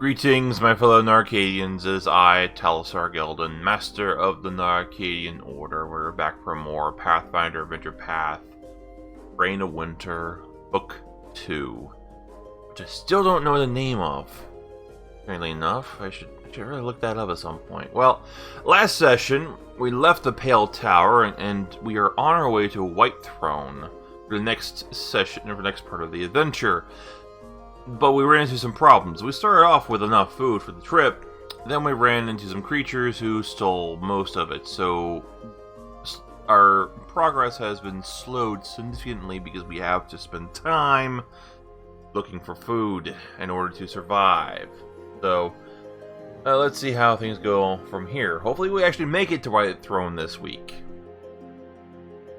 Greetings, my fellow Narcadians, as I, Talisar Gildan, Master of the Narcadian Order. We're back for more Pathfinder Adventure Path, Reign of Winter, Book 2, which I still don't know the name of. Apparently enough, I should really look that up at some point. Well, last session, we left the Pale Tower, and we are on our way to Whitethrone for the next session, or the next part of the adventure. But we ran into some problems. We started off with enough food for the trip, then we ran into some creatures who stole most of it, so our progress has been slowed significantly because we have to spend time looking for food in order to survive. So, let's see how things go from here. Hopefully we actually make it to Whitethrone this week.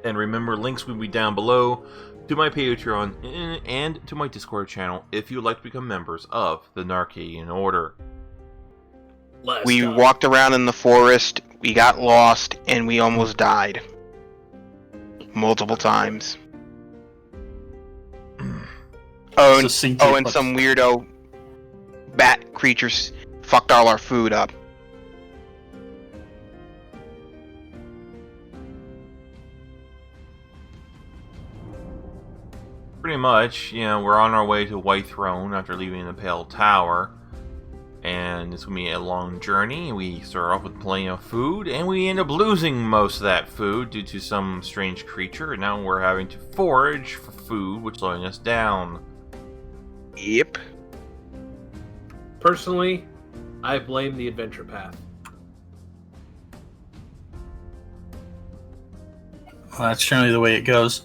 And remember, links will be down below to my Patreon and to my Discord channel if you would like to become members of the Narcadian Order. We walked around in the forest, we got lost, and we almost died. Multiple times. And some weirdo bat creatures fucked all our food up. Pretty much, we're on our way to Whitethrone after leaving the Pale Tower. And it's going to be a long journey. We start off with plenty of food, and we end up losing most of that food due to some strange creature. And now we're having to forage for food, which is slowing us down. Yep. Personally, I blame the adventure path. Well, that's generally the way it goes.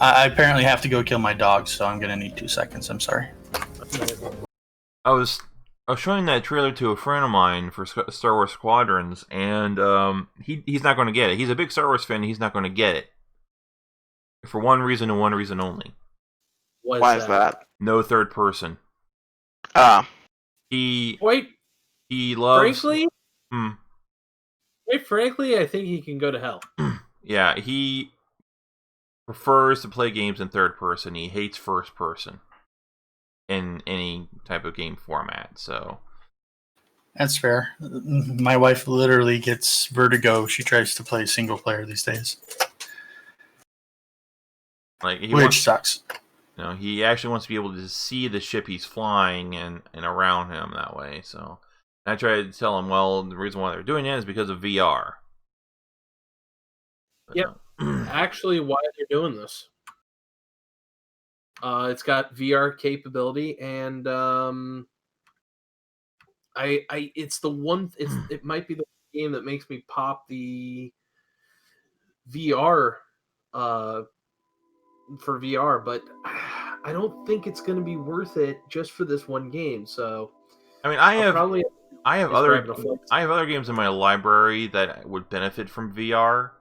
I apparently have to go kill my dog, so I'm gonna need 2 seconds. I'm sorry. I was showing that trailer to a friend of mine for Star Wars Squadrons, and he's not going to get it. He's a big Star Wars fan, and he's not going to get it. For one reason and one reason only. Why is that? No third person. He loves... Frankly? Quite frankly, I think he can go to hell. Yeah, he prefers to play games in third person. He hates first person in any type of game format, so that's fair. My wife literally gets vertigo. She tries to play single player these days, which sucks. He actually wants to be able to see the ship he's flying and around him that way. So I tried to tell him, well, the reason why they're doing it is because of VR. Yep. Actually, why they're doing this. It's got VR capability, and it might be the game that makes me pop the VR for VR, but I don't think it's going to be worth it just for this one game. So, I mean, I have other games in my library that would benefit from VR.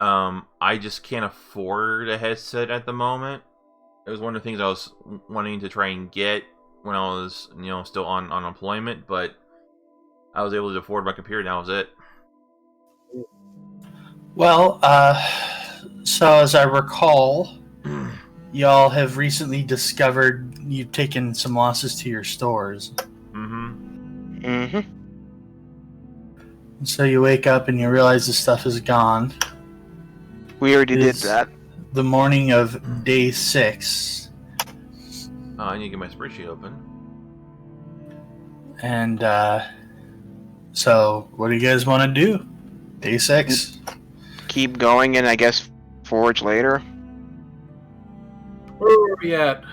I just can't afford a headset at the moment. It was one of the things I was wanting to try and get when I was, still on unemployment, but I was able to afford my computer, and that was it. Well, so as I recall, y'all have recently discovered you've taken some losses to your stores. So you wake up and you realize the stuff is gone. We already did that. The morning of day 6. I need to get my spreadsheet open. And, so, what do you guys want to do? Day 6? Keep going and I guess forage later. Where are we at?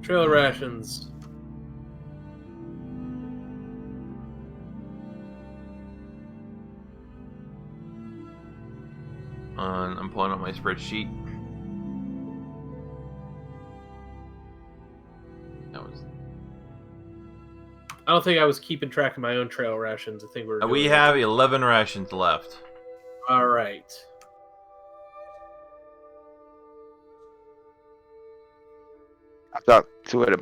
Trailer rations. I'm pulling up my spreadsheet. I don't think I was keeping track of my own trail rations. I think we have 11 rations left. All right. I'll talk to it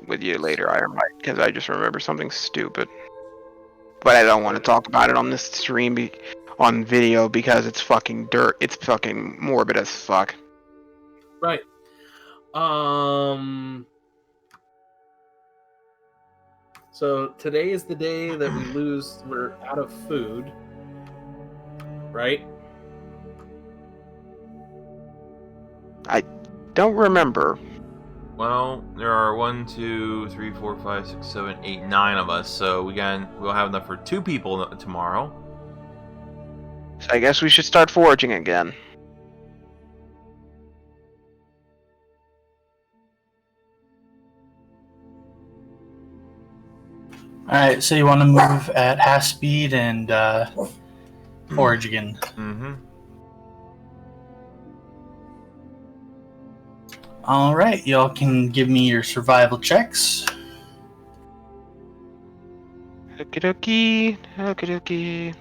with you later, Iron Mike, because I just remember something stupid. But I don't want to talk about it on this stream, on video, because it's fucking dirt. It's fucking morbid as fuck. Right. So today is the day that we're out of food, right? I don't remember. Well, there are 1, 2, 3, 4, 5, 6, 7, 8, 9 of us, so we'll have enough for 2 people tomorrow. So I guess we should start foraging again. Alright, so you want to move at half speed and forage again. Mm-hmm. Alright, y'all can give me your survival checks. Okie dokie. Okie dokie.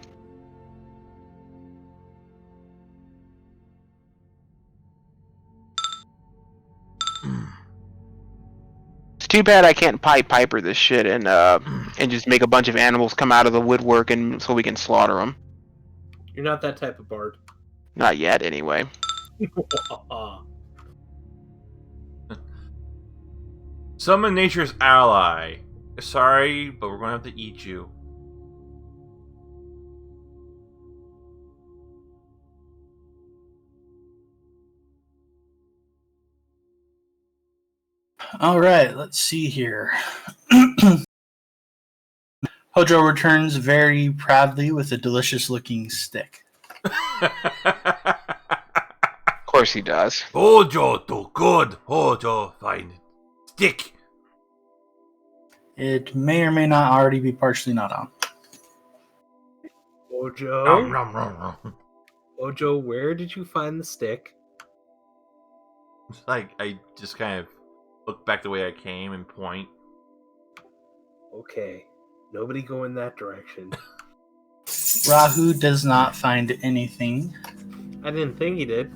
It's too bad I can't Pied Piper this shit and just make a bunch of animals come out of the woodwork and so we can slaughter them. You're not that type of bard. Not yet, anyway. Summon nature's ally. Sorry, but we're gonna have to eat you. Alright, let's see here. Hojo returns very proudly with a delicious looking stick. Of course he does. Hojo too good. Hojo fine. Stick. It may or may not already be partially not on. Ojo, Rum, rum, rum, rum. Ojo, where did you find the stick? It's like I just kind of look back the way I came and point. Okay, nobody go in that direction. Rahu does not find anything. I didn't think he did.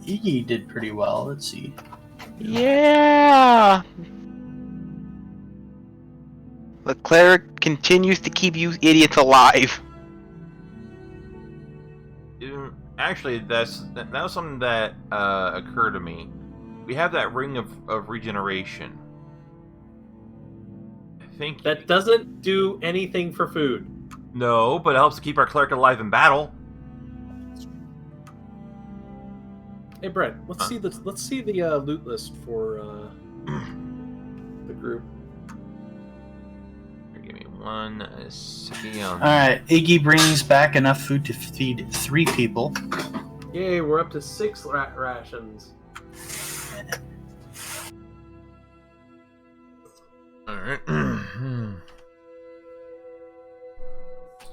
Iggy did pretty well. Let's see. Yeah! The cleric continues to keep you idiots alive. Actually, that was something that occurred to me. We have that ring of regeneration. I think That doesn't do anything for food. no, but it helps to keep our cleric alive in battle. Hey, Brett, let's see the loot list for the group. Give me 1 second. Alright, Iggy brings back enough food to feed 3 people. Yay, we're up to 6 rations. Alright.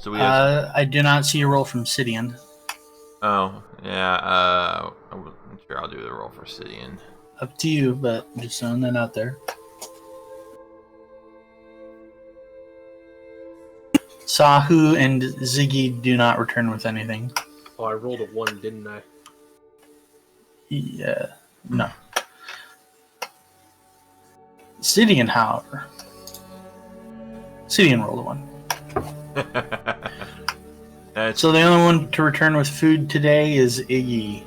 So we have. I do not see a roll from Sidian. Oh, yeah. I'm sure I'll do the roll for Sidian. Up to you, but just throwing that out there. Sahu and Ziggy do not return with anything. Oh, I rolled a 1, didn't I? Yeah, no. Sidian, however. Sidian rolled a 1. That's So the only one to return with food today is Iggy.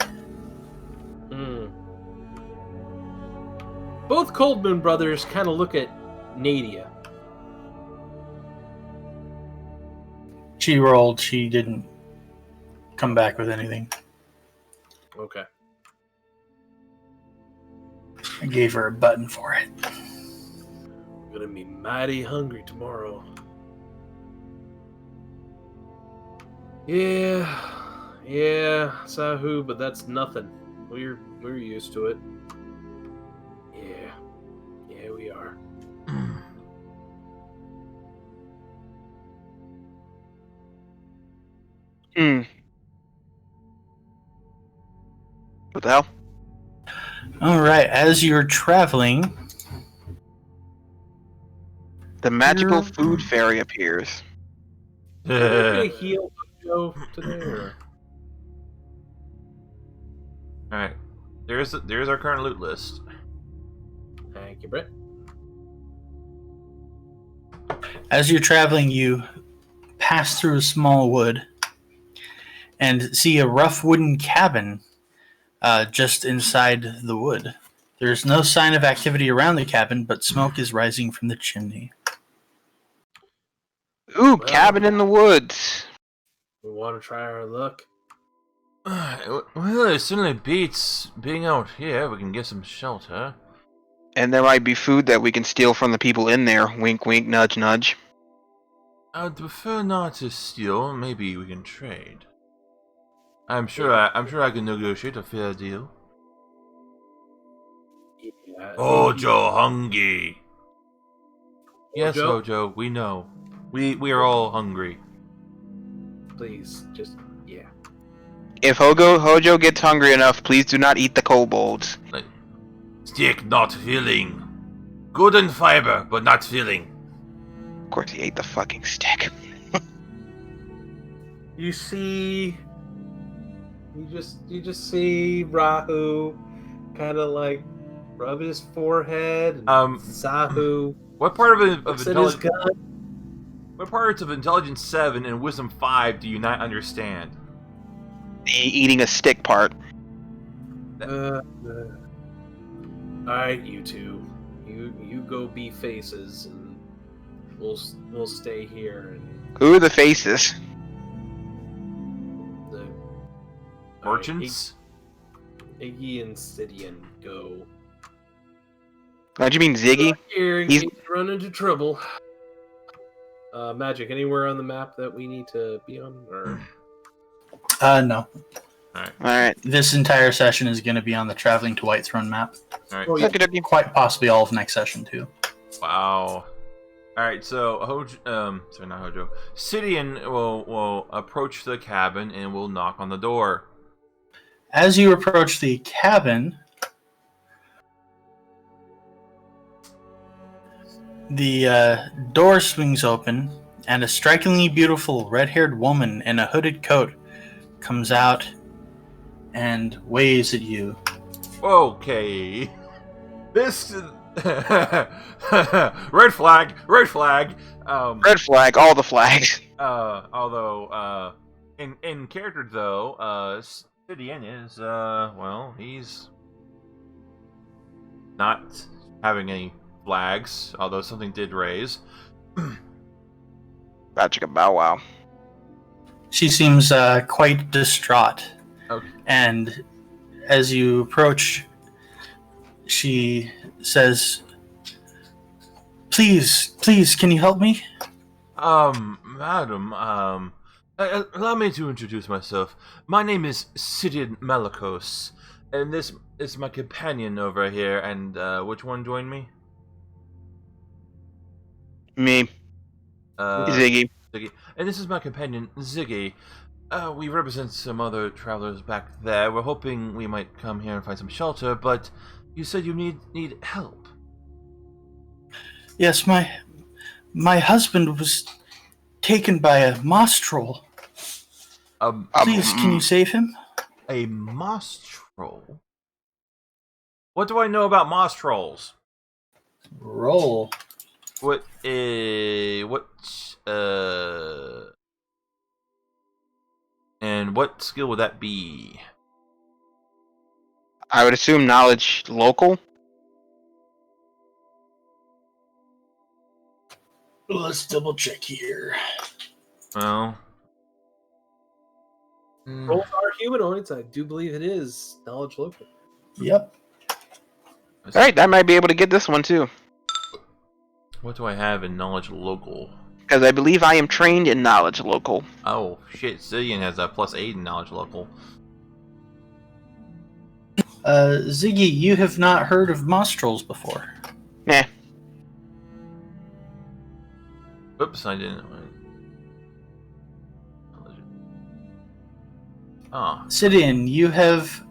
Both Cold Moon brothers kind of look at Nadia. She rolled, she didn't come back with anything. Okay. I gave her a button for it. I'm gonna be mighty hungry tomorrow. Yeah, Sahu, but that's nothing. We're used to it. Yeah, we are. What the hell? Alright, as you're traveling, The magical food fairy appears. Are we gonna heal Joe today? Or? Alright. There's our current loot list. Thank you, Brett. as you're traveling, you pass through a small wood and see a rough wooden cabin just inside the wood. There's no sign of activity around the cabin, but smoke is rising from the chimney. Ooh, cabin in the woods. We want to try our luck. Well, it certainly beats being out here. We can get some shelter. And there might be food that we can steal from the people in there. Wink, wink, nudge, nudge. I would prefer not to steal. Maybe we can trade. I'm sure I can negotiate a fair deal. Yeah, Hojo hungry. Yes, Hojo? Hojo, we know. We are all hungry. Please, just yeah. If Hojo gets hungry enough, please do not eat the kobolds. Stick not filling. Good in fiber, but not filling. Of course, he ate the fucking stick. You see, you just see Rahu kind of like rub his forehead. And Zahu What part of looks at his gun. What parts of Intelligence 7 and Wisdom 5 do you not understand? The eating a stick part. All right, you two, you go be faces, and we'll stay here. And Who are the faces? the Merchants? Iggy and Sidian go. Don't you mean Ziggy? Here in He's- case you run into trouble. Magic, anywhere on the map that we need to be on? Or No. Alright. This entire session is going to be on the Traveling to Whitethrone map. Alright. Oh, yeah. Look at it. Quite possibly all of next session, too. Wow. Alright, so sorry, not Hojo. Sidian will approach the cabin and will knock on the door. As you approach the cabin, the door swings open, and a strikingly beautiful red-haired woman in a hooded coat comes out and waves at you. Okay. This red flag, red flag. Red flag, all the flags. Although in character though, Sidian is well, he's not having any flags, although something did raise. Gotcha, bow wow. She seems quite distraught. Okay. And as you approach, she says, Please, can you help me? Madam, allow me to introduce myself. My name is Sidian Malakos, and this is my companion over here, and, which one joined me? Me, Ziggy. Ziggy. And this is my companion, Ziggy. We represent some other travelers back there. We're hoping we might come here and find some shelter, but you said you need help. Yes, my husband was taken by a moss troll. Please, can you save him? A moss troll? What do I know about moss trolls? Roll. And what skill would that be? I would assume knowledge local. Let's double check here. Well, Rolls are humanoids. I do believe it is knowledge local. Yep. Alright, that might be able to get this one too. What do I have in knowledge local? Because I believe I am trained in knowledge local. Oh shit, Zillion has a +8 in knowledge local. Ziggy, you have not heard of moss trolls before. Nah. Oops, I didn't. Ah, Sidian, you have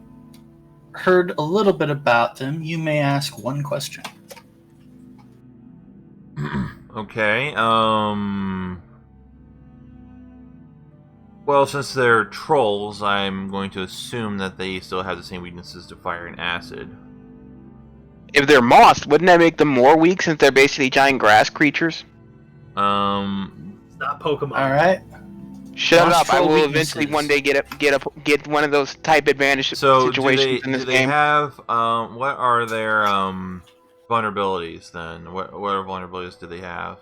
heard a little bit about them. You may ask one question. okay. Well, since they're trolls, I'm going to assume that they still have the same weaknesses to fire and acid. If they're moss, wouldn't that make them more weak since they're basically giant grass creatures? It's not Pokemon. All right. Shut Moss up! I troll will eventually one day get one of those type advantage So situations in this do they game. have what are their vulnerabilities then? What vulnerabilities do they have?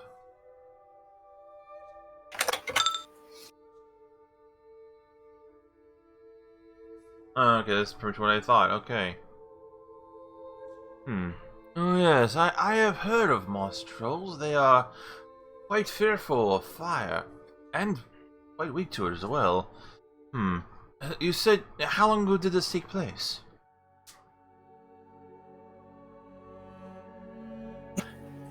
Okay, that's pretty much what I thought. Okay. Oh yes, I have heard of moss trolls. They are quite fearful of fire, and quite weak to it as well. You said, how long ago did this take place?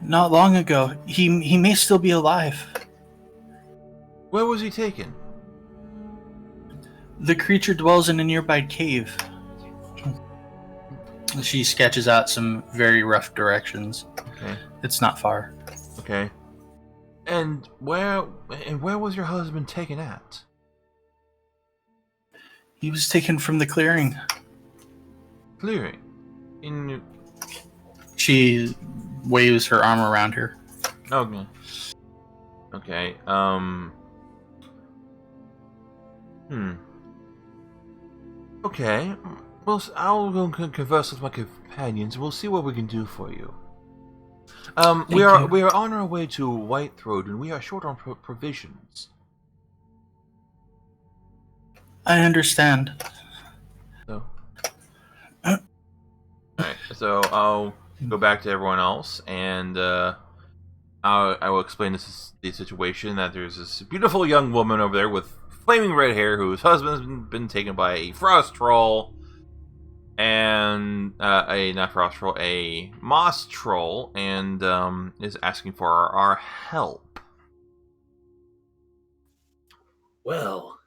Not long ago. He may still be alive. Where was he taken? The creature dwells in a nearby cave. She sketches out some very rough directions. Okay. It's not far. Okay. And where was your husband taken at? He was taken from the clearing. Clearing. In She waves her arm around her. okay. Okay. Okay. Well, I'll go converse with my companions. We'll see what we can do for you. We are on our way to Whitethrone, and we are short on provisions. I understand. So, alright. So I'll go back to everyone else, and I will explain the situation. That there's this beautiful young woman over there with flaming red hair, whose husband's been taken by a frost troll. And a moss troll, and is asking for our help. Well,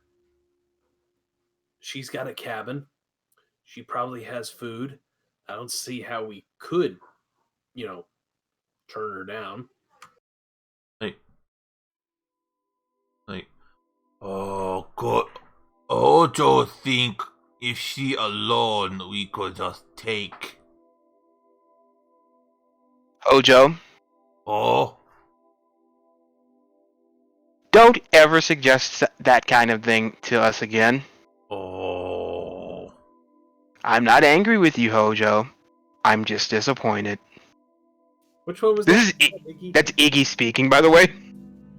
she's got a cabin. She probably has food. I don't see how we could, turn her down. Oh God, Ojo think if she alone we could just take. Hojo, Oh. don't ever suggest that kind of thing to us again. Oh. I'm not angry with you, Hojo. I'm just disappointed. Which one was this? that? Iggy? That's Iggy speaking, by the way.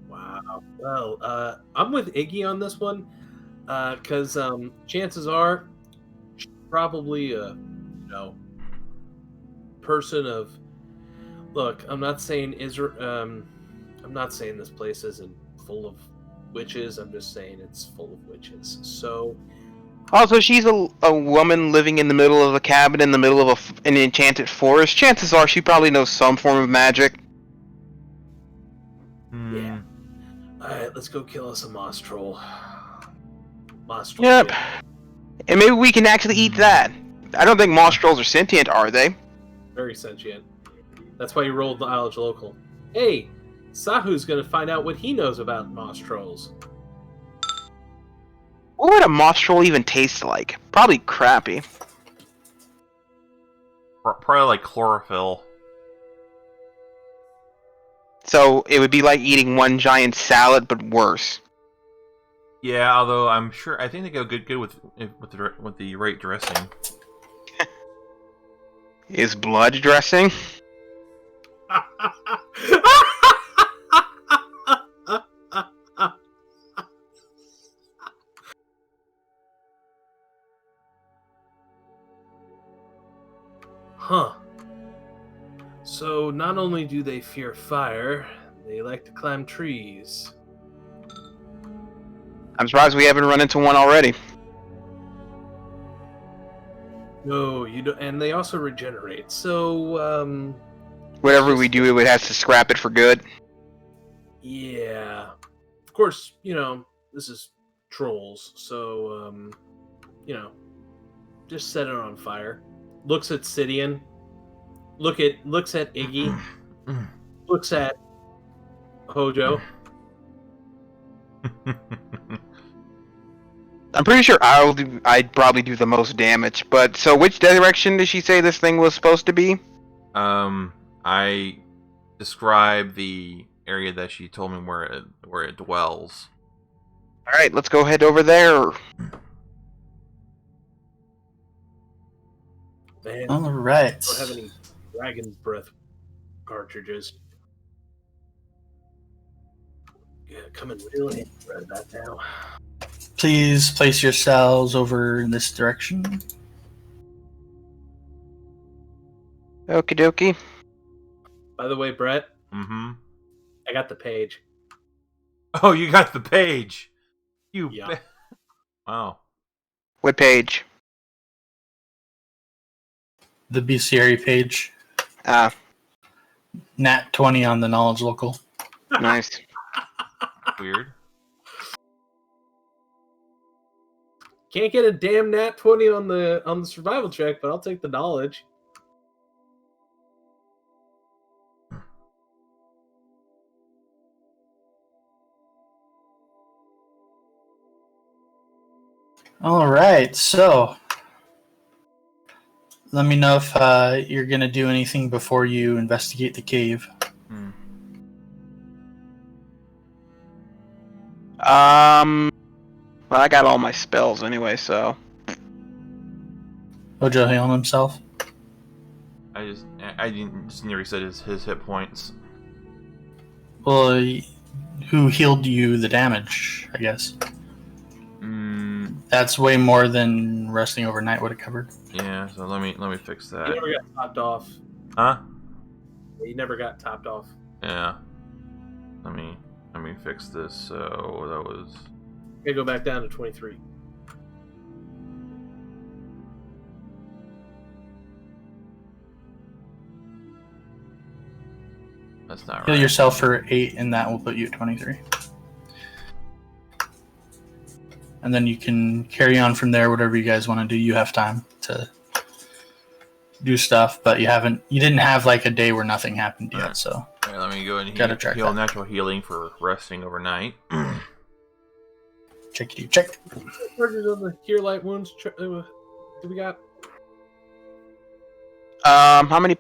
Wow. Well, I'm with Iggy on this one, because chances are, she's probably a, person of. Look, I'm not saying I'm not saying this place isn't full of witches. I'm just saying it's full of witches. So. Also, she's a woman living in the middle of a cabin in the middle of an enchanted forest. Chances are she probably knows some form of magic. Yeah. Alright, let's go kill us a moss troll. Moss troll. Yep. And maybe we can actually eat that. I don't think moss trolls are sentient, are they? Very sentient. That's why you rolled knowledge local. Hey, Sahu's gonna find out what he knows about moss trolls. What would a moss troll even taste like? Probably crappy. Probably like chlorophyll. So it would be like eating one giant salad, but worse. Yeah, although I think they go good with the right dressing. Is blood dressing? Huh. So not only do they fear fire, they like to climb trees. I'm surprised we haven't run into one already. No, you don't, and they also regenerate. So, whatever we do, it has to scrap it for good. Yeah. Of course, this is trolls, so just set it on fire. Looks at Sidian. Looks at Iggy. Looks at Hojo. I'm pretty sure I'd probably do the most damage. But so, which direction did she say this thing was supposed to be? I described the area that she told me where it dwells. Alright, let's go head over there. Man, All right. I don't have any dragon's breath cartridges. Yeah, coming real handy right about now. Please place yourselves over in this direction. Okie dokie. By the way, Brett, Mm-hmm. I got the page. Oh, you got the page. You Yeah. bet. Wow. What page? The bestiary page. Ah, Nat 20 on the knowledge local. nice. Weird. Can't get a damn nat 20 on the survival check, but I'll take the knowledge. All right, so let me know if you're going to do anything before you investigate the cave. Hmm. Well, I got all my spells anyway, so. Hojo healing himself. I didn't just near reset his hit points. Well, who healed you the damage, I guess? That's way more than resting overnight would have covered. Yeah, so let me fix You that. never got topped off. Huh? You never got topped off. Yeah. Let me fix this. So that was You gotta go back down to 23. that's not Heal right. yourself for 8, and that will put you at 23. And then you can carry on from there, whatever you guys want to do. You have time to do stuff, but you didn't have like a day where nothing happened yet, so. All right, let me go and Gotta track heal that. natural healing for resting overnight. Check. Charges on the cure light wounds. Do we got? How many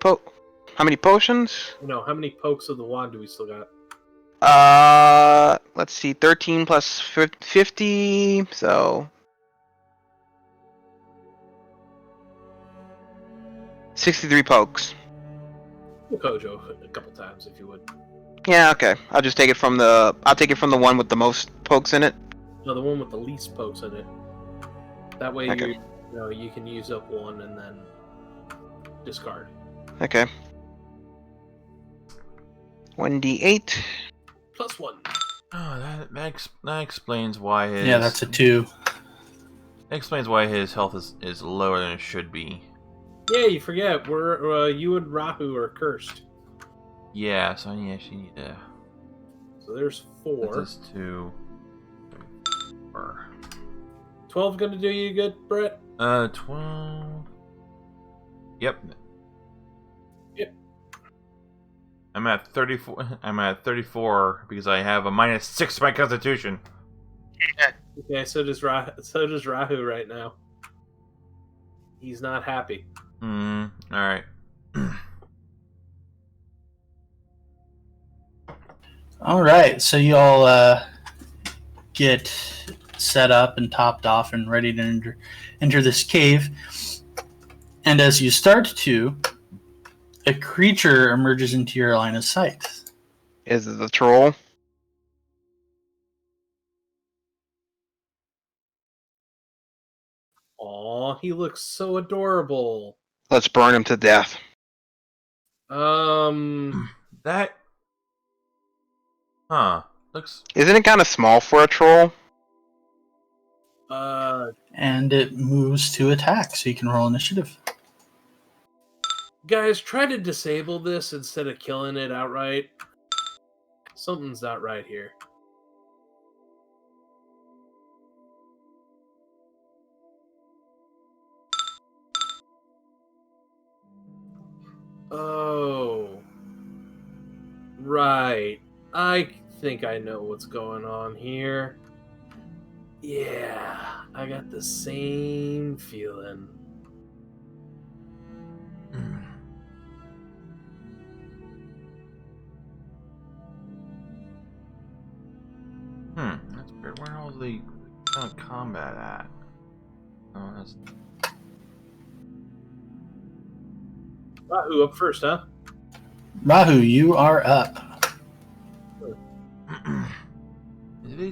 potions? No, how many pokes of the wand do we still got? Let's see, 13 plus 50, so 63 pokes. We'll Kojo a couple times if you would. Yeah, okay. I'll take it from the one with the most pokes in it. No, the one with the least pokes in it. That way Okay. you can use up one and then discard. Okay. 1d8. Plus one. Oh, that explains why his Yeah, that's a 2. That explains why his health is lower than it should be. Yeah, you forget. We're you and Rahu are cursed. Yeah, so I actually need to. So there's 4. This 2. 4. 12 gonna do you good, Brett? 12. Yep. Yep. I'm at 34. I'm at 34 because I have a -6 to my constitution. Okay, so does Rahu right now. He's not happy. All right. All right, so you all get set up and topped off and ready to enter this cave. And as you start to, a creature emerges into your line of sight. Is it the troll? Aw, he looks so adorable. Let's burn him to death. That. Huh. Looks. Isn't it kind of small for a troll? And it moves to attack, so you can roll initiative. Guys, try to disable this instead of killing it outright. Something's not right here. Oh. Right. I think I know what's going on here. Yeah, I got the same feeling. That's weird. Where are the combat at? Oh, that's... Rahu up first, huh? Rahu, you are up.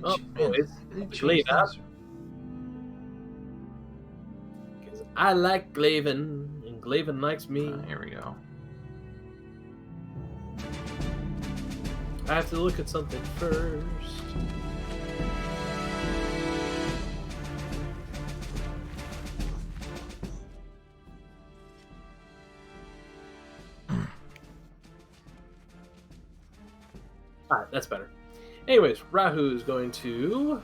Oh, it's Glaive, huh? Because I like Glaven, and Glaven likes me. Here we go. I have to look at something first. Alright, that's better. Anyways, Rahu is going to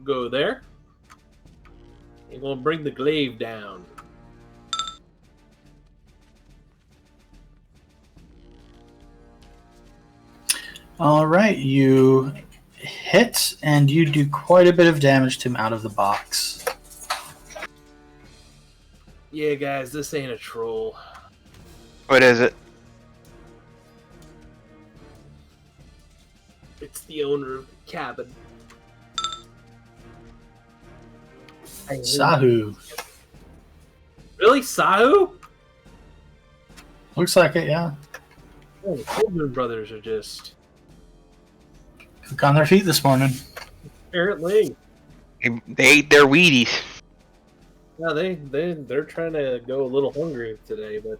go there. He's going to bring the glaive down. All right, you hit, and you do quite a bit of damage to him out of the box. Yeah, guys, this ain't a troll. What is it? It's the owner of the cabin. Sahu. Really? Sahu? Looks like it, yeah. Oh, the Coleman brothers are just... Cook on their feet this morning. Apparently. They ate their Wheaties. Yeah, they're trying to go a little hungry today, but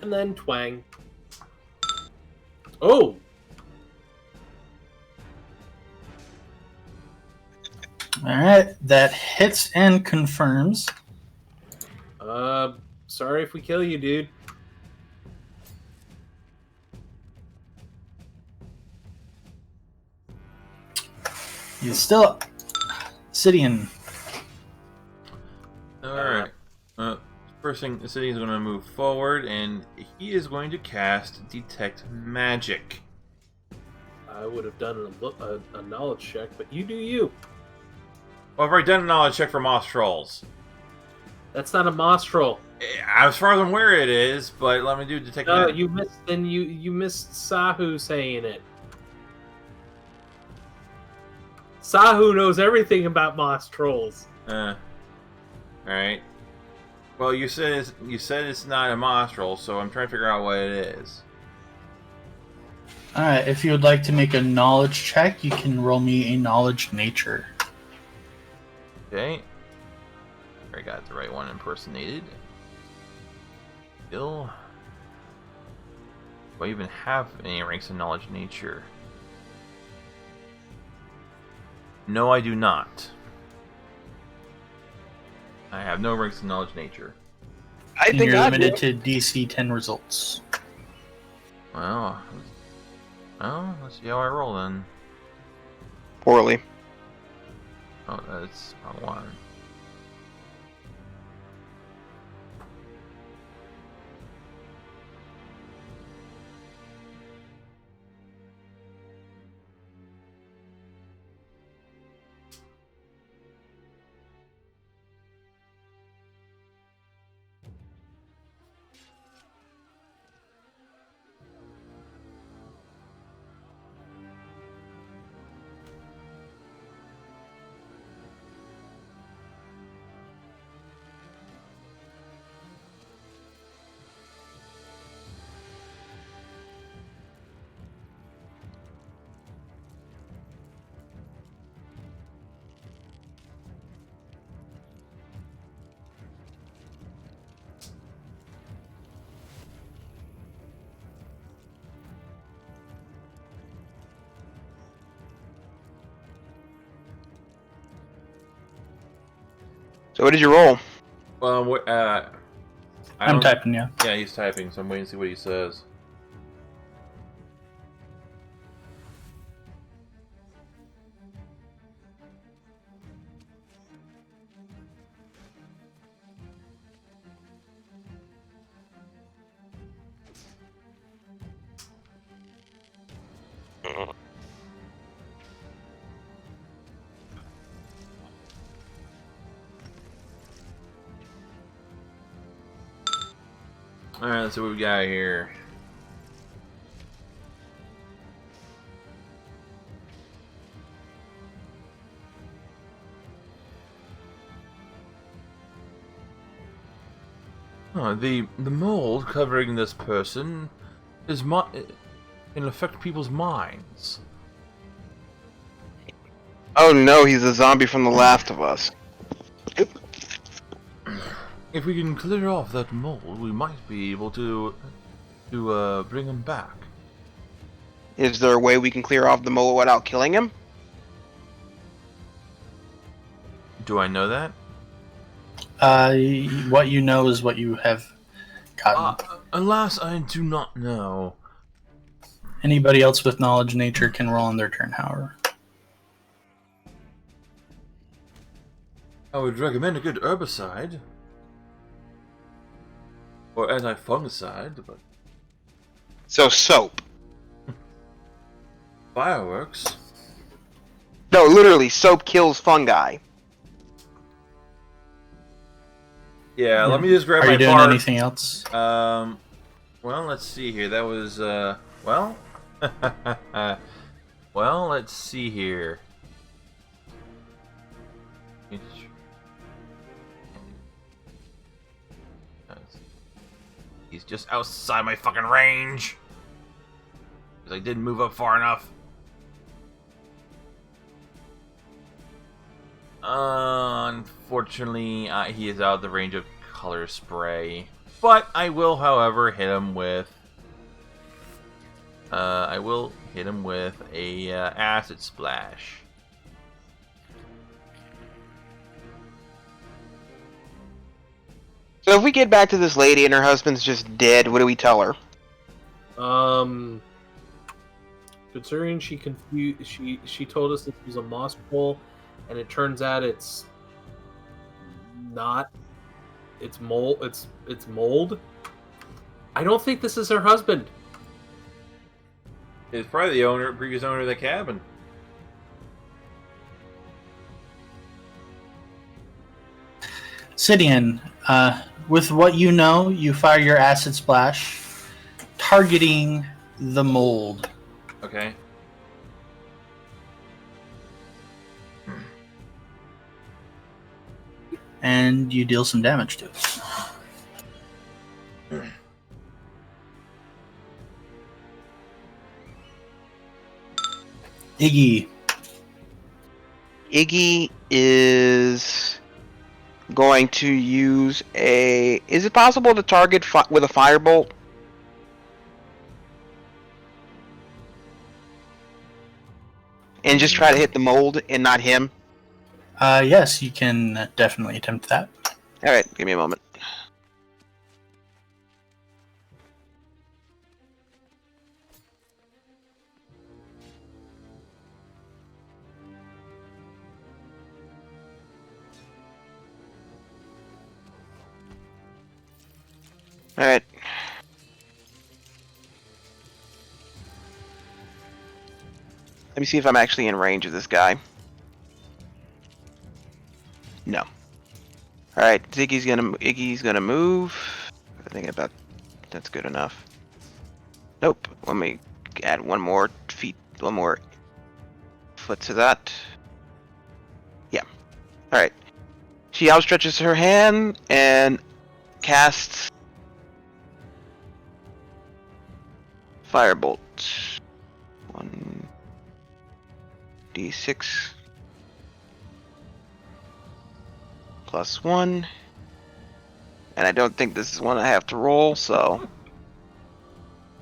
and then twang. Oh! Alright, that hits and confirms. Sorry if we kill you, dude. He's still Sidian. Alright. First thing, the city is going to move forward, and he is going to cast Detect Magic. I would have done a knowledge check, but you do you. Well, I've already done a knowledge check for Moss Trolls. That's not a moss troll. As far as I'm aware it is, but let me do Detect No, Magic. you missed. Then you missed Sahu saying it. Sahu knows everything about moss trolls. Alright. Well, you said it's not a Moss Troll, so I'm trying to figure out what it is. Alright, if you would like to make a knowledge check, you can roll me a knowledge nature. Okay. I got the right one impersonated. Still. Do I even have any ranks in knowledge nature? No, I do not. I have no ranks in knowledge nature. I And think you're I limited do. to DC 10 results. Well, let's see how I roll then. Poorly. Oh, that's wrong one. So what did you roll? Well, I'm typing, yeah. Yeah, he's typing, so I'm waiting to see what he says. Alright, so what we got here. The mold covering this person can affect people's minds. Oh no, he's a zombie from The Last of Us. If we can clear off that mold, we might be able to bring him back. Is there a way we can clear off the mole without killing him? Do I know that? What you know is what you have gotten. Alas, I do not know. Anybody else with knowledge nature can roll on their turn, however. I would recommend a good herbicide. Or anti-fungicide, but... So soap. Fireworks? No, literally, soap kills fungi. Yeah, let me just grab Are my you doing bar. anything else? Well, let's see here. That was, well... well, let's see here. He's just outside my fucking range. Because I didn't move up far enough. Unfortunately, he is out of the range of color spray. But I will, however, hit him with... I will hit him with a acid splash. So if we get back to this lady and her husband's just dead, what do we tell her? Considering she told us this was a moss pole, and it turns out it's not. It's mold. It's mold. I don't think this is her husband. It's probably the previous owner of the cabin. Sidian, with what you know, you fire your acid splash, targeting the mold. Okay. And you deal some damage to it. Iggy. Iggy is going to use a... Is it possible to target with a firebolt? And just try to hit the mold and not him? Yes, you can definitely attempt that. Alright, give me a moment. Alright. Let me see if I'm actually in range of this guy. No. Alright, Iggy's gonna move. I think about that's good enough. Nope. Let me add one more foot to that. Yeah. Alright. She outstretches her hand and casts Firebolt. 1d6 plus 1. And I don't think this is one I have to roll, so...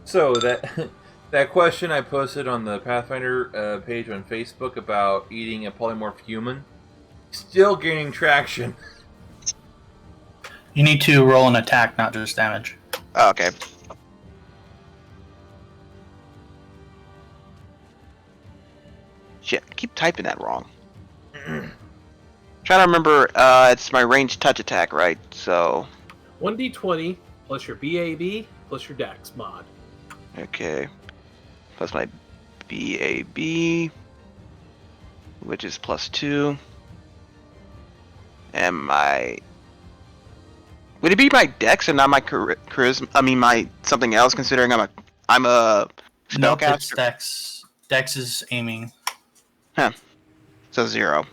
So, that question I posted on the Pathfinder page on Facebook about eating a polymorph human, still gaining traction. You need to roll an attack, not just damage. Oh, okay. Shit, I keep typing that wrong. Trying to remember, it's my ranged touch attack, right? So... 1d20 plus your BAB plus your Dex mod. Okay. Plus my BAB, which is plus 2. And my Would it be my dex and not my charisma? I mean, my something else. Considering I'm a Nope, it's spellcaster. Dex. Dex is aiming. So 0.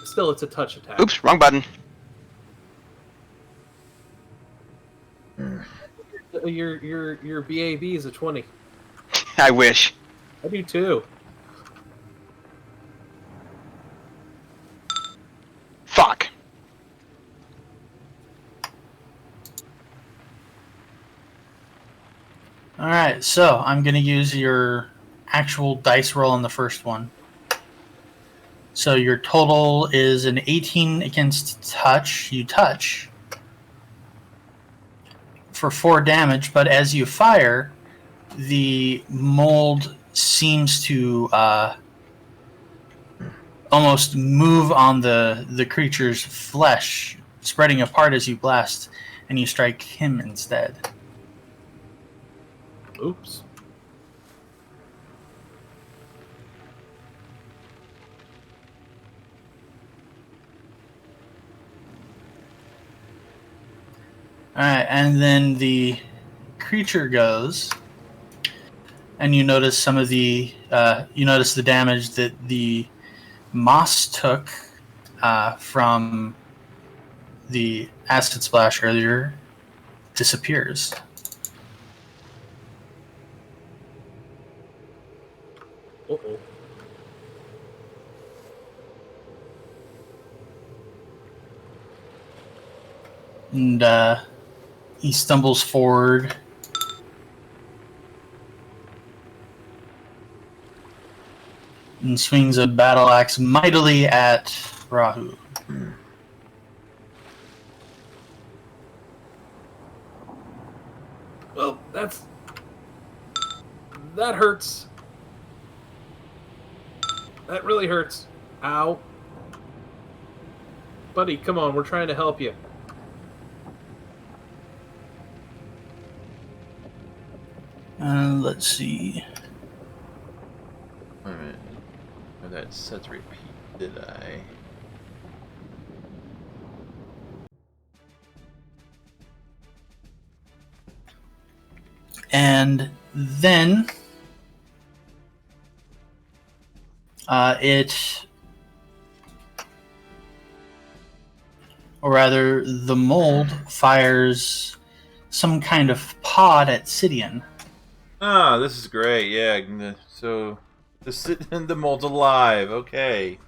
Still, it's a touch attack. Oops, wrong button. Your BAB is a 20. I wish. I do too. Fuck. Alright, so I'm going to use your actual dice roll on the first one. So your total is an 18 against touch. You touch for 4 damage, but as you fire, the mold seems to almost move on the creature's flesh, spreading apart as you blast, and you strike him instead. Oops. Alright, and then the creature goes, and you notice some of the you notice the damage that the moss took from the acid splash earlier disappears. Uh-oh. And he stumbles forward. And swings a battle axe mightily at Rahu. Well, that hurts. That really hurts. Ow. Buddy, come on, we're trying to help you. Let's see. Wait a minute. Oh, that says repeat, did I? And then or rather, the mold fires some kind of pod at Sidian. Ah, this is great. Yeah, so the mold's alive. Okay.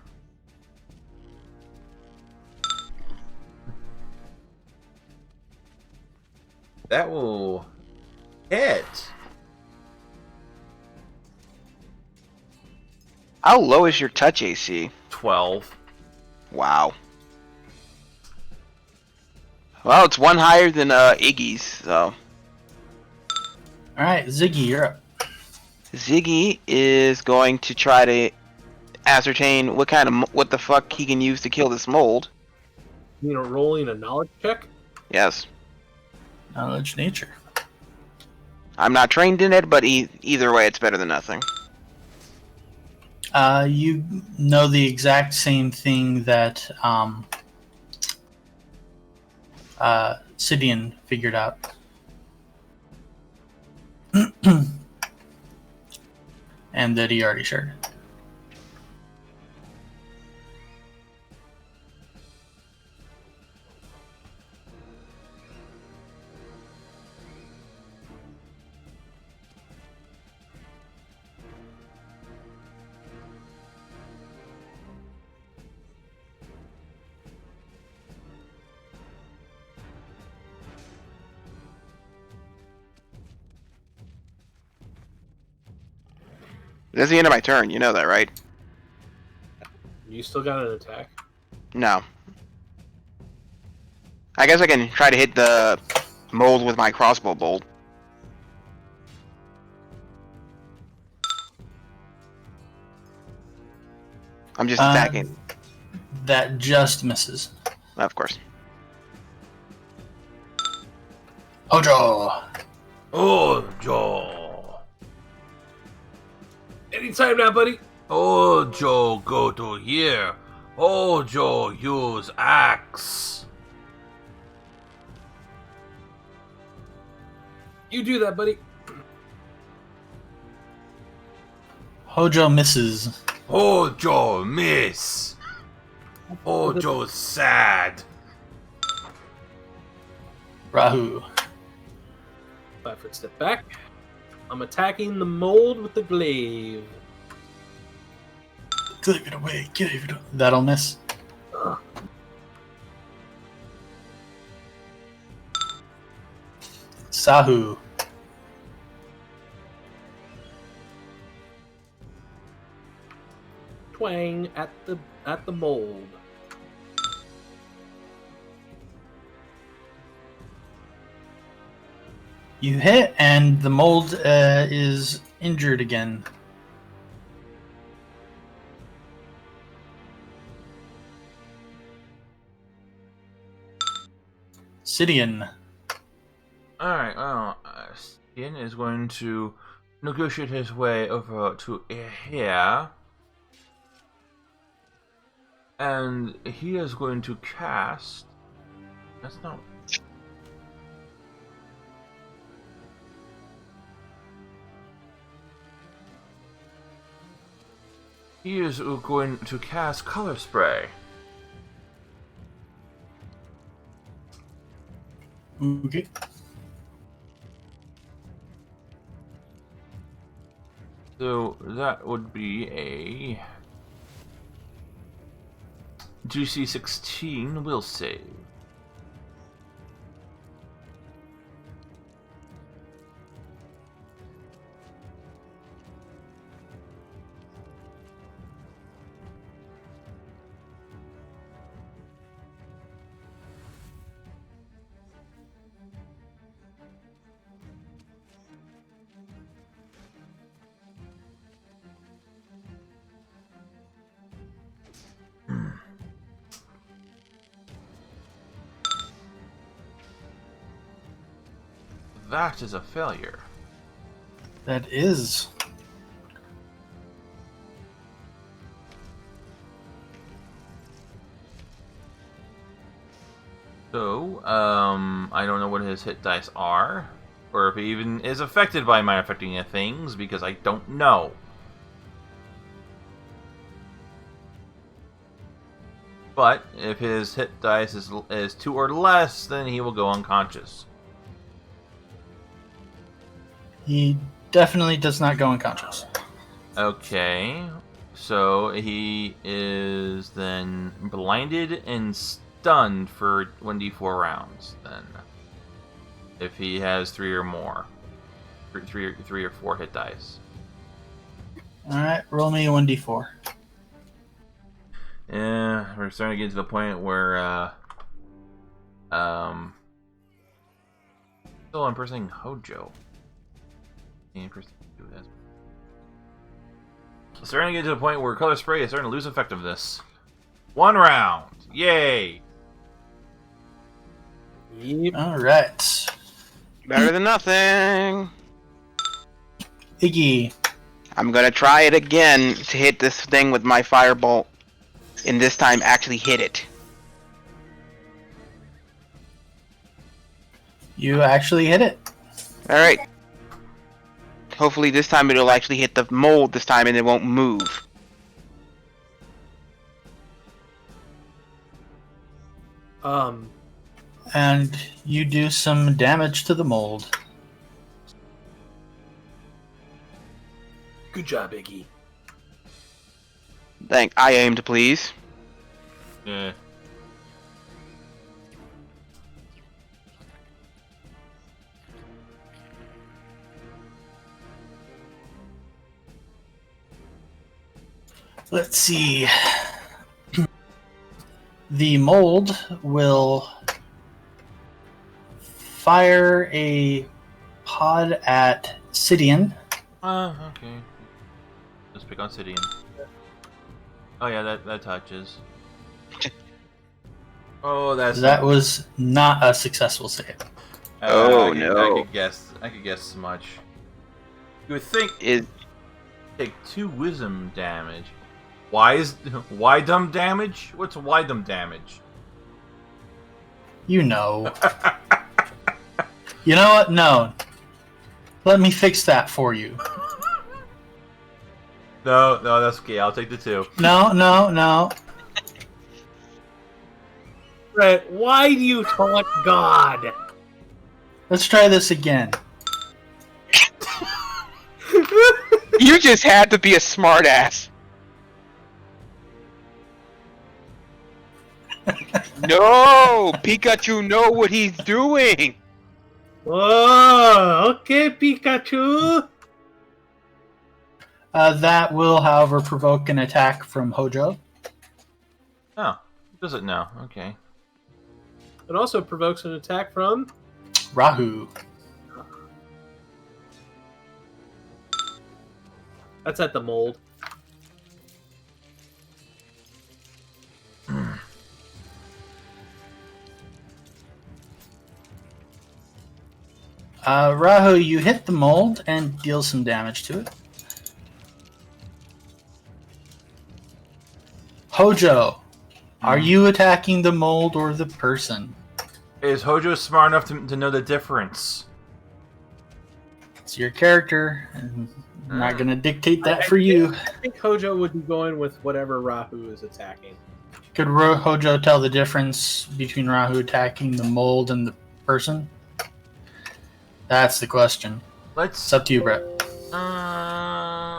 That will hit. How low is your touch AC? 12. Wow. Well, it's one higher than Iggy's, so. Alright, Ziggy, you're up. Ziggy is going to try to ascertain what the fuck he can use to kill this mold. You know, rolling a knowledge check? Yes. Knowledge nature. I'm not trained in it, but either way, it's better than nothing. You know the exact same thing that Sidian figured out. And that he already shared. That's the end of my turn. You know that, right? You still got an attack? No. I guess I can try to hit the mold with my crossbow bolt. I'm just attacking. That just misses. Of course. Hojo! Oh, Joe. Anytime now, buddy. Oh, Joe, go to here. Oh, Joe, use axe. You do that, buddy. Hojo misses. Hojo miss. Hojo's sad. Rahu. 5-foot step back. I'm attacking the mold with the glaive. Give it away. Give it away. That'll miss. Ugh. Sahu. Twang at the mold. You hit, and the mold is injured again. Sidian. Alright, well, Ian is going to negotiate his way over to here. And he is going to cast... That's not... He is going to cast Color Spray. Okay. So that would be a GC 16 will save. That is a failure. That is. So, I don't know what his hit dice are, or if he even is affected by my affecting things, because I don't know. But if his hit dice is 2 or less, then he will go unconscious. He definitely does not go unconscious. Okay, so he is then blinded and stunned for 1d4 rounds, then. If he has 3 or more. 3 or 4 hit dice. Alright, roll me a 1d4. Yeah, we're starting to get to the point where, still impersonating Hojo. Starting to get to the point where Color Spray is starting to lose effectiveness. 1 round! Yay! Yep. Alright. Better than nothing. Iggy. I'm gonna try it again to hit this thing with my firebolt, and this time actually hit it. You actually hit it. Alright. Hopefully this time it'll actually hit the mold this time and it won't move. And you do some damage to the mold. Good job, Iggy. I aim to please. Yeah. Let's see. The mold will fire a pod at Sidian. Okay. Let's pick on Sidian. Oh yeah, that touches. Oh, That was not a successful save. Oh, I no. could guess as much. You would think Is take 2 wisdom damage. Why dumb damage? What's why dumb damage? You know. You know what? No. Let me fix that for you. No, that's okay. I'll take the 2. No. Brett, why do you taunt God? Let's try this again. You just had to be a smartass. No, Pikachu, know what he's doing. Oh, okay, Pikachu. That will, however, provoke an attack from Hojo. Oh, does it now? Okay. It also provokes an attack from Rahu. That's at the mold. Rahu, you hit the mold and deal some damage to it. Hojo, are you attacking the mold or the person? Is Hojo smart enough to know the difference? It's your character. I'm not going to dictate that for you. I think Hojo would be going with whatever Rahu is attacking. Could Hojo tell the difference between Rahu attacking the mold and the person? That's the question. It's up to you, Brett.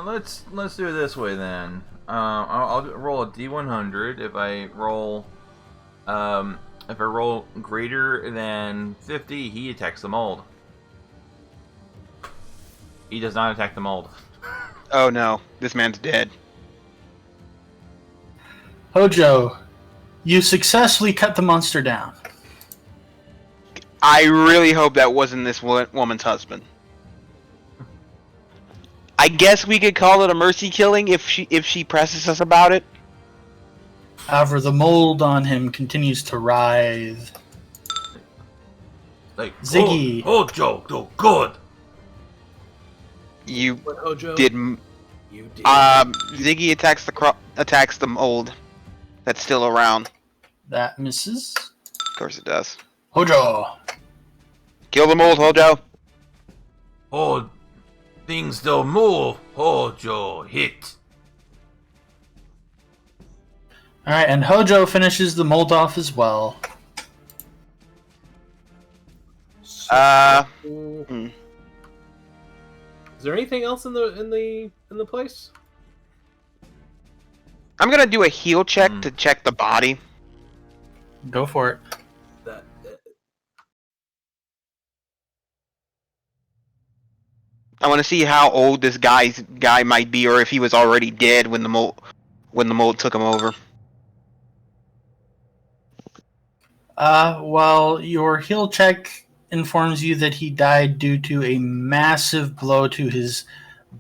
Let's do it this way then. I'll roll a D100. If I roll greater than 50, he attacks the mold. He does not attack the mold. Oh no, this man's dead. Hojo, you successfully cut the monster down. I really hope that wasn't this woman's husband. I guess we could call it a mercy killing if she presses us about it. However, the mold on him continues to writhe. Like Ziggy. Hojo, do good. You What, Hojo? did. You did. Ziggy attacks the mold that's still around. That misses. Of course it does. Hojo. Kill the mold, Hojo. Oh, things don't move. Hojo, hit. Alright, and Hojo finishes the mold off as well. Is there anything else in the place? I'm gonna do a heal check to check the body. Go for it. That I want to see how old this guy might be, or if he was already dead when the mold took him over. Well, your heal check informs you that he died due to a massive blow to his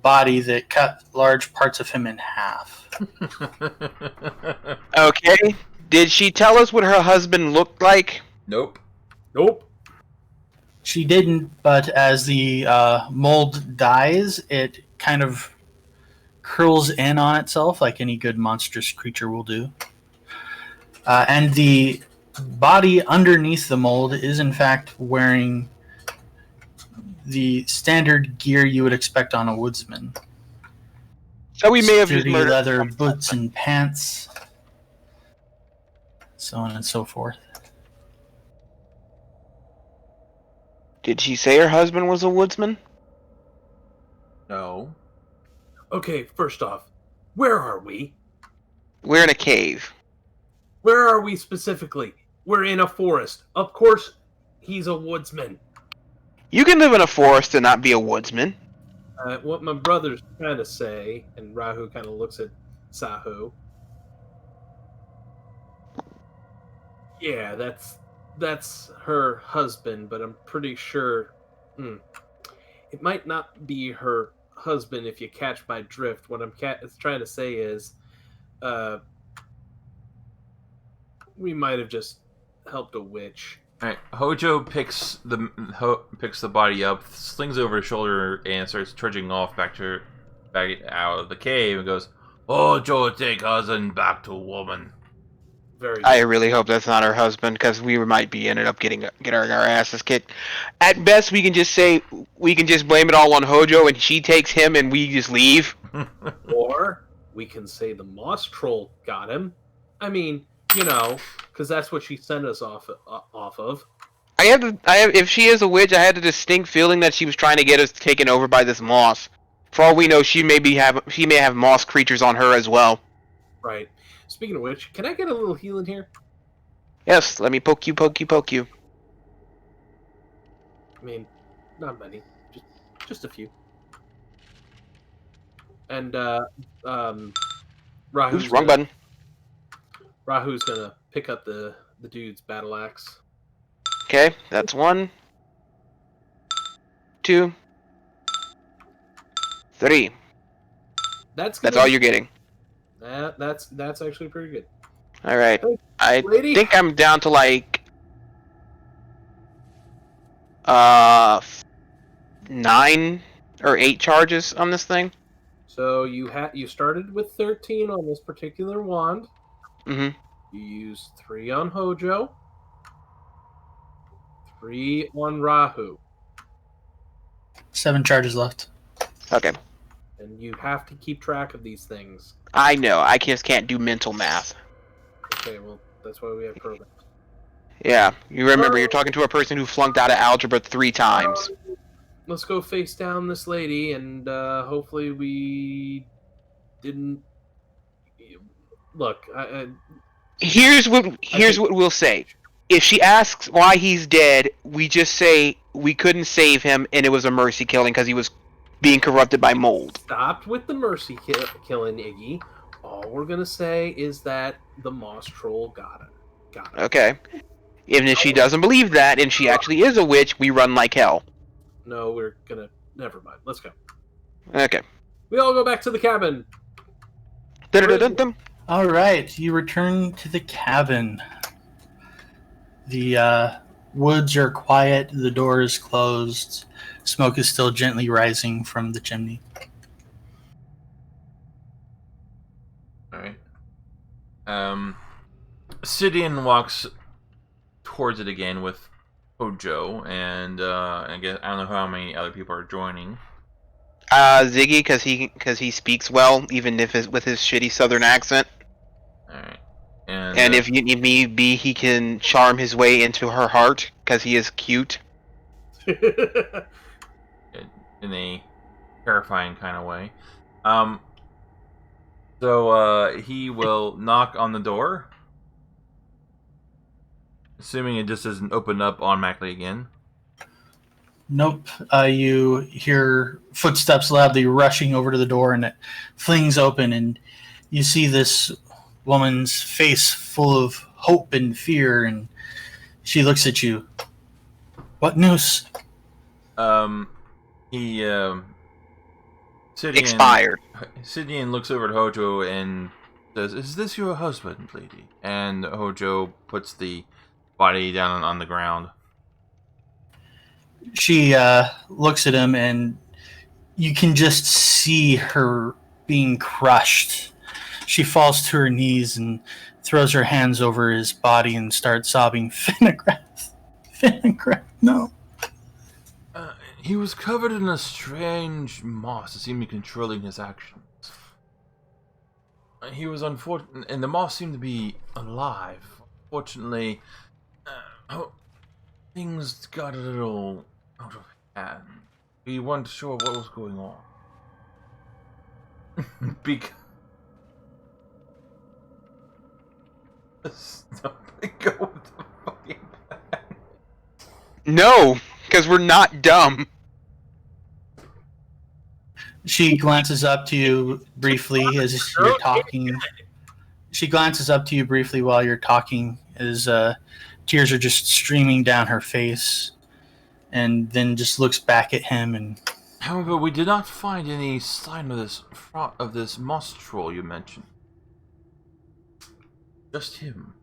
body that cut large parts of him in half. Okay. Did she tell us what her husband looked like? Nope. She didn't, but as the mold dies, it kind of curls in on itself like any good monstrous creature will do. And the body underneath the mold is in fact wearing the standard gear you would expect on a woodsman. So we may have just Sturdy murdered. leather boots and pants, so on and so forth. Did she say her husband was a woodsman? No. Okay, first off, where are we? We're in a cave. Where are we specifically? We're in a forest. Of course, he's a woodsman. You can live in a forest and not be a woodsman. What my brother's trying to say, and Rahu kind of looks at Sahu. Yeah, that's her husband, but I'm pretty sure it might not be her husband if you catch my drift. What I'm trying to say is we might have just helped a witch. All right. Hojo picks the body up, slings over his shoulder, and starts trudging off back out of the cave, and goes, "Hojo, take cousin back to woman." Very I good. really hope that's not her husband, because we might be ended up getting our asses kicked. At best, we can just blame it all on Hojo, and she takes him, and we just leave. Or we can say the moss troll got him. I mean, because that's what she sent us off of. If she is a witch, I had a distinct feeling that she was trying to get us taken over by this moss. For all we know, she may have moss creatures on her as well. Right. Speaking of which, can I get a little healing here? Yes, let me poke you. I mean, not many, just a few. And Oops, wrong button. Rahu's gonna pick up the dude's battle axe. Okay, that's 1, 2, 3. That's all you're getting. That's actually pretty good. All right. Hey, I lady. think I'm down to like 9 or 8 charges on this thing. So you started with 13 on this particular wand. Mm-hmm. You used 3 on Hojo, 3 on Rahu, 7 charges left. Okay. and you have to keep track of these things. I know. I just can't do mental math. Okay, well that's why we have programs. Yeah. You remember, you're talking to a person who flunked out of algebra 3 times. Let's go face down this lady, and hopefully we didn't. Look, Here's what we'll say. If she asks why he's dead, we just say we couldn't save him and it was a mercy killing because he was being corrupted by mold. stopped with the mercy killing Iggy. All we're gonna say is that the moss troll got it. Okay. Even if she doesn't believe that and she actually is a witch, we run like hell. No, we're gonna. Never mind. Let's go. Okay. We all go back to the cabin. Dun-dun-dun-dun. All right, you return to the cabin. The woods are quiet. The door is closed. Smoke is still gently rising from the chimney. All right. Sidian walks towards it again with Hojo, and I guess I don't know how many other people are joining. Ziggy, because he speaks well, even if with his shitty southern accent. All right. And if you need me be, he can charm his way into her heart because he is cute. in a terrifying kind of way. So he will knock on the door, assuming it just doesn't open up automatically again. Nope. You hear footsteps loudly rushing over to the door, and it flings open, and you see this woman's face full of hope and fear, and she looks at you. What news? Expired. Sidian looks over at Hojo and says, "Is this your husband, lady?" And Hojo puts the body down on the ground. She looks at him, and you can just see her being crushed. She falls to her knees and throws her hands over his body and starts sobbing, "Finnegrath! Finnegrath, no." He was covered in a strange moss that seemed to be controlling his actions. He was unfortunate, and the moss seemed to be alive. Unfortunately, things got a little out of hand. We weren't sure what was going on. Because something go with the fucking plan. No, because we're not dumb. She glances up to you briefly as you're talking. She glances up to you briefly while you're talking as tears are just streaming down her face, and then just looks back at him. And however, we did not find any sign of this moss troll you mentioned. Just him.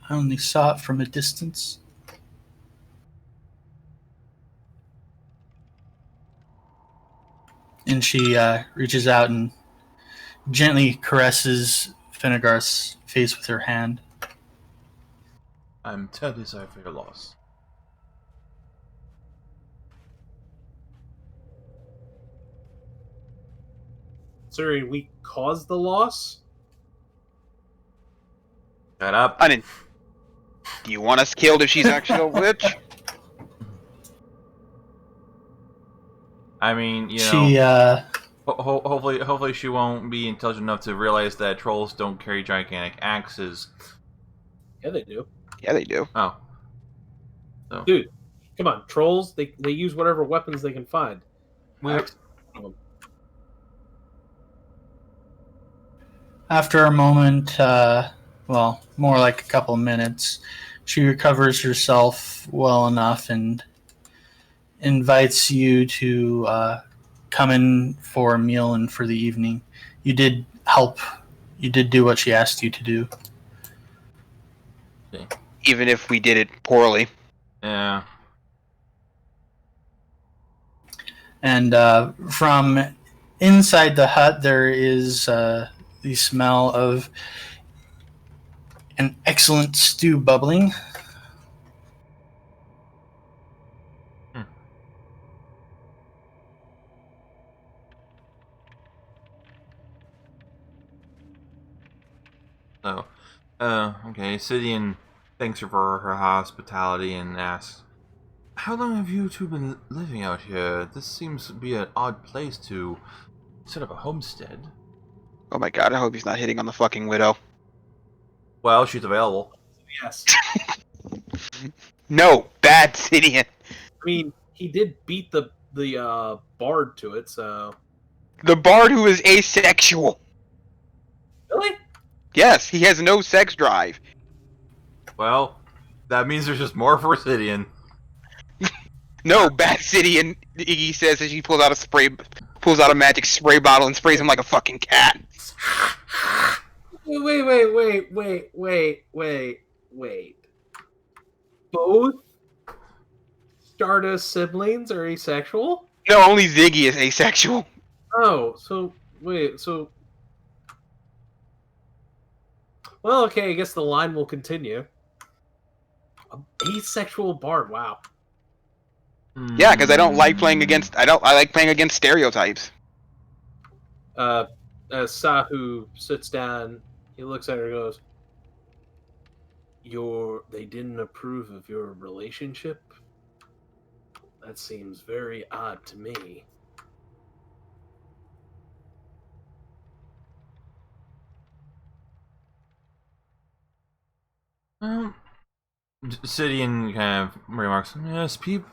I only saw it from a distance. And she reaches out and gently caresses Finnegar's face with her hand. I'm terribly sorry for your loss. Considering we caused the loss? Shut up. I didn't. Do you want us killed if she's actually a witch? I mean, you know, She, hopefully she won't be intelligent enough to realize that trolls don't carry gigantic axes. Yeah, they do. Yeah, they do. Oh. So, Dude, come on. Trolls, they use whatever weapons they can find. Axe- after a moment, well, more like a couple of minutes, she recovers herself well enough and invites you to come in for a meal and for the evening. You did help. You did do what she asked you to do. Even if we did it poorly. yeah. And from inside the hut, there is the smell of an excellent stew bubbling. So, okay, Sidian thanks her for her hospitality and asks, how long have you two been living out here? This seems to be an odd place to set up a homestead. Oh my god, I hope he's not hitting on the fucking widow. Well, she's available. Yes. No, bad Sidian. I mean, he did beat the bard to it, so... The bard who is asexual. Really? Yes, he has no sex drive. Well, that means there's just more for Sidian. No, bad Sidian, he says as he pulls out a magic spray bottle and sprays him like a fucking cat. Wait. Both Stardust siblings are asexual? No, only Ziggy is asexual. Oh, so wait, so well, okay, I guess the line will continue. Asexual bard, wow. Yeah, because I don't like playing against. I like playing against stereotypes. As Sahu sits down, he looks at her and goes, they didn't approve of your relationship? That seems very odd to me. Sidian kind of remarks, yes, people.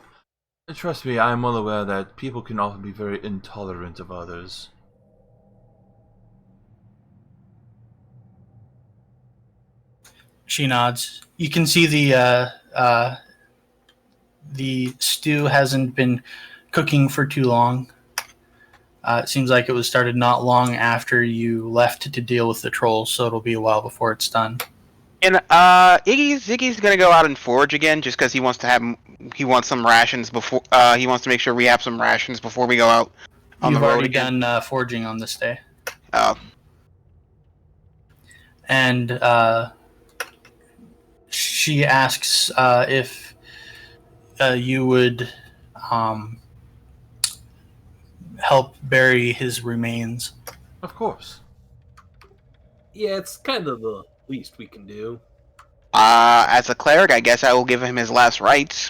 Trust me, I am well aware that people can often be very intolerant of others. She nods. You can see the stew hasn't been cooking for too long. It seems like it was started not long after you left to deal with the trolls, so it'll be a while before it's done. And Ziggy's gonna go out and forage again, just because he wants some rations before. He wants to make sure we have some rations before we go out on You've the road already again. done foraging on this day. Oh. And she asks if you would help bury his remains. Of course. Yeah, it's kind of the least we can do. As a cleric, I guess I will give him his last rites.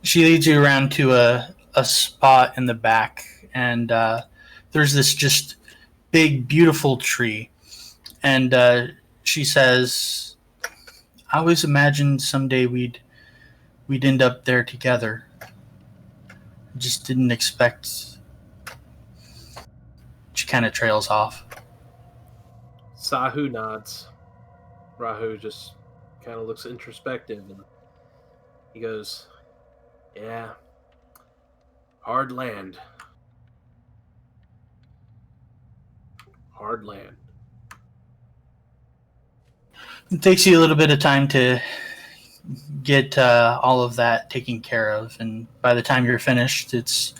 She leads you around to a spot in the back, and there's this just big, beautiful tree. And she says, I always imagined someday we'd end up there together. I just didn't expect. She kind of trails off. Sahu nods. Rahu just kind of looks introspective, and he goes, yeah, hard land. Hard land. It takes you a little bit of time to get all of that taken care of, and by the time you're finished, it's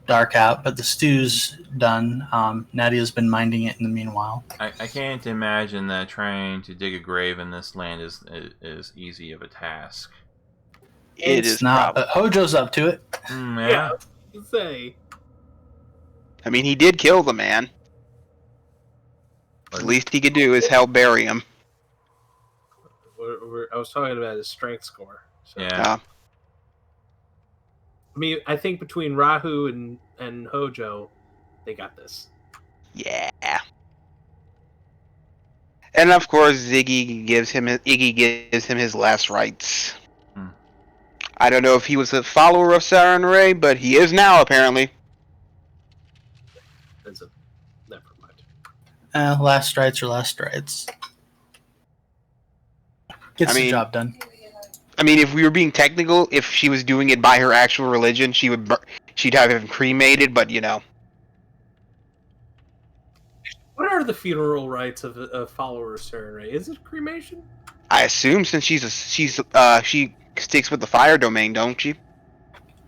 dark out, but the stew's done. Nadia's been minding it in the meanwhile. I can't imagine that trying to dig a grave in this land is easy of a task. It It's is not, probably. but Hojo's up to it. Yeah. Let's say. I mean, he did kill the man. The least he could do is help bury him. I was talking about his strength score. So. Yeah. I mean, I think between Rahu and Hojo, they got this. Yeah. And of course, Iggy gives him his last rites. I don't know if he was a follower of Saren Ray, but he is now apparently. Never mind. Last rites are last rites. Gets the job done. I mean, if we were being technical, if she was doing it by her actual religion, she'd have him cremated. But you know, what are the funeral rites of a follower of Saren Ray? Is it cremation? I assume since she sticks with the fire domain, don't she?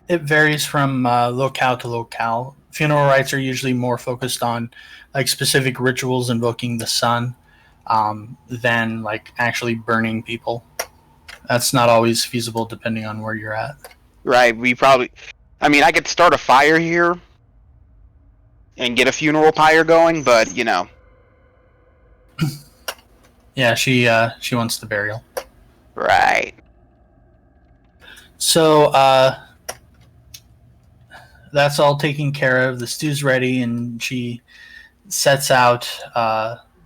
It varies from locale to locale. Funeral rites are usually more focused on like specific rituals invoking the sun than like actually burning people. That's not always feasible depending on where you're at. Right. I mean, I could start a fire here and get a funeral pyre going, but you know. Yeah, she wants the burial. Right. So that's all taken care of. The stew's ready, and she sets out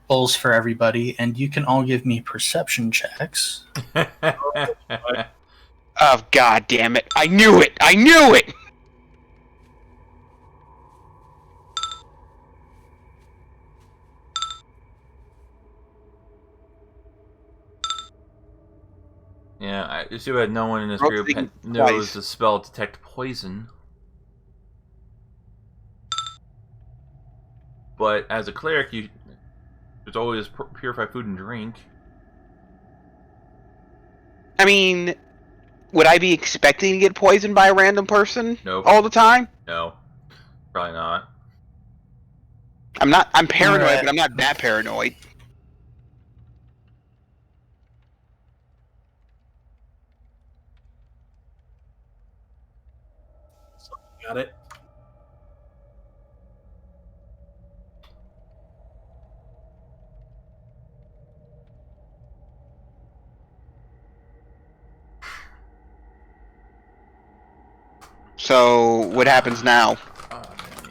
bowls for everybody. And you can all give me perception checks. Oh, God damn it. I knew it! I knew it! Yeah, I assume that no one in this group knows the spell Detect Poison. But as a cleric, there's always purify food and drink. I mean, would I be expecting to get poisoned by a random person all the time? No, probably not. I'm paranoid, but I'm not that paranoid. Got it. So, what happens now?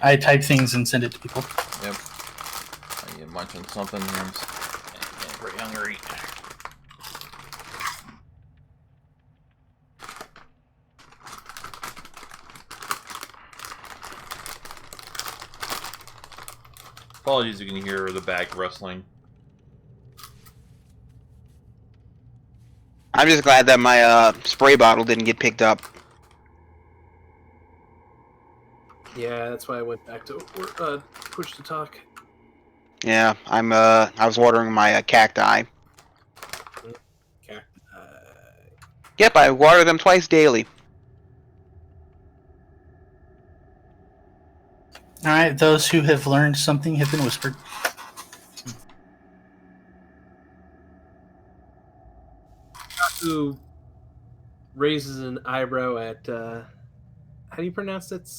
I type things and send it to people. Yep. I get munching something here. I'm pretty hungry. Apologies, you can hear the bag rustling. I'm just glad that my spray bottle didn't get picked up. Yeah, that's why I went back to push to talk. Yeah, I was watering my cacti. Cacti. Yep, I water them twice daily. All right, those who have learned something have been whispered. Who raises an eyebrow at how do you pronounce it?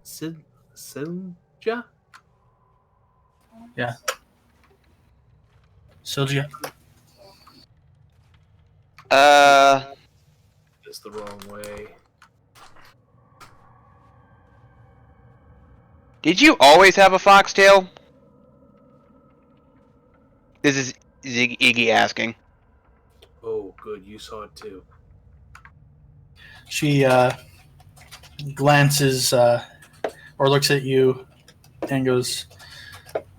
Silja? Yeah. Silja. It's the wrong way. Did you always have a foxtail? This is Iggy asking. Oh, good. You saw it too. She glances or looks at you and goes,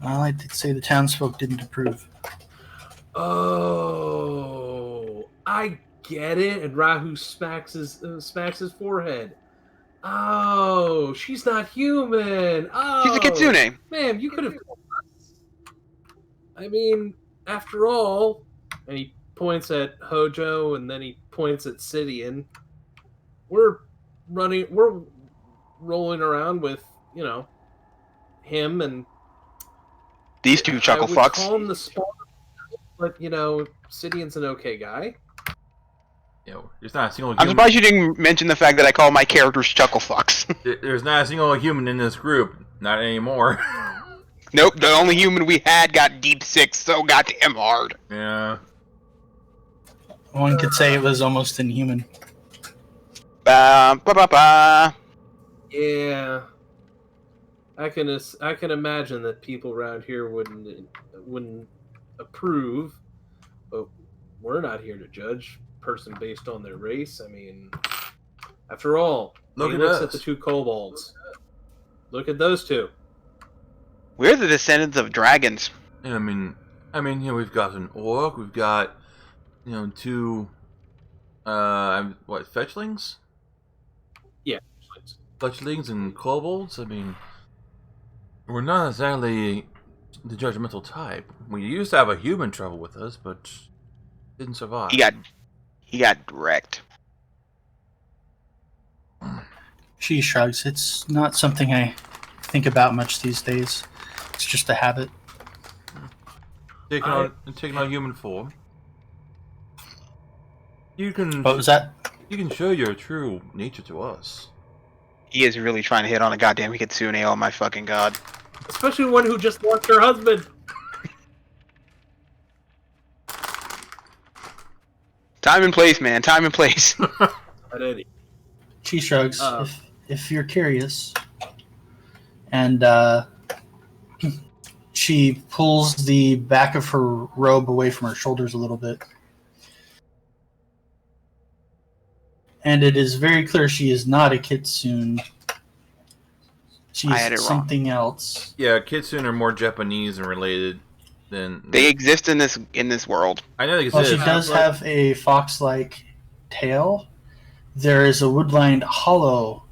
well, I did say the townsfolk didn't approve. Oh, I get it. And Rahu smacks his forehead. Oh, she's not human. Oh, She's a kitsune. Man, you could have. I mean, after all, and he points at Hojo, and then he points at Sidian. We're rolling around with him and These two chuckle I would fucks. call him the spawn, but Sidian's an okay guy. There's not a single I'm human. surprised you didn't mention the fact that I call my characters chuckle fucks. There's not a single human in this group. Not anymore. Nope, the only human we had got deep six so goddamn hard. Yeah. One could say it was almost inhuman. Ba ba ba ba. Yeah, I can imagine that people around here wouldn't approve, but we're not here to judge person based on their race. I mean, after all, Look he at looks us. at the two kobolds. Look at those two. We're the descendants of dragons. I mean, we've got an orc. We've got, two, fetchlings? Yeah. Fetchlings and kobolds. I mean, we're not exactly the judgmental type. We used to have a human travel with us, but didn't survive. He got wrecked. She shrugs. It's not something I think about much these days. It's just a habit. Taking on human form. You can. What was that? You can show your true nature to us. He is really trying to hit on a goddamn Kitsune, oh my fucking god. Especially one who just lost her husband. Time and place, man. Time and place. She shrugs. If you're curious. And she pulls the back of her robe away from her shoulders a little bit. And it is very clear she is not a kitsune. She's I had it wrong. something else. Yeah, kitsune are more Japanese and related than They exist in this world. I know they While exist. she does have a fox-like tail, there is a wood-lined hollow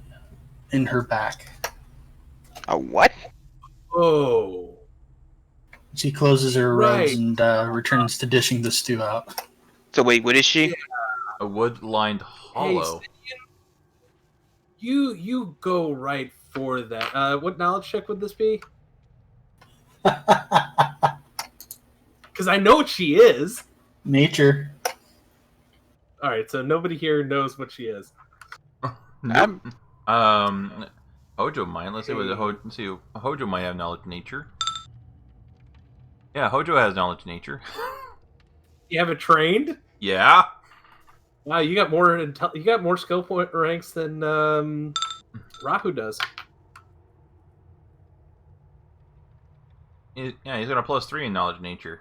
in her back. A what? Oh. She closes her robes Right. and returns to dishing the stew out. So wait, what is she? A wood-lined hollow. Hey, you go right for that. What knowledge check would this be? Because I know what she is. Nature. All right, so nobody here knows what she is. Nope. Hojo might. Let's see what let's see. Hojo might have knowledge of nature. Yeah, Hojo has knowledge of nature. You have it trained. Yeah. Wow, you got more skill point ranks than Rahu does. Yeah, he's got a +3 in knowledge of nature.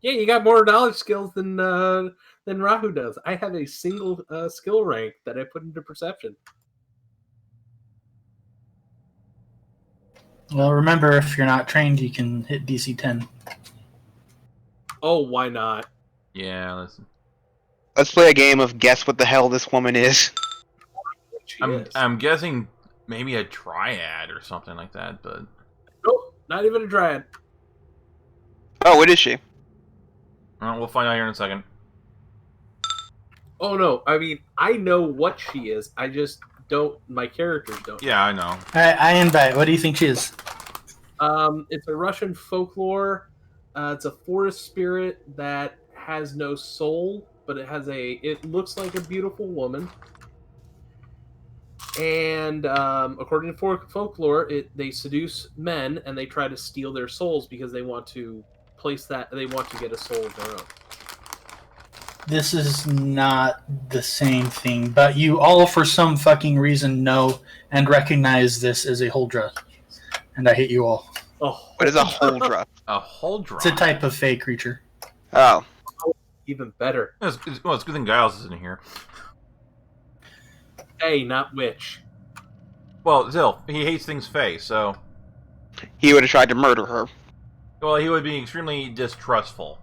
Yeah, you got more knowledge skills than Rahu does. I have a single skill rank that I put into perception. Well, remember, if you're not trained, you can hit DC 10. Oh, why not? Yeah, listen. Let's play a game of guess what the hell this woman is. She is. I'm guessing maybe a triad or something like that, but Nope, not even a dryad. Oh, what is she? we'll find out here in a second. Oh no, I mean I know what she is. I just don't. My characters don't. Yeah, I know. All right, I invite. What do you think she is? It's a Russian folklore. It's a forest spirit that has no soul, but it looks like a beautiful woman. And according to folklore, they seduce men and they try to steal their souls because they want to get a soul of their own. This is not the same thing, but you all, for some fucking reason, know and recognize this as a Huldra. And I hate you all. Oh, What is a Huldra? A Huldra. It's a type of fey creature. Oh. even better. It's a good thing Giles isn't here. Hey, not witch. Well, still, he hates things Fae, so... He would have tried to murder her. Well, he would be extremely distrustful.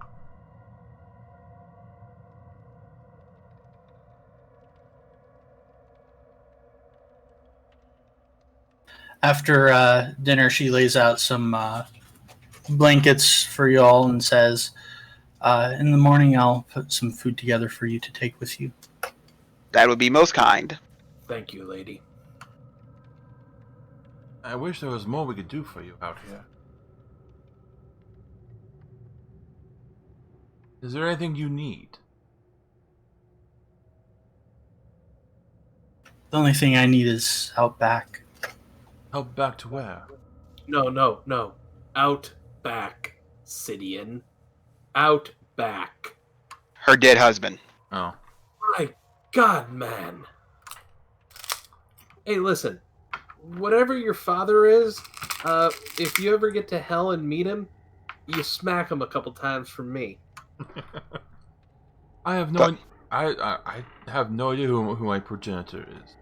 After dinner, she lays out some blankets for y'all and says, in the morning I'll put some food together for you to take with you. That would be most kind. Thank you, lady. I wish there was more we could do for you out here. Is there anything you need? The only thing I need is out back. Help back to where? No. Out back, Sidian. Out back. Her dead husband. Oh. My God, man. Hey, listen. Whatever your father is, if you ever get to hell and meet him, you smack him a couple times from me. I have no. I have no idea who my progenitor is.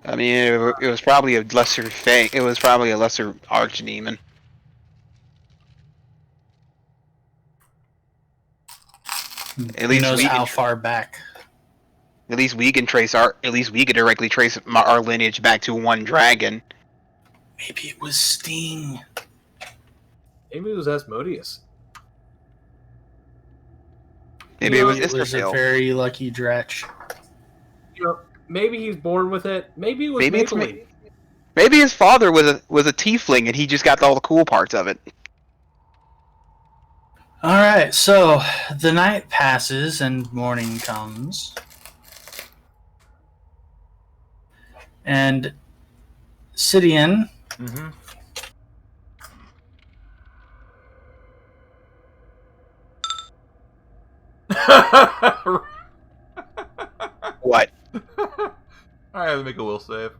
I mean, it was probably a lesser thing. It was probably a lesser archdemon. Who knows how far back? At least we can trace our. At least we could directly trace our lineage back to one dragon. Maybe it was Sting. Maybe it was Asmodeus. Maybe it was a Israfel. very lucky dretch. You know, maybe he's born with it. Maybe it was Maybe it's Maybelline. Maybe his father was a tiefling and he just got all the cool parts of it. All right, so the night passes and morning comes. And Sidian, Mm-hmm. What? I have to make a will save.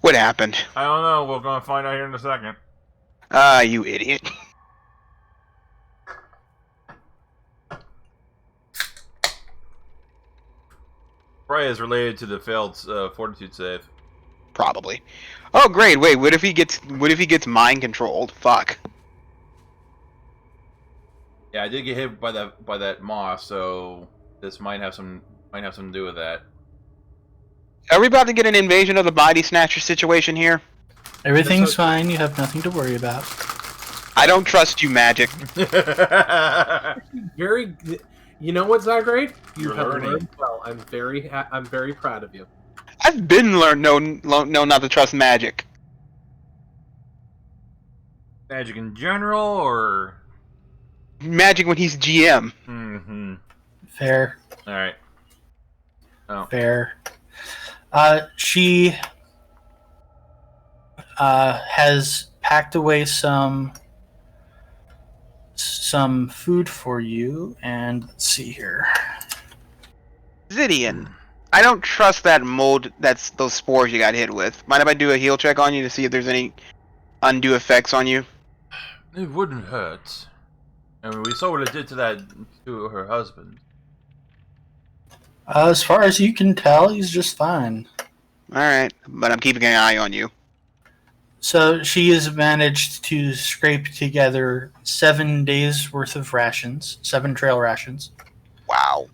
What happened? I don't know. We're gonna find out here in a second. Ah, you idiot. Probably is related to the failed fortitude save. Probably. Oh, great. Wait, what if he gets mind controlled? Fuck. Yeah, I did get hit by that moss, so this might have some to do with that. Are we about to get an invasion of the body snatcher situation here? everything's fine. You have nothing to worry about. I don't trust you, Magic. Very. You know what's not great? You You're have learning. learned well. I'm very proud of you. I've been learned no not to trust Magic. Magic in general, or Magic when he's GM. mm-hmm. Fair. All right. Oh. Fair. She has packed away some food for you, and let's see here. Zidian, I don't trust that mold. That's those spores you got hit with. Mind if I do a heal check on you to see if there's any undue effects on you? It wouldn't hurt. I mean, we saw what it did to her husband. As far as you can tell, he's just fine. Alright, but I'm keeping an eye on you. So she has managed to scrape together 7 days worth of rations, 7 trail rations, Wow.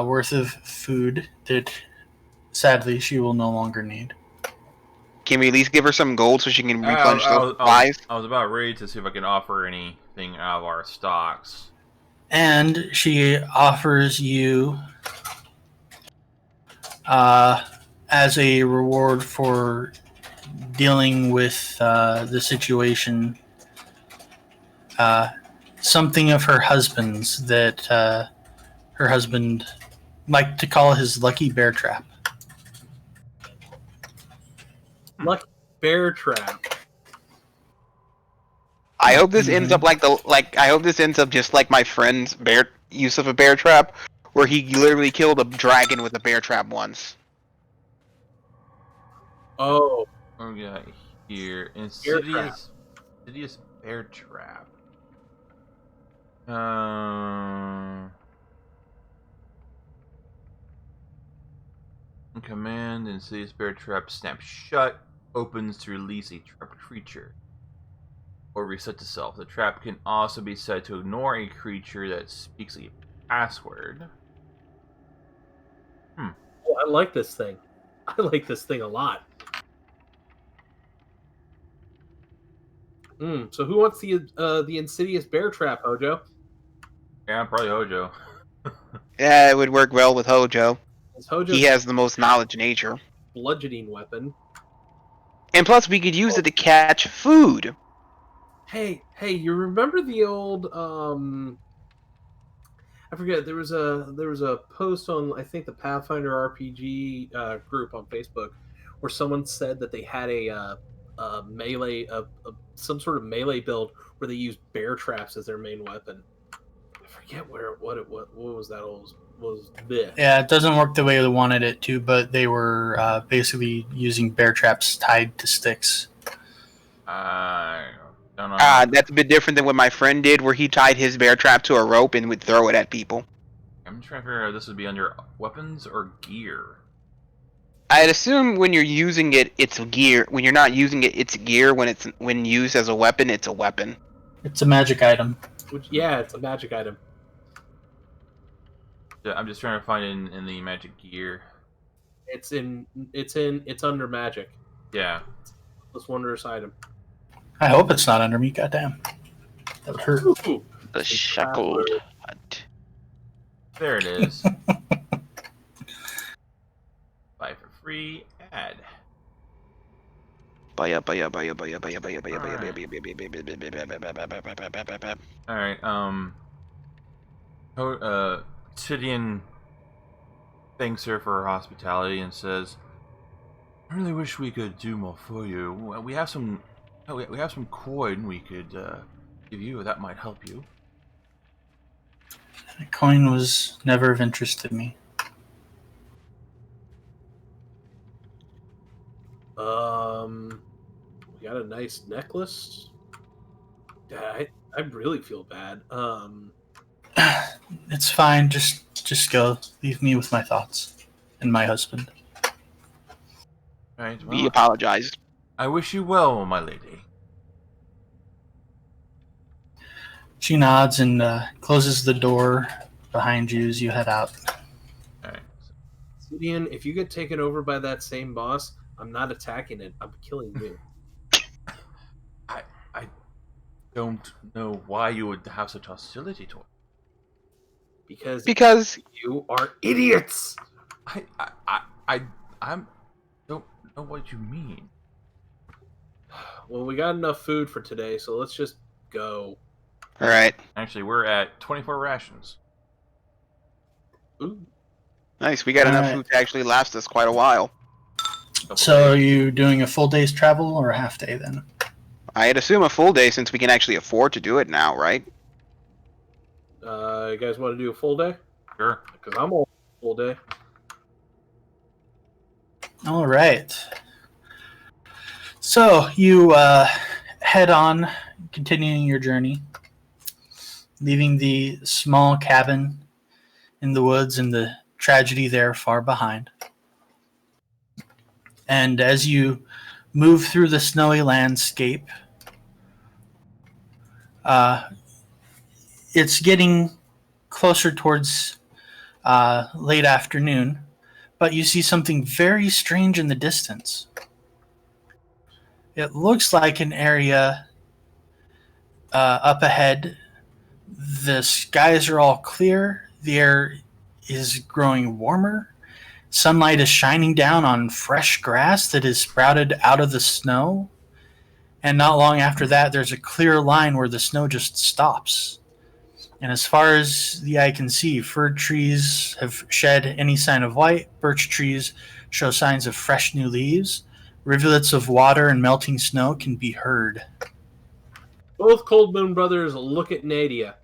worth of food that sadly she will no longer need. Can we at least give her some gold so she can replenish those supplies? I was about ready to see if I can offer anything out of our stocks. And she offers you, as a reward for dealing with the situation, something of her husband's that her husband liked to call his lucky bear trap. Lucky bear trap. I hope this ends up I hope this ends up just like my friend's bear use of a bear trap, where he literally killed a dragon with a bear trap once. Oh, What we got here? Bear trap. Insidious bear trap. Command Insidious bear trap snaps shut, opens to release a trapped creature, or reset to self. The trap can also be set to ignore a creature that speaks a password. oh, I like this thing. I like this thing a lot. So who wants the insidious bear trap, Hojo? Yeah, probably Hojo. Yeah, it would work well with Hojo. It's Hojo's He has the most knowledge in nature. bludgeoning weapon. And plus, we could use it to catch food. Hey, you remember the old I forget, there was a post on, I think, the Pathfinder RPG group on Facebook where someone said that they had a melee some sort of melee build where they used bear traps as their main weapon. I forget what was that old was this. Yeah, it doesn't work the way they wanted it to, but they were basically using bear traps tied to sticks. I don't know. That's a bit different than what my friend did, where he tied his bear trap to a rope and would throw it at people. I'm trying to figure out if this would be under weapons or gear. I'd assume when you're using it, it's gear. When you're not using it, it's gear. When used as a weapon, it's a weapon. It's a magic item. Yeah, it's a magic item. Yeah, I'm just trying to find it in the magic gear. It's under magic. Yeah. This wondrous item. I hope it's not under me. Goddamn, that would hurt. Ooh. The Shackled Hut. There it is. Buy for free. Add. Baya. All right. Sidian thanks her for her hospitality and says, "I really wish we could do more for you. We have some coin we could give you that might help you." A coin was never of interest to me. We got a nice necklace. Yeah, I really feel bad. It's fine. Just go. Leave me with my thoughts and my husband. All right. We Well, apologize. I wish you well, my lady. She nods and closes the door behind you as you head out. All right. Sidian, if you get taken over by that same boss, I'm not attacking it. I'm killing you. I don't know why you would have such hostility toward. Because you are idiots. I'm don't know what you mean. Well, we got enough food for today, so let's just go. all right, Actually, we're at 24 rations. Ooh. nice. We got enough Alright. food to actually last us quite a while. So are you doing a full day's travel or a half day then? I'd assume a full day since we can actually afford to do it now, right? You guys want to do a full day? Sure. Because I'm all full day. All right. So you head on, continuing your journey, leaving the small cabin in the woods and the tragedy there far behind. And as you move through the snowy landscape, it's getting closer towards late afternoon, but you see something very strange in the distance. It looks like an area up ahead. The skies are all clear. The air is growing warmer. Sunlight is shining down on fresh grass that is sprouted out of the snow. And not long after that, there's a clear line where the snow just stops. And as far as the eye can see, fir trees have shed any sign of white. Birch trees show signs of fresh new leaves. Rivulets of water and melting snow can be heard. Both Cold Moon brothers look at Nadia.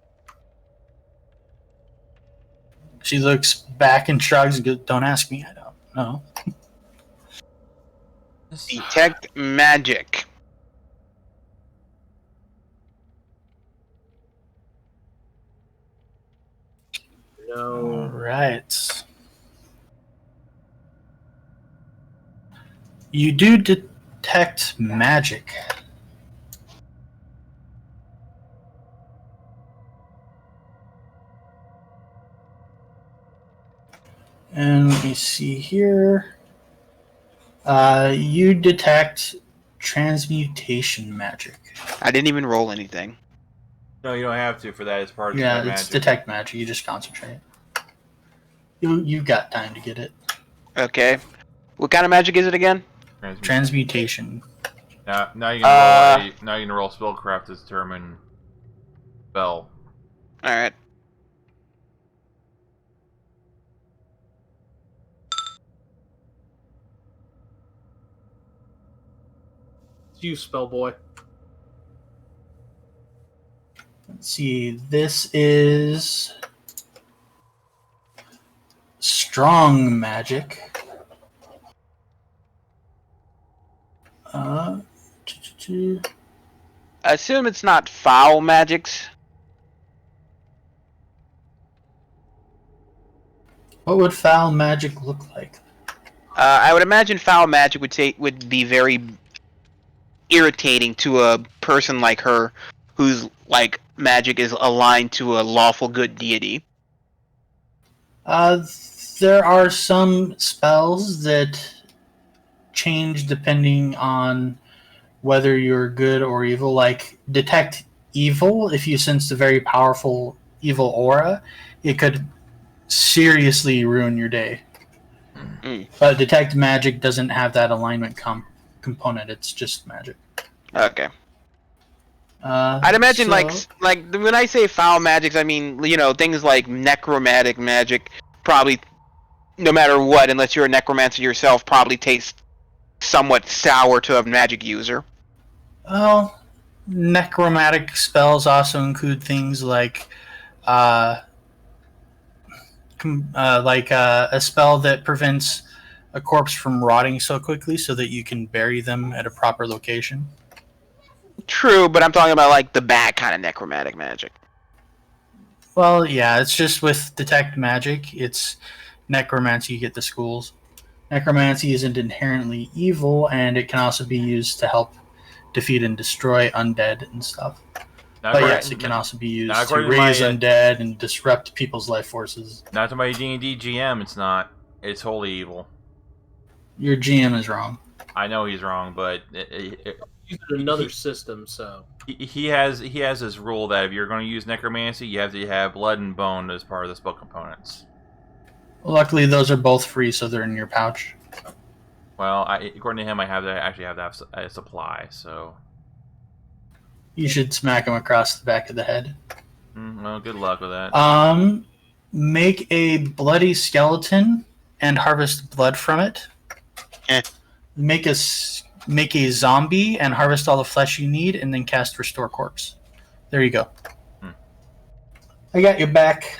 She looks back and shrugs and goes, "Don't ask me, I don't know." Detect magic. No. All right. You do detect magic. And let me see here. You detect transmutation magic. I didn't even roll anything. No, you don't have to for that. It's part of Yeah, the it's magic. detect magic. You just concentrate. You've got time to get it. Okay. What kind of magic is it again? Transmutation. Now you can roll now you can roll spellcraft to determine spell. All right. It's you, spell boy. Let's see. This is strong magic. I assume it's not foul magics. What would foul magic look like? I would imagine foul magic would be very irritating to a person like her, whose like magic is aligned to a lawful good deity. There are some spells that change depending on whether you're good or evil. Like detect evil, if you sense a very powerful evil aura, it could seriously ruin your day. But detect magic doesn't have that alignment component. It's just magic. Okay. I'd imagine like when I say foul magics, I mean things like necromantic magic. Probably, no matter what, unless you're a necromancer yourself, probably tastes somewhat sour to a magic user. Well, necromantic spells also include things like a spell that prevents a corpse from rotting so quickly so that you can bury them at a proper location. True, but I'm talking about like the bad kind of necromantic magic. Well, yeah, it's just with detect magic, it's necromancy, you get the schools. Necromancy isn't inherently evil, and it can also be used to help defeat and destroy undead and stuff. But yes, it can also be used to raise undead and disrupt people's life forces. Not to my D&D GM, it's not. It's wholly evil. Your GM is wrong. I know he's wrong, but Using another system, so he has this rule that if you're going to use necromancy, you have to have blood and bone as part of the spell components. Luckily, those are both free, so they're in your pouch. Well, according to him, I actually have to have a supply, so you should smack him across the back of the head. Well, good luck with that. Make a bloody skeleton and harvest blood from it. Make a zombie and harvest all the flesh you need, and then cast Restore Corpse. There you go. I got your back.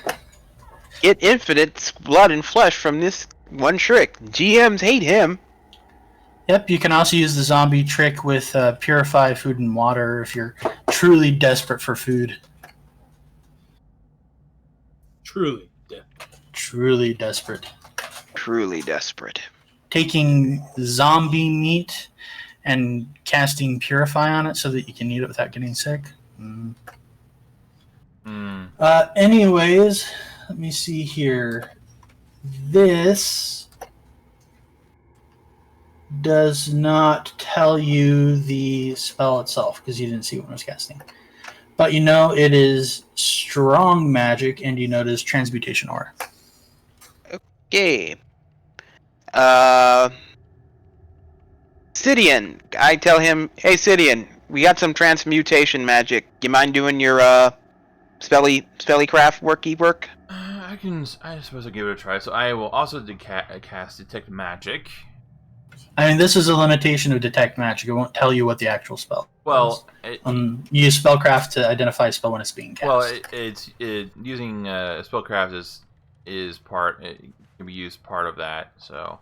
Get infinite blood and flesh from this one trick. GMs hate him. Yep, you can also use the zombie trick with Purify Food and Water if you're truly desperate for food. Truly desperate. Truly desperate. Taking zombie meat and casting Purify on it so that you can eat it without getting sick. Anyways, let me see here. This does not tell you the spell itself because you didn't see when I was casting. But you know it is strong magic, and you know it is transmutation aura. Okay. Sidian. I tell him, hey Sidian, we got some transmutation magic. You mind doing your spellycraft work? I suppose I'll give it a try. So I will also cast Detect Magic. I mean, this is a limitation of Detect Magic. It won't tell you what the actual spell is. You use Spellcraft to identify a spell when it's being cast. Well, using Spellcraft is part. It can be used part of that. So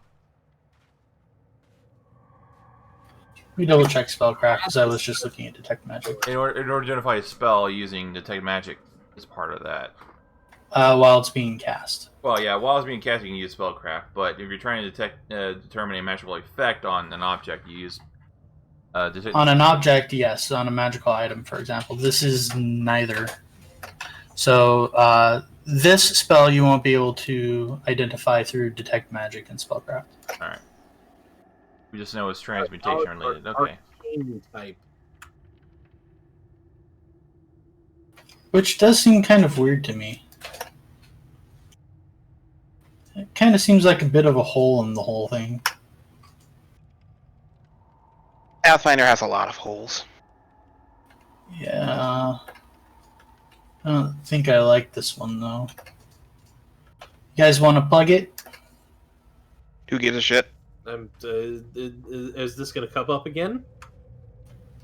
we double check Spellcraft because I was just looking at Detect Magic. In order to identify a spell, using Detect Magic is part of that. While it's being cast. Well, yeah, while it's being cast, you can use Spellcraft, but if you're trying to determine a magical effect on an object, you use... on an object, yes. On a magical item, for example. This is neither. So, this spell you won't be able to identify through Detect Magic and Spellcraft. Alright. We just know it's transmutation related. Okay. Type. Which does seem kind of weird to me. It kind of seems like a bit of a hole in the whole thing. Pathfinder has a lot of holes. Yeah. I don't think I like this one, though. You guys want to plug it? Who gives a shit? Is this going to come up again?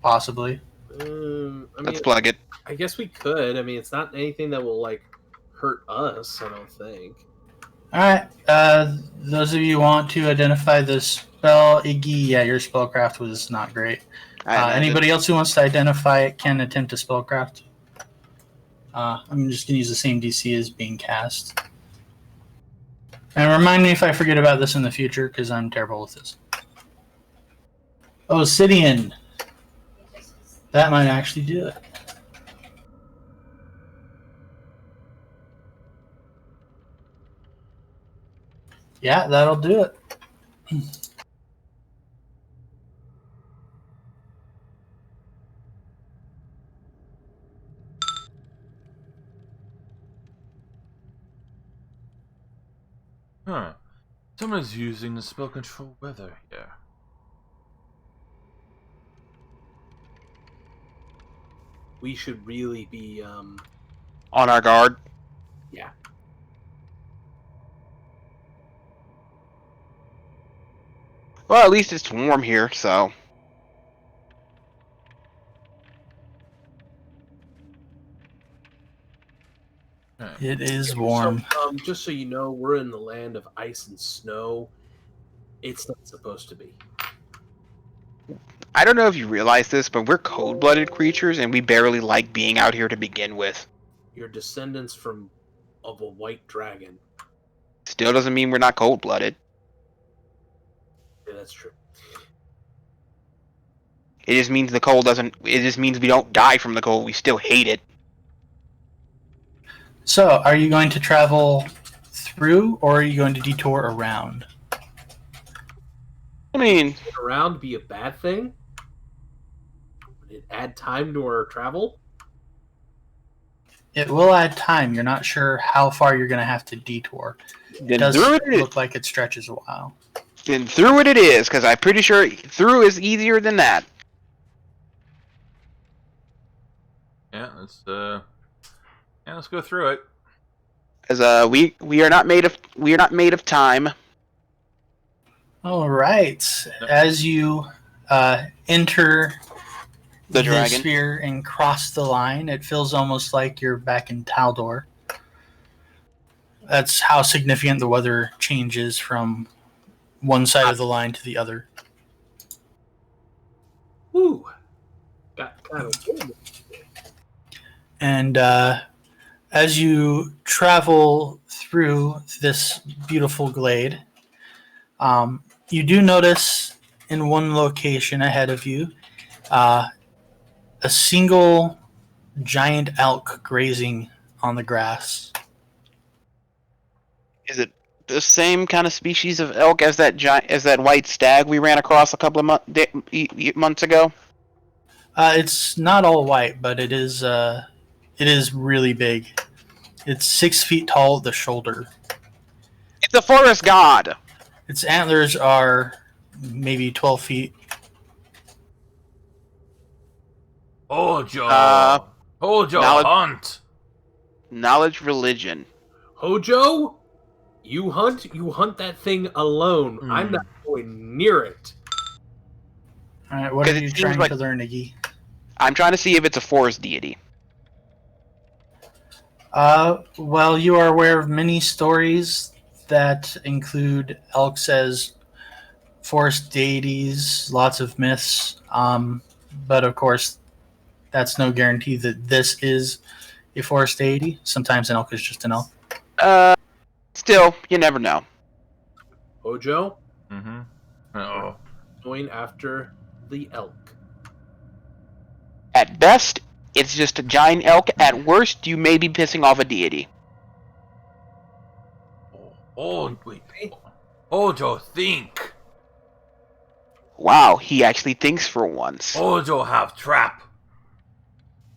Possibly. I mean, Let's plug it. I guess we could. I mean, it's not anything that will like hurt us. I don't think. All right. Those of you who want to identify the spell, Iggy, yeah, your spellcraft was not great. Anybody else who wants to identify it can attempt a spellcraft. I'm just going to use the same DC as being cast. And remind me if I forget about this in the future, because I'm terrible with this. Obsidian. That might actually do it. Yeah, that'll do it. Huh. Someone's using the spell control weather here. We should really be. On our guard. Yeah. Well, at least it's warm here, so. It is warm. So, just so you know, we're in the land of ice and snow. It's not supposed to be. I don't know if you realize this, but we're cold-blooded creatures, and we barely like being out here to begin with. You're descendants of a white dragon. Still doesn't mean we're not cold-blooded. Yeah, that's true. It just means the cold doesn't. It just means we don't die from the cold. We still hate it. So, are you going to travel through, or are you going to detour around? I mean, Would around be a bad thing? Would it add time to our travel? It will add time. You're not sure how far you're going to have to detour. It does look like it stretches a while. Then through it is, because I'm pretty sure through is easier than that. Yeah, let's go through it. Because we are not made of time. All right. As you enter The dragon sphere and cross the line, it feels almost like you're back in Taldor. That's how significant the weather changes from one side of the line to the other. Woo! Got kind of cold. And as you travel through this beautiful glade, you do notice in one location ahead of you a single giant elk grazing on the grass. Is it the same kind of species of elk as that white stag we ran across a couple of months ago? It's not all white, but it is really big. It's 6 feet tall at the shoulder. It's a forest god. Its antlers are maybe 12 feet. Hojo! Hojo, hunt! Knowledge religion. Hojo, you hunt that thing alone. I'm not going near it. All right, what are you trying to learn, Iggy? I'm trying to see if it's a forest deity. Well, you are aware of many stories that include elks as forest deities, lots of myths, but of course, that's no guarantee that this is a forest deity. Sometimes an elk is just an elk. Still, you never know. Hojo, Uh-oh. going after the elk. At best, it's just a giant elk. At worst, you may be pissing off a deity. Wait. Hojo, think! Wow, he actually thinks for once. Hojo have trap!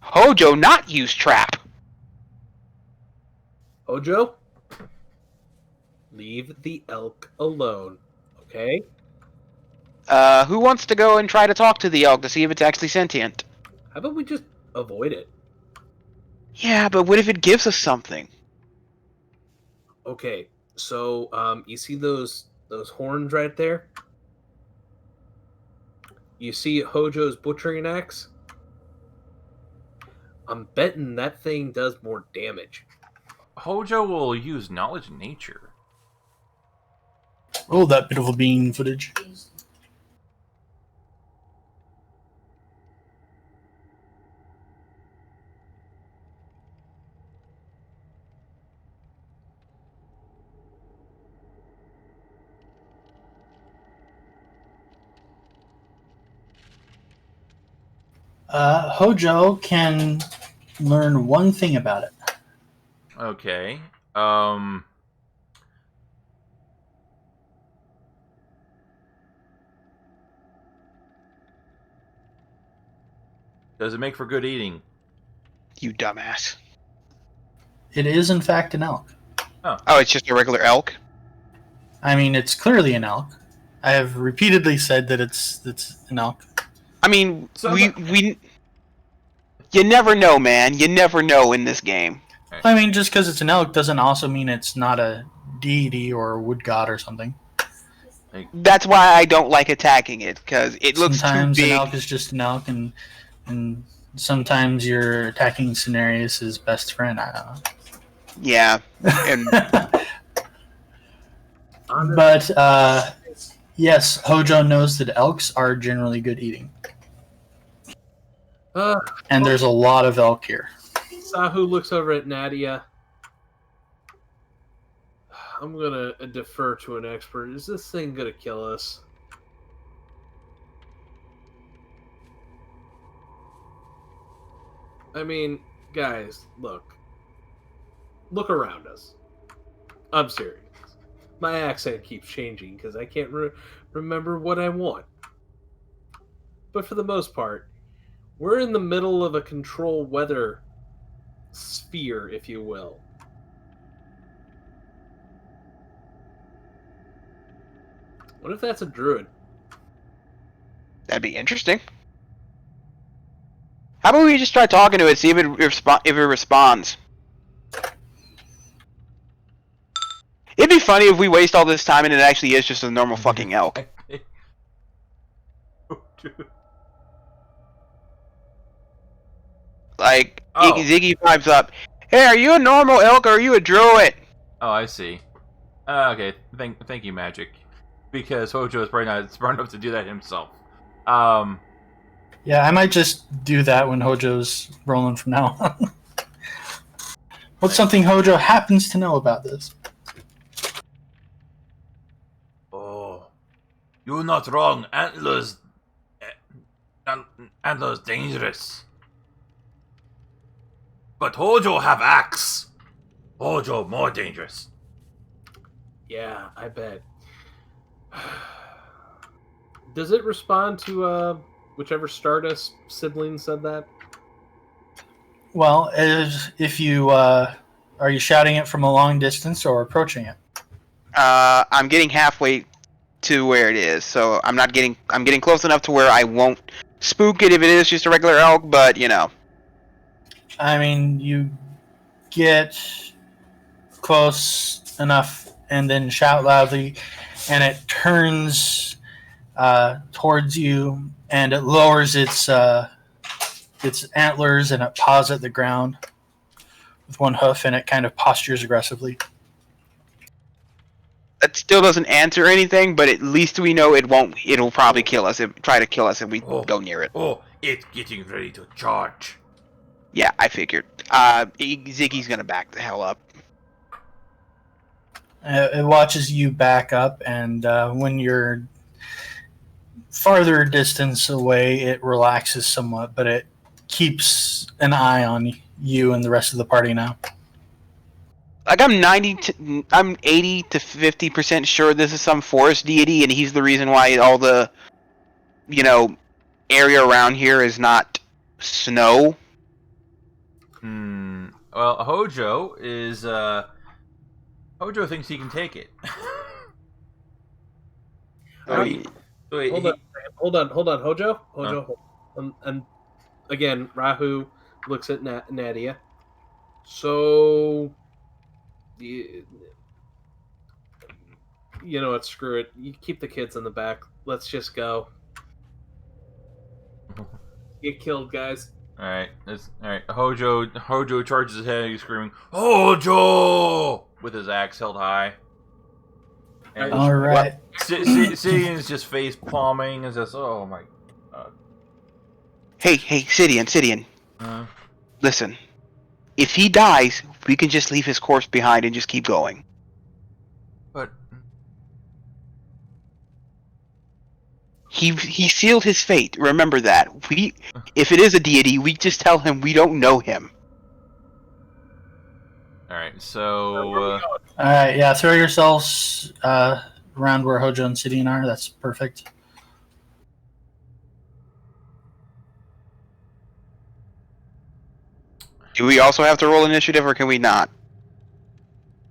Hojo not use trap. Hojo, leave the elk alone, okay? Who wants to go and try to talk to the elk to see if it's actually sentient? How about we just avoid it? Yeah, but what if it gives us something? Okay, so you see those horns right there? You see Hojo's butchering axe? I'm betting that thing does more damage. Hojo will use knowledge in nature. Roll that bit of a bean footage. Hojo can learn one thing about it. Okay. Does it make for good eating? You dumbass. It is, in fact, an elk. Oh, it's just a regular elk? I mean, it's clearly an elk. I have repeatedly said that it's an elk. I mean, So we you never know, man. You never know in this game. I mean, just because it's an elk doesn't also mean it's not a deity or a wood god or something. That's why I don't like attacking it, because it looks Sometimes too big. an elk is just an elk, and sometimes you're attacking Cenarius' best friend. I don't know. Yeah, and But yes, Hojo knows that elks are generally good eating, and there's a lot of elk here. Sahu looks over at Nadia. I'm gonna defer to an expert. Is this thing gonna kill us? I mean, guys, look around us. I'm serious. My accent keeps changing because I can't remember what I want. But for the most part, we're in the middle of a control weather sphere, if you will. What if that's a druid? that'd be interesting. How about we just try talking to it, see if it responds? It'd be funny if we waste all this time and it actually is just a normal fucking elk. Like, Oh. Ziggy pipes up, "Hey, are you a normal elk or are you a druid?" Oh, I see. Okay, thank you, Magic. Because Hojo is probably not smart enough to do that himself. Yeah, I might just do that when Hojo's rolling from now on. What's something Hojo happens to know about this? Oh, you're not wrong. Antlers dangerous. But Hojo have axe. Hojo more dangerous. Yeah, I bet. Does it respond to whichever Stardust sibling said that? Well, if you are you shouting it from a long distance or approaching it? I'm getting halfway to where it is, so I'm getting close enough to where I won't spook it if it is just a regular elk, but you know. I mean, you get close enough and then shout loudly, and it turns towards you, and it lowers its antlers, and it paws at the ground with one hoof, and it kind of postures aggressively. That still doesn't answer anything, but at least we know it won't. It'll probably try to kill us if we go near it. Oh, it's getting ready to charge. Yeah, I figured. Ziggy's gonna back the hell up. It watches you back up, and when you're farther distance away, it relaxes somewhat, but it keeps an eye on you and the rest of the party now. Like I'm 80 to 50% sure this is some forest deity, and he's the reason why all the, area around here is not snow. Well, Hojo is Hojo thinks he can take it. So Wait, hold on, Hojo, hold on. And again, Rahu looks at Nadia. So, you know what? Screw it. You keep the kids in the back. Let's just go. Get killed, guys. All right, all right. Hojo charges ahead. He's screaming, "Hojo!" with his axe held high. And All right. Sidian's just face palming and says, "Oh my god." Hey, Sidian. Uh, Listen. If he dies, we can just leave his corpse behind and just keep going. but He sealed his fate. Remember that. If it is a deity, we just tell him we don't know him. all right, so All right. Yeah. Throw yourselves around where Hojo and Sidian are. That's perfect. Do we also have to roll initiative, or can we not?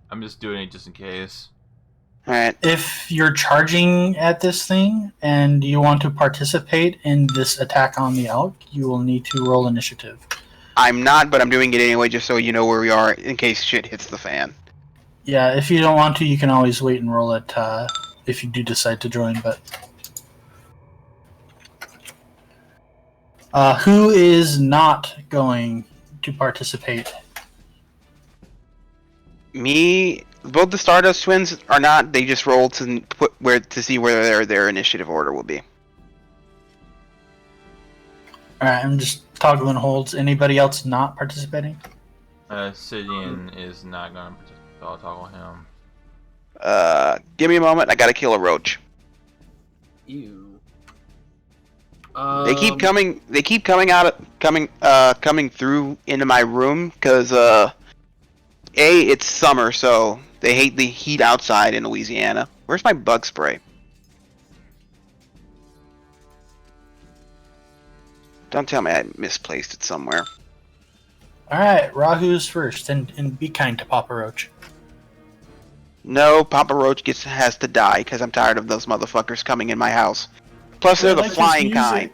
I'm just doing it just in case. All right. If you're charging at this thing and you want to participate in this attack on the elk, you will need to roll initiative. I'm not, but I'm doing it anyway, just so you know where we are in case shit hits the fan. Yeah, if you don't want to, you can always wait and roll it if you do decide to join. But who is not going to participate? Me, both the Stardust twins are not. They just rolled to see where their initiative order will be. All right, I'm just toggling holds. Anybody else not participating? Sidian is not going to participate. So I'll toggle him. Give me a moment. I gotta kill a roach. Ew. They keep coming. They keep coming through into my room because it's summer, so they hate the heat outside in Louisiana. Where's my bug spray? Don't tell me I misplaced it somewhere. All right, Rahu's first, and be kind to Papa Roach. No, Papa Roach has to die because I'm tired of those motherfuckers coming in my house. Plus, they're the like flying his kind.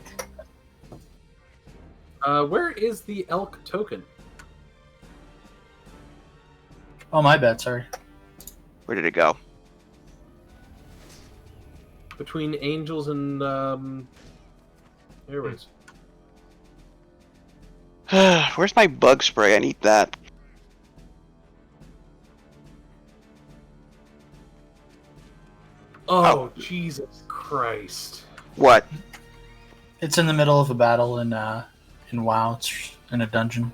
music. Where is the elk token? Oh, my bad. Sorry. Where did it go? Between angels and airways. Where's my bug spray? I need that. Oh, Jesus Christ! What? It's in the middle of a battle in WoW. It's in a dungeon.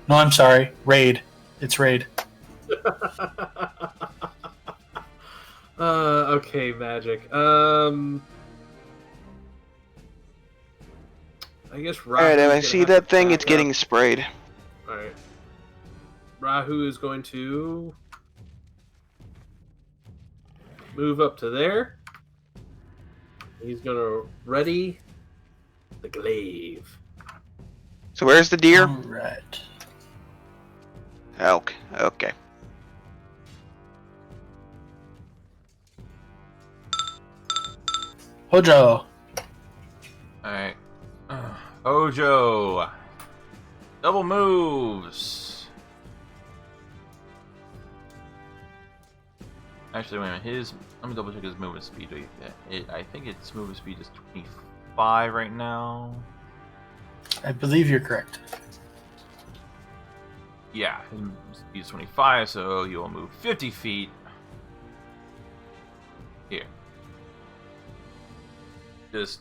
No, I'm sorry. Raid. It's raid. Okay, magic. I guess Rahu. Alright, if I see that thing, it's getting sprayed. Alright. Rahu is going to move up to there. He's going to ready the glaive. So where's the deer? All right. Elk. Okay. Hojo. Alright. Hojo. Double moves. Actually, wait a minute. Let me double check his movement speed. I think its movement speed is 25 right now. I believe you're correct. Yeah, his speed is 25, so you will move 50 feet. Here. Just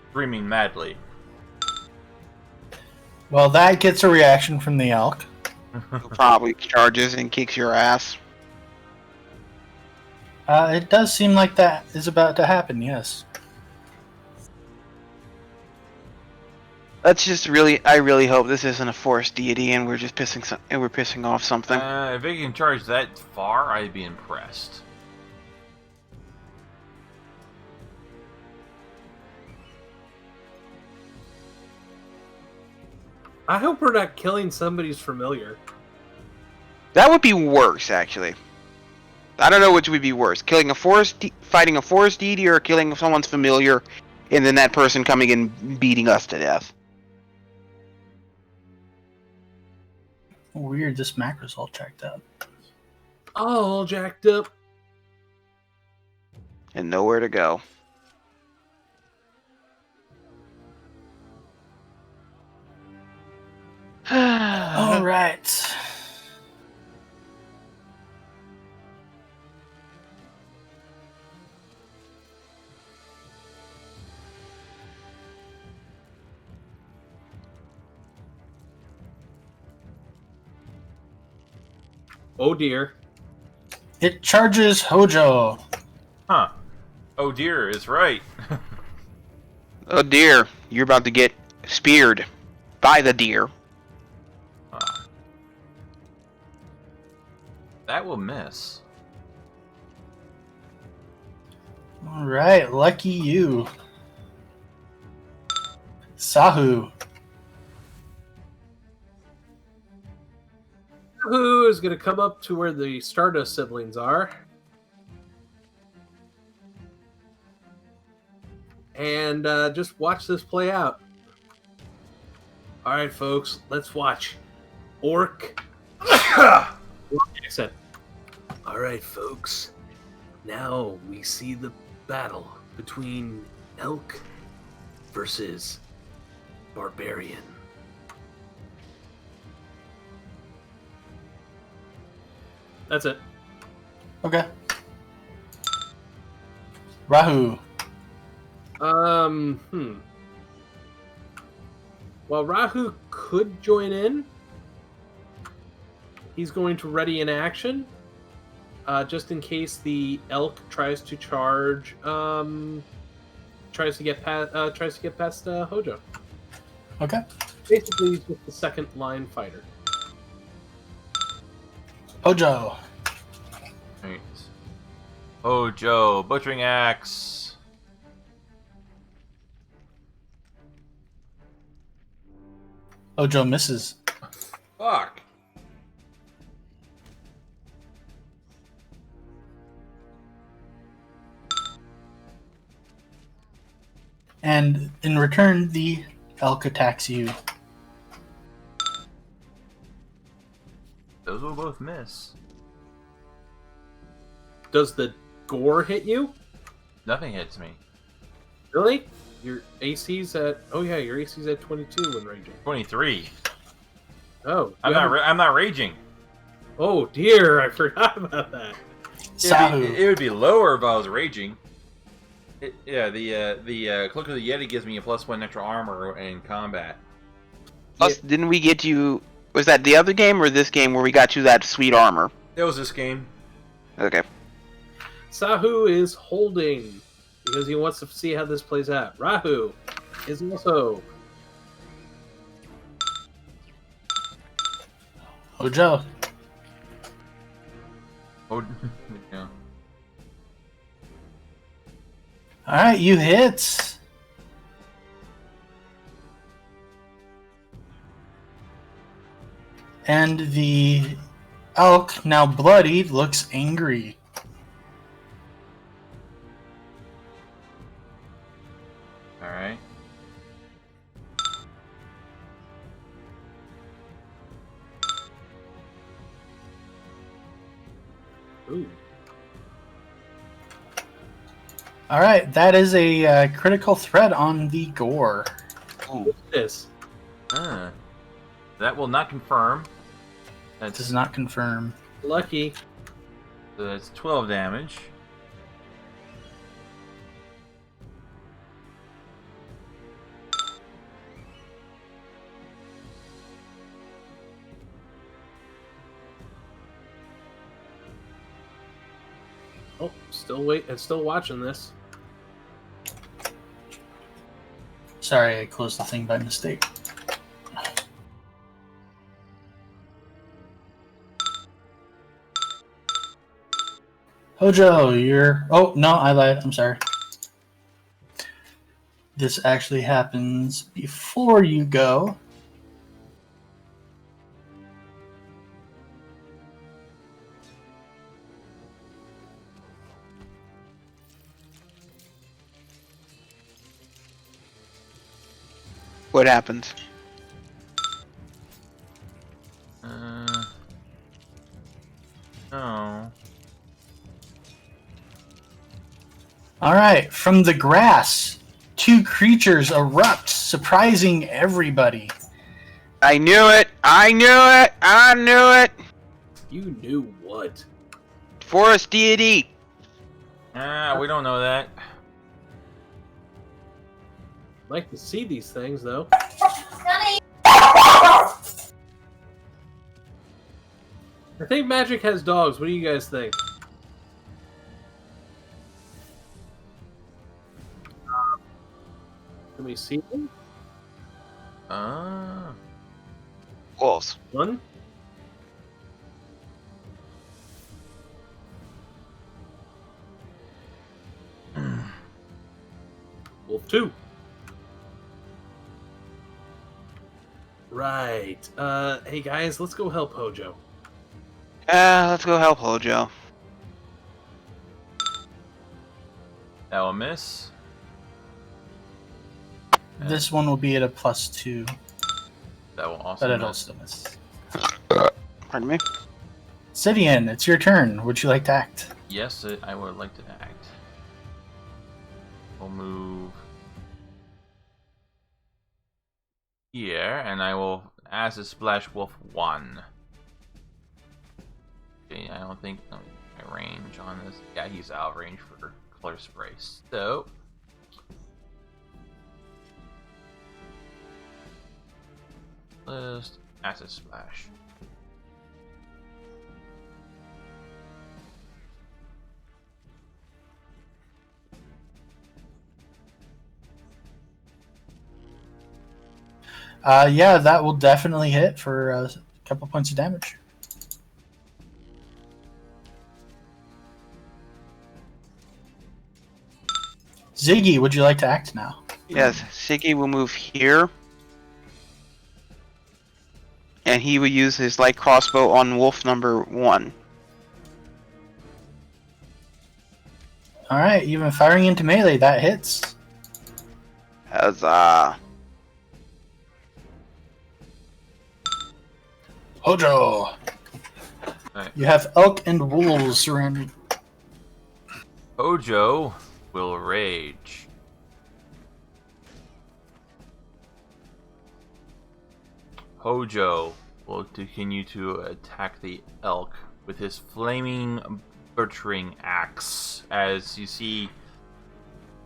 screaming madly. Well, that gets a reaction from the elk. Probably charges and kicks your ass. It does seem like that is about to happen, yes. Let's just I really hope this isn't a forest deity and we're just pissing off something. If it can charge that far, I'd be impressed. I hope we're not killing somebody's familiar. That would be worse, actually. I don't know which would be worse: fighting a forest deity, or killing someone's familiar, and then that person coming and beating us to death. Weird, this macro's all checked out. All jacked up. And nowhere to go. All right. Oh dear. It charges Hojo. Huh. Oh dear is right. Oh dear, you're about to get speared by the deer. That will miss. All right, lucky you. Sahu. Who is going to come up to where the Stardust siblings are? And just watch this play out. All right, folks, let's watch. Orc. Accent. All right, folks. Now we see the battle between elk versus barbarian. That's it. Okay. Rahu. Well, Rahu could join in. He's going to ready in action, just in case the elk tries to charge. Tries to get past Hojo. Okay. Basically, he's just the second line fighter. Hojo. Right. Oh, Joe, butchering axe. Hojo misses. Fuck. And in return, the elk attacks you. Those will both miss. Does the gore hit you? Nothing hits me. Really? Your AC's at your AC's at 22 when raging. 23. Oh, I'm not raging. Oh dear, I forgot about that. Sahu. It would be lower if I was raging. The Cloak of the Yeti gives me a +1 extra armor in combat. Plus, didn't we get you... Was that the other game or this game where we got you that sweet armor? It was this game. Okay. Sahu is holding because he wants to see how this plays out. Rahu is also. Hojo. Oh, yeah. All right, you hit. And the elk, now bloodied, looks angry. All right. Ooh. All right, that is a critical threat on the gore. What's this? That will not confirm. That does not confirm. Lucky. So that's 12 damage. Oh, still watching this. Sorry, I closed the thing by mistake. Hojo, you're... Oh, no, I lied. I'm sorry. This actually happens before you go. What happens? No. All right, from the grass, two creatures erupt, surprising everybody. I knew it! I knew it! I knew it! You knew what? Forest deity! We don't know that. Like to see these things, though. I think magic has dogs. What do you guys think? Can we see them? Wolves. One. Wolf 2. Right. Hey guys, let's go help Hojo. Let's go help Hojo. That will miss. This one will be at a +2, That will also but it'll miss. still miss. Pardon me? Sidian, it's your turn. Would you like to act? Yes, I would like to act. We'll move here, and I will ask a Splash Wolf 1. Okay, I don't think my range on this. Yeah, he's out of range for Clear Spray. So just Acid Splash. Yeah, that will definitely hit for a couple points of damage. Ziggy, would you like to act now? Yes, Siggy will move here. And he will use his light crossbow on wolf number 1. Alright, even firing into melee, that hits. Huzzah. Hojo! Right. You have elk and wolves surrounding. Hojo will rage. Hojo will continue to attack the elk with his flaming butchering axe as you see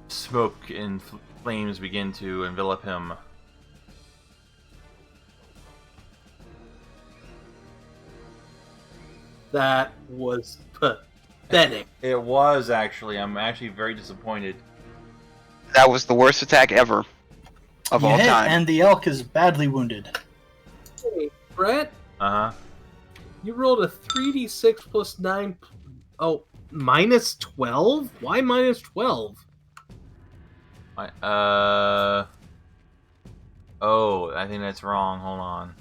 smoke and flames begin to envelop him. That was pathetic. It was actually. I'm actually very disappointed. That was the worst attack ever. Of You all hit, time. and the elk is badly wounded. Hey, Brett, Uh huh. you rolled a 3d6 plus 9. Oh, minus 12? Why minus 12? Oh, I think that's wrong. Hold on.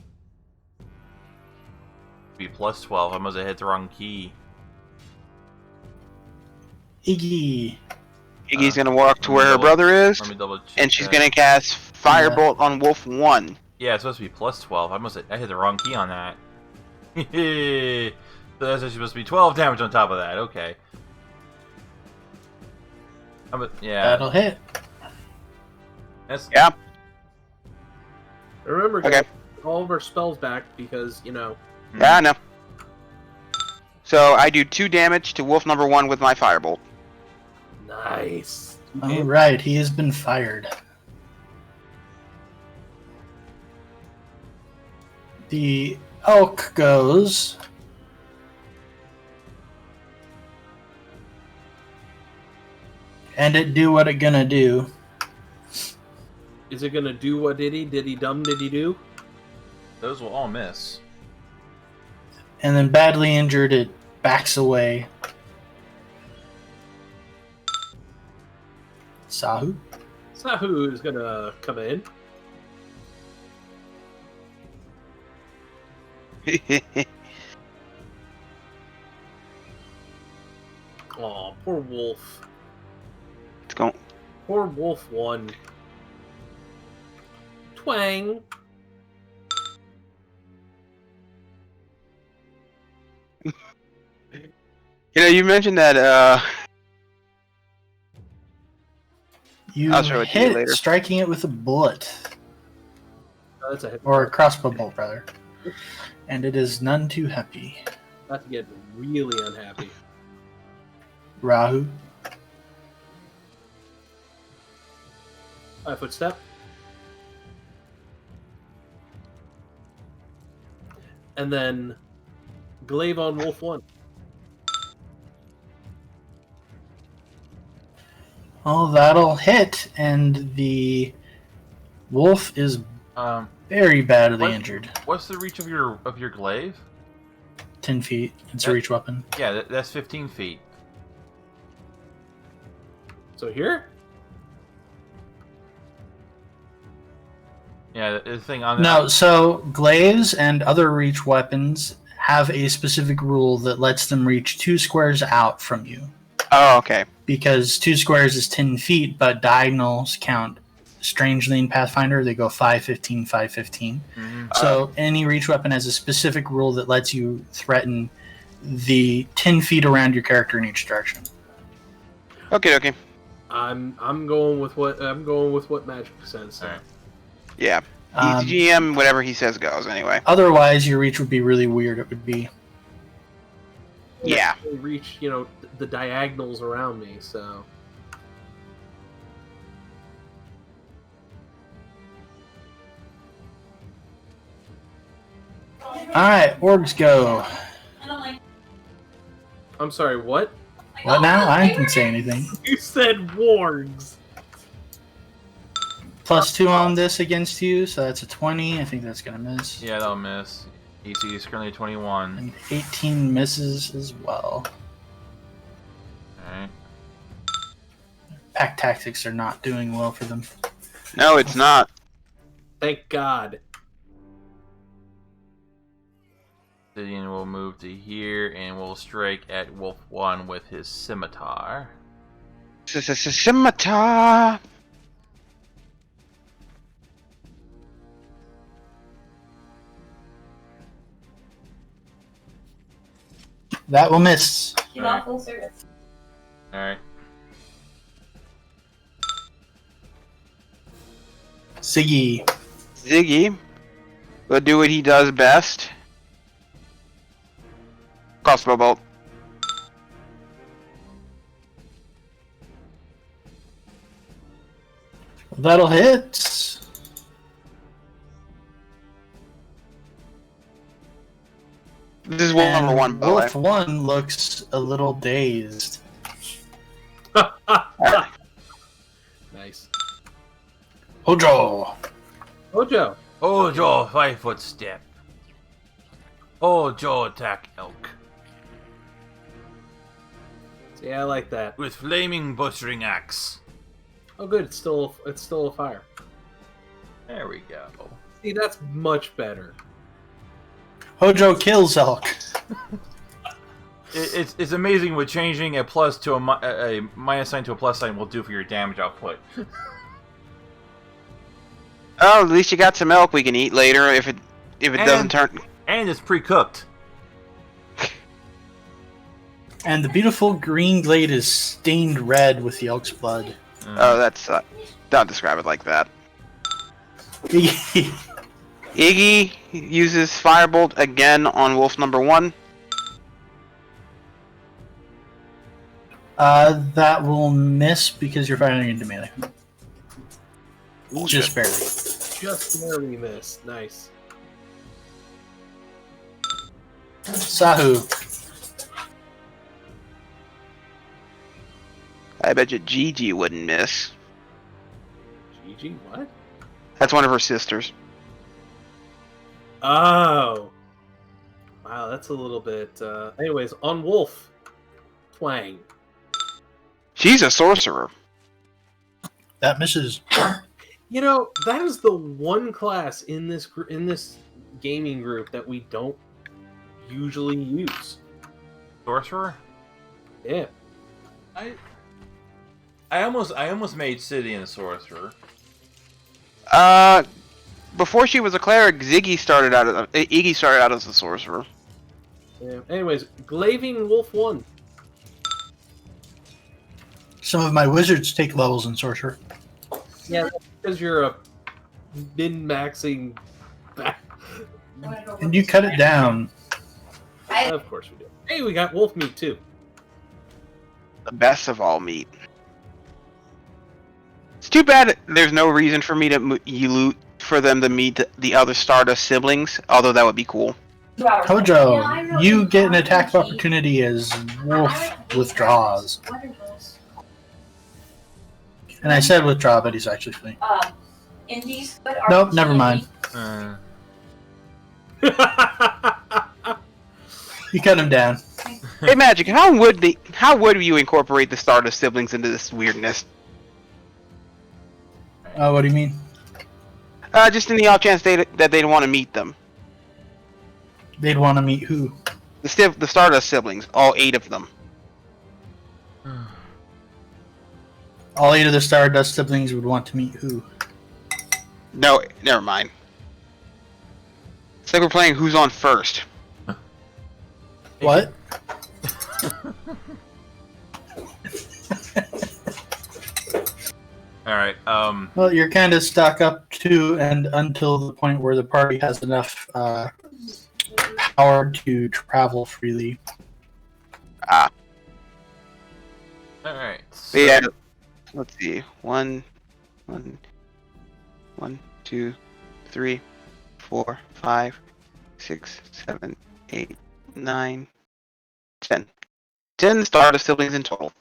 Be plus 12. I must have hit the wrong key. Iggy. Iggy's gonna walk to let me where her double- brother is, Let me double check. and she's that. gonna cast Firebolt on Wolf 1. Yeah, it's supposed to be plus 12. I hit the wrong key on that. So that's actually supposed to be 12 damage on top of that. Okay. Yeah. That'll hit. That's, Yeah. Remember, guys, Okay. all of our spells back because, you know. Yeah, I know. So I do 2 damage to Wolf number 1 with my Firebolt. Nice. Alright, he has been fired. The elk goes. And it do what it gonna do. Is it gonna do what did he? Did he dumb? Did he do? those will all miss. And then badly injured, it backs away. Sahu? Sahu is gonna come in. Aw, poor Wolf. Let's go. Poor Wolf 1. Twang. You mentioned that. You I'll show it to you hit later. striking it with a bullet. Oh, that's a hit. Or a crossbow bolt, rather. And it is none too happy. About to get really unhappy. Rahu. 5-foot step. And then glaive on Wolf 1. Oh, that'll hit, and the wolf is very badly injured. What's the reach of your glaive? 10 feet. It's a reach weapon. Yeah, that's 15 feet. So here? Yeah, the thing on No, so glaives and other reach weapons have a specific rule that lets them reach 2 squares out from you. Oh, okay. Because 2 squares is 10 feet, but diagonals count strangely in Pathfinder. They go 5, 15, 5, 15. Mm-hmm. So any reach weapon has a specific rule that lets you threaten the 10 feet around your character in each direction. Okay. I'm going with what Magic says. Alright. Yeah. GM, whatever he says goes. Anyway. Otherwise, your reach would be really weird. It would be Yeah. They reach, the diagonals around me, so. Alright, orgs go. I'm sorry, what? What now? I didn't say anything. You said wargs. +2 on this against you, so that's a 20. I think that's going to miss. Yeah, that'll miss. AC is currently 21. And 18 misses as well. Alright. Pack tactics are not doing well for them. No, it's not. Thank God. Obsidian will move to here and will strike at Wolf 1 with his scimitar. Scimitar. That will miss. She's on full service. Alright. Ziggy will do what he does best. Crossbow bolt. That'll hit. This is Wolf number 1, by the way. Wolf 1 looks a little dazed. Nice. Hojo. Ojo. Ojo, 5-foot step. Ojo, attack elk. See, I like that. With flaming butchering axe. Oh, good. It's still a fire. There we go. See, that's much better. Hojo kills elk. It's amazing what changing a plus to a minus sign to a plus sign will do for your damage output. Oh, at least you got some elk we can eat later if it doesn't turn. And it's pre-cooked. And the beautiful green glade is stained red with the elk's blood. Oh, that's don't describe it like that. Iggy uses firebolt again on Wolf number 1. That will miss because you're firing into melee. Just barely. Just barely missed. Nice. Sahu. I bet you Gigi wouldn't miss. Gigi, what? That's one of her sisters. Oh. Wow, that's a little bit. Anyways, on Wolf. Twang. She's a sorcerer. That misses. That is the one class in this gaming group that we don't usually use. Sorcerer? Yeah. I almost made City and Sorcerer. before she was a cleric, Iggy started out as a sorcerer. Yeah. Anyways, Glaving Wolf 1. Some of my wizards take levels in sorcerer. Yeah, that's because you're a min-maxing. And you cut it down. Of course we do. Hey, we got wolf meat too. The best of all meat. It's too bad there's no reason for me to for them to meet the other Stardust siblings, although that would be cool. Hojo, you get an attack of opportunity as Wolf withdraws. And I said withdraw, but he's actually fleeing. Nope, never mind. You cut him down. Hey, Magic, how would you incorporate the Stardust siblings into this weirdness? What do you mean? Just in the off chance that they'd want to meet them. They'd want to meet who? The Stardust siblings, all 8 of them. All 8 of the Stardust siblings would want to meet who? No, never mind. It's like we're playing Who's on First. What? Alright, Well, you're kind of stuck up to and until the point where the party has enough power to travel freely. alright. So, yeah, let's see. 1, 2, 3, 4, 5, 6, 7, 8, 9, 10. 10 Stardust siblings in total.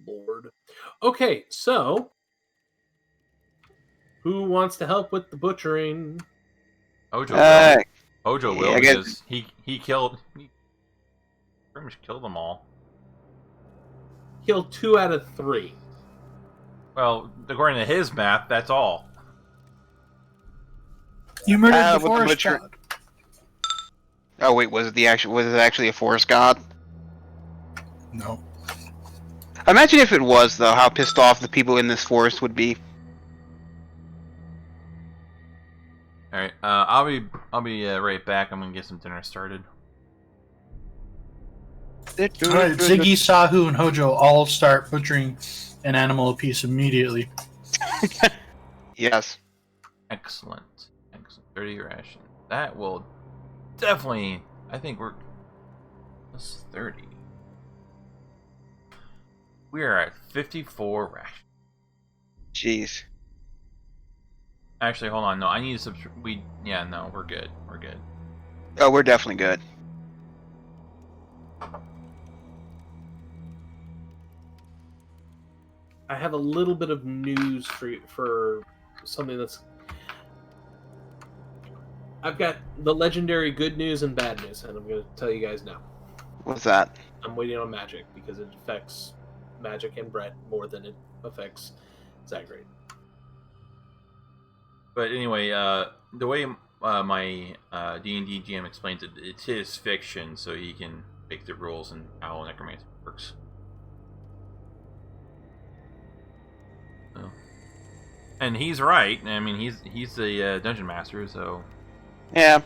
Lord. Okay, so who wants to help with the butchering? Hojo will. Hojo yeah, will I guess- because he pretty much killed them all. Kill 2 out of 3. Well, according to his math, that's all. You murdered the with the forest butcher- god. Oh wait, was it actually a forest god? No. Imagine if it was, though, how pissed off the people in this forest would be. Alright, I'll be right back. I'm gonna get some dinner started. Alright, Ziggy, Sahu, and Hojo all start butchering an animal apiece immediately. Yes. Excellent. 30 ration. That will definitely. I think we're. That's 30. We are at 54 ration. Jeez. Actually, hold on. No, I need to no, we're good. We're good. Oh, we're definitely good. I have a little bit of news for something that's. I've got the legendary good news and bad news, and I'm going to tell you guys now. What's that? I'm waiting on Magic because it affects Magic and Brett more than it affects Zagrade. But anyway, the way my D&D GM explains it, it's his fiction, so he can make the rules and how necromancy works. So. And he's right. I mean, he's the dungeon master, so. Yeah.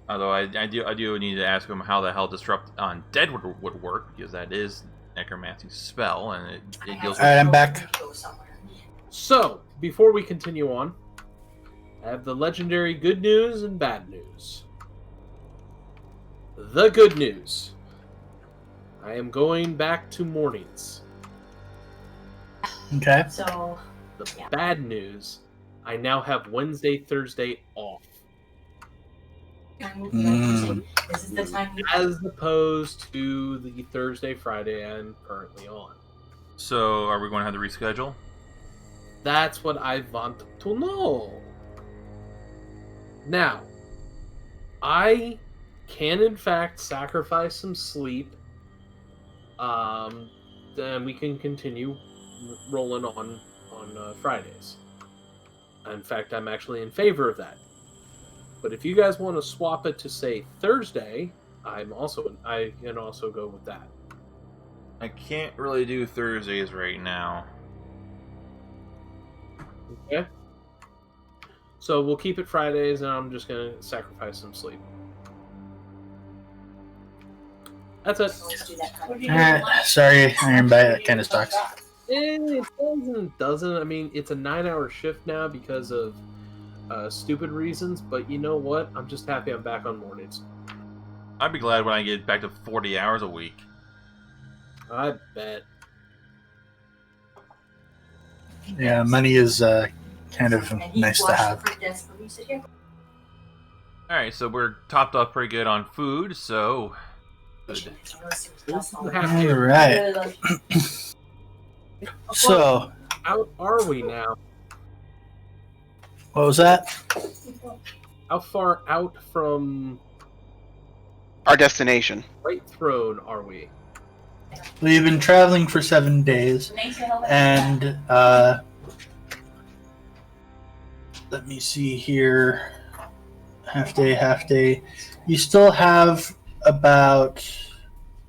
Although I do need to ask him how the hell Disrupt on Dead would work, because that is necromancy's spell, and it deals with. Alright, I'm back. So, before we continue on, I have the legendary good news and bad news. The good news. I am going back to mornings. Okay. So, The bad news, I now have Wednesday, Thursday off. this is the time we As opposed to the Thursday, Friday I'm currently on. So, are we going to have to reschedule? That's what I want to know. Now, I can in fact sacrifice some sleep. Then we can continue rolling on Fridays. In fact, I'm actually in favor of that. But if you guys want to swap it to say Thursday, I can also go with that. I can't really do Thursdays right now. Okay. So we'll keep it Fridays, and I'm just gonna sacrifice some sleep. That's it. Let's do that. Sorry, Iron Bite. That kind of sucks. It doesn't. I mean, it's a 9-hour shift now because of stupid reasons. But you know what? I'm just happy I'm back on mornings. I'd be glad when I get back to 40 hours a week. I bet. Yeah, money is kind of nice to have. Alright, so we're topped off pretty good on food, so... Good. All right. So, How are we now? what was that? How far out from Our destination. Whitethrone are we? We've been traveling for 7 days, and let me see here. Half day. You still have about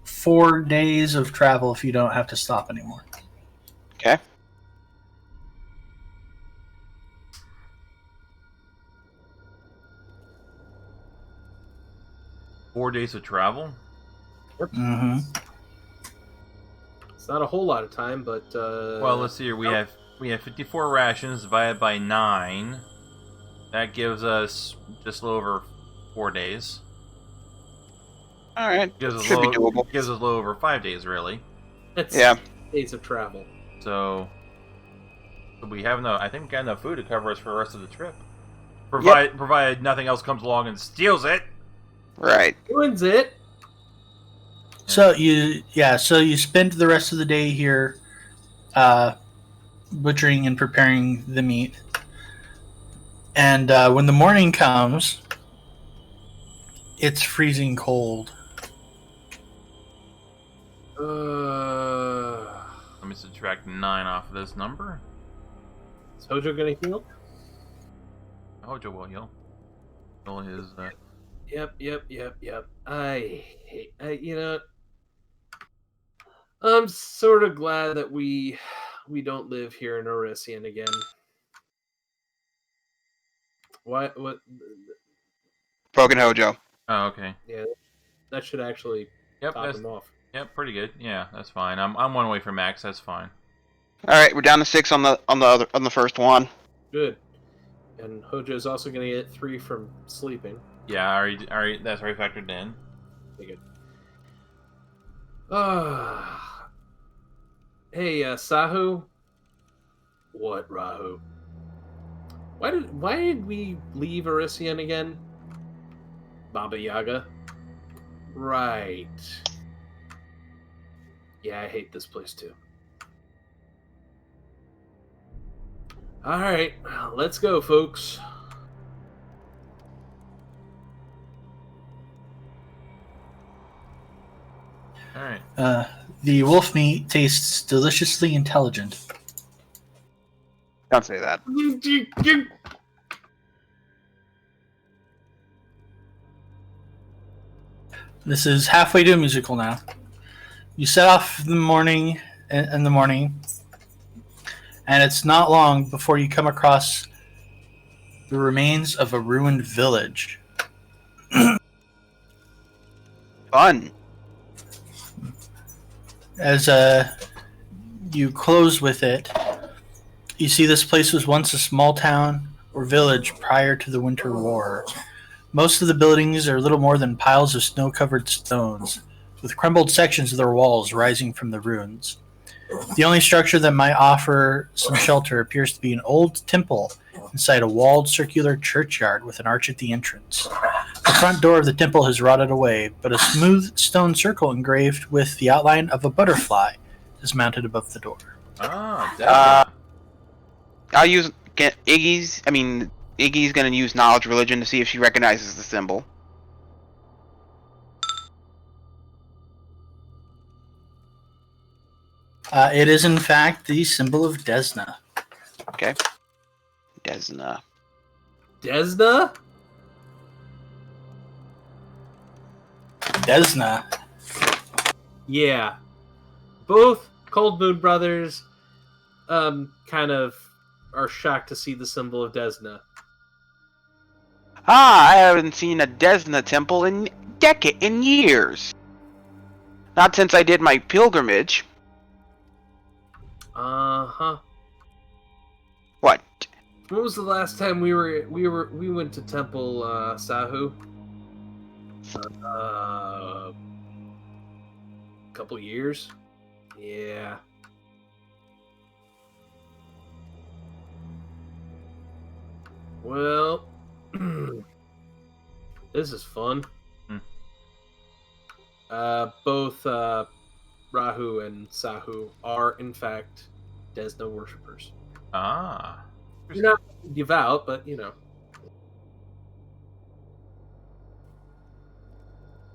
4 days of travel if you don't have to stop anymore. Okay. Four days of travel? Mm-hmm. It's not a whole lot of time, but Well, let's see here. We have 54 rations divided by 9. That gives us just a little over 4 days. All right. Gives us Should be a little, doable. gives us a little over 5 days, really. it's Yeah. days of travel. So we have enough. I think we got enough food to cover us for the rest of the trip. Provided nothing else comes along and steals it. Right. Ruins it. So you spend the rest of the day here, butchering and preparing the meat. And when the morning comes, it's freezing cold. Let me subtract 9 off of this number. Is Hojo gonna heal? Hojo will heal. Heal his. Yep. I'm sort of glad that we don't live here in Orisian again. What? Broken Hojo. Oh, okay. Yeah, that should actually Yep, top that's him off. pretty good. Yeah, that's fine. I'm 1 away from max. That's fine. All right, we're down to 6 on the first one. Good. And Hojo's also going to get 3 from sleeping. Yeah, already. That's already factored in. Okay, good. Hey, Sahu. What, Rahu? Why did we leave Orisian again? Baba Yaga. Right. Yeah, I hate this place too. All right, let's go, folks. All right. The wolf meat tastes deliciously intelligent. Don't say that. This is halfway to a musical now. You set off in the morning, and it's not long before you come across the remains of a ruined village. Fun. As you close with it, you see this place was once a small town or village prior to the Winter War. Most of the buildings are little more than piles of snow-covered stones, with crumbled sections of their walls rising from the ruins. The only structure that might offer some shelter appears to be an old temple inside a walled circular churchyard with an arch at the entrance. The front door of the temple has rotted away, but a smooth stone circle engraved with the outline of a butterfly is mounted above the door. Ah, definitely. I'll use Iggy's. Iggy's gonna use knowledge religion to see if she recognizes the symbol. It is, in fact, the symbol of Desna. Okay. Desna. Desna? Desna. Yeah. Both Cold Moon Brothers kind of are shocked to see the symbol of Desna. I haven't seen a Desna temple in years. Not since I did my pilgrimage. Uh-huh. What? When was the last time we went to Temple Sahu? Couple years. Yeah. Well, this is fun. Hmm. Both Rahu and Sahu are, in fact, Desna worshippers. Ah. You're not devout, but you know.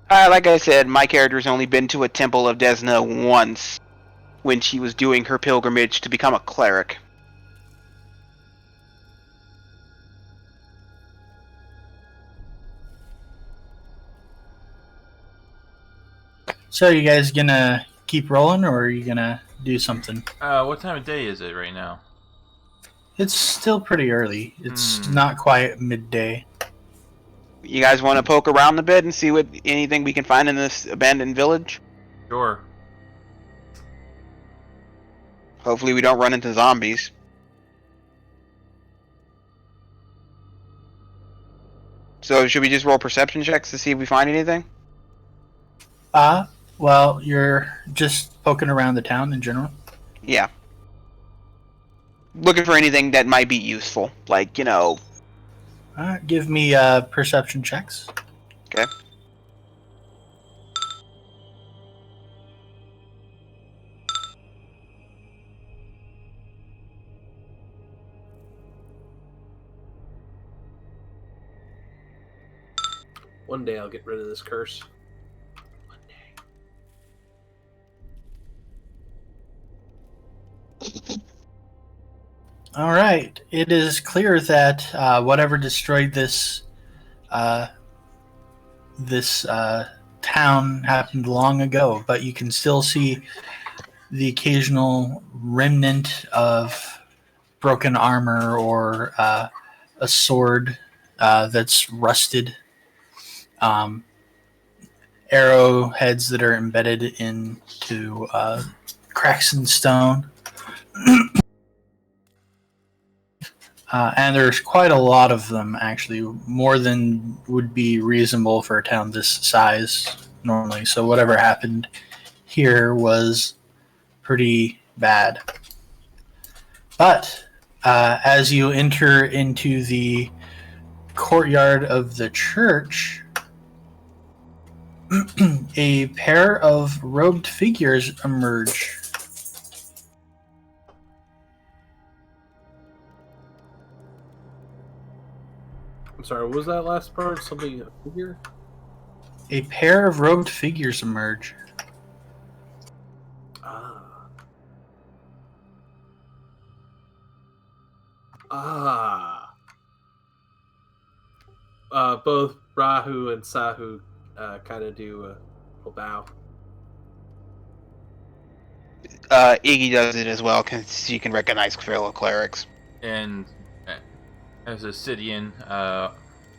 Like I said, my character's only been to a temple of Desna once, when she was doing her pilgrimage to become a cleric. So, you guys gonna keep rolling, or are you gonna do something? What time of day is it right now? It's still pretty early. It's not quite midday. You guys want to poke around a bit and see what anything we can find in this abandoned village? Sure. Hopefully we don't run into zombies. So should we just roll perception checks to see if we find anything? Well, you're just poking around the town in general. Yeah. Looking for anything that might be useful. Like, Give me perception checks. Okay. One day I'll get rid of this curse. One day. All right. It is clear that whatever destroyed this town happened long ago, but you can still see the occasional remnant of broken armor or a sword that's rusted. Arrowheads that are embedded into cracks in stone. And there's quite a lot of them, actually, more than would be reasonable for a town this size normally. So whatever happened here was pretty bad. But as you enter into the courtyard of the church, a pair of robed figures emerge. I'm sorry, what was that last part? Something here? A pair of robed figures emerge. Both Rahu and Sahu kind of do a bow. Iggy does it as well, because she can recognize fellow clerics. And as a Sidian,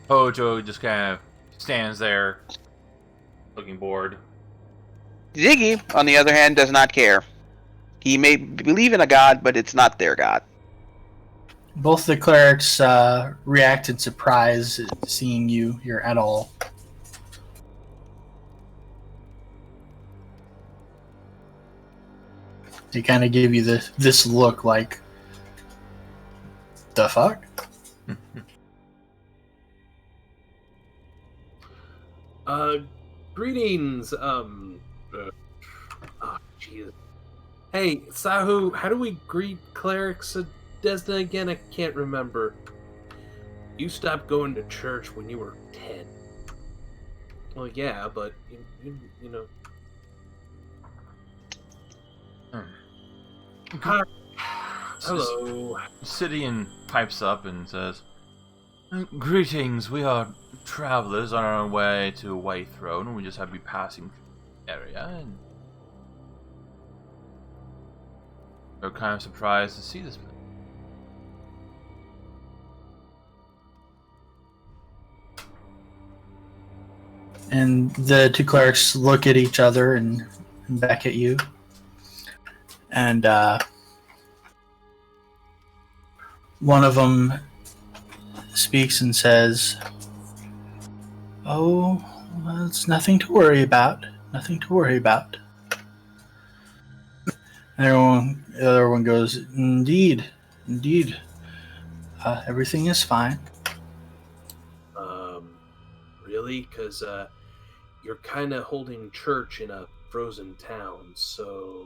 Hojo just kind of stands there, looking bored. Ziggy, on the other hand, does not care. He may believe in a god, but it's not their god. Both the clerics react in surprise at seeing you here at all. They kind of give you this look like, the fuck? Greetings, Jesus. Hey, Sahu, how do we greet clerics at Desna again? I can't remember. You stopped going to church when you were 10. Well, yeah, but, you know. Hi. Hello. Sidian pipes up and says, "Greetings, we are travelers on our way to Whitethrone, and we just have to be passing through the area, and we're kind of surprised to see this place." And the two clerics look at each other and back at you. And one of them speaks and says, "Oh, well, it's nothing to worry about. Nothing to worry about." And the other one goes, "Indeed, indeed. Everything is fine." Really? Because you're kind of holding church in a frozen town, so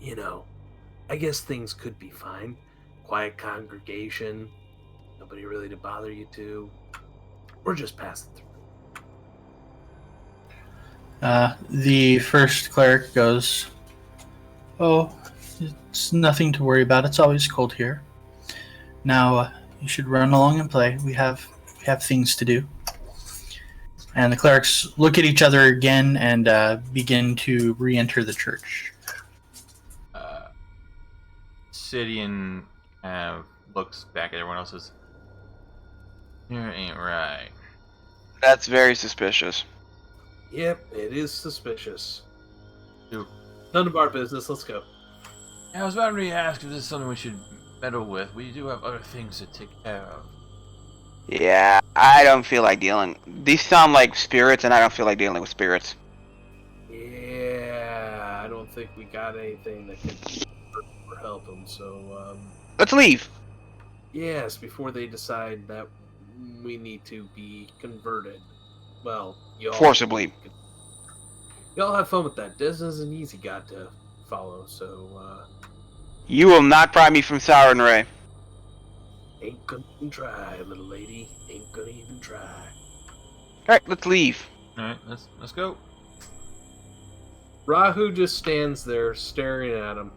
you know, I guess things could be fine. Quiet congregation, nobody really to bother you to. We're just passing through. The first cleric goes, "Oh, it's nothing to worry about. It's always cold here. Now, you should run along and play. We have things to do." And the clerics look at each other again and begin to re-enter the church. Sidian kind of looks back at everyone else and says, "You ain't right." That's very suspicious. Yep, it is suspicious. Dude. None of our business. Let's go. I was about to ask if this is something we should meddle with. We do have other things to take care of. Yeah, I don't feel like dealing. These sound like spirits, and I don't feel like dealing with spirits. Yeah, I don't think we got anything that could help them. So, Let's leave. yes, before they decide that we need to be converted. Well, Forcibly. Y'all have fun with that. This is an easy god to follow, so You will not pry me from Sauron Ray. ain't gonna even try, little lady. Ain't gonna even try. Alright, let's leave. Alright, let's go. Rahu just stands there staring at him.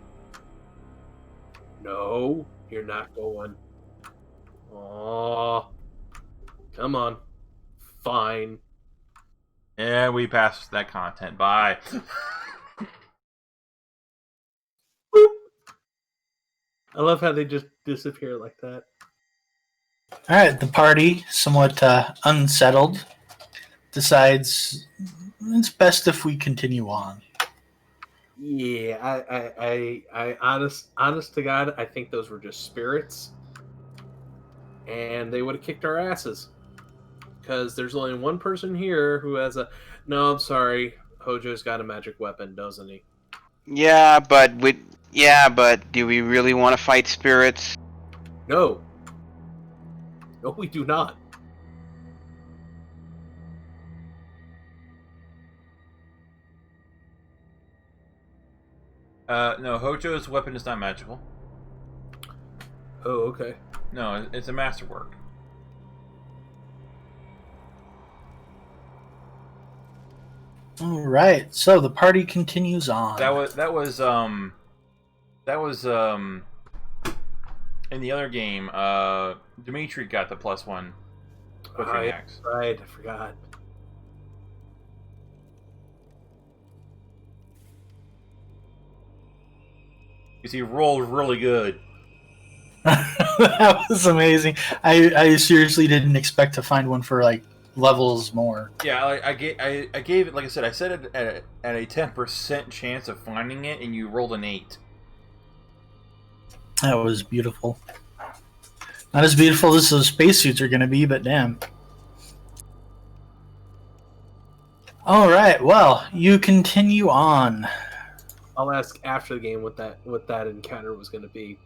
No, you're not going. Aw. Come on. Fine. Yeah, we passed that content. Bye. I love how they just disappear like that. All right, the party, somewhat unsettled, decides it's best if we continue on. Yeah, I honest to God, I think those were just spirits, and they would have kicked our asses. Because there's only one person here who has a. No, I'm sorry. Hojo's got a magic weapon, doesn't he? Yeah, but do we really want to fight spirits? No. No, we do not. No, Hojo's weapon is not magical. Oh, okay. No, it's a masterwork. All right, so the party continues on. That was in the other game, Dimitri got the +1 butchering axe. Right, I forgot. Because he rolled really good. That was amazing. I seriously didn't expect to find one for like levels more. Yeah, I gave it, like I said it at a 10% chance of finding it, and you rolled an 8. That was beautiful. Not as beautiful as those spacesuits are going to be, but damn. All right, well, you continue on. I'll ask after the game what that encounter was going to be.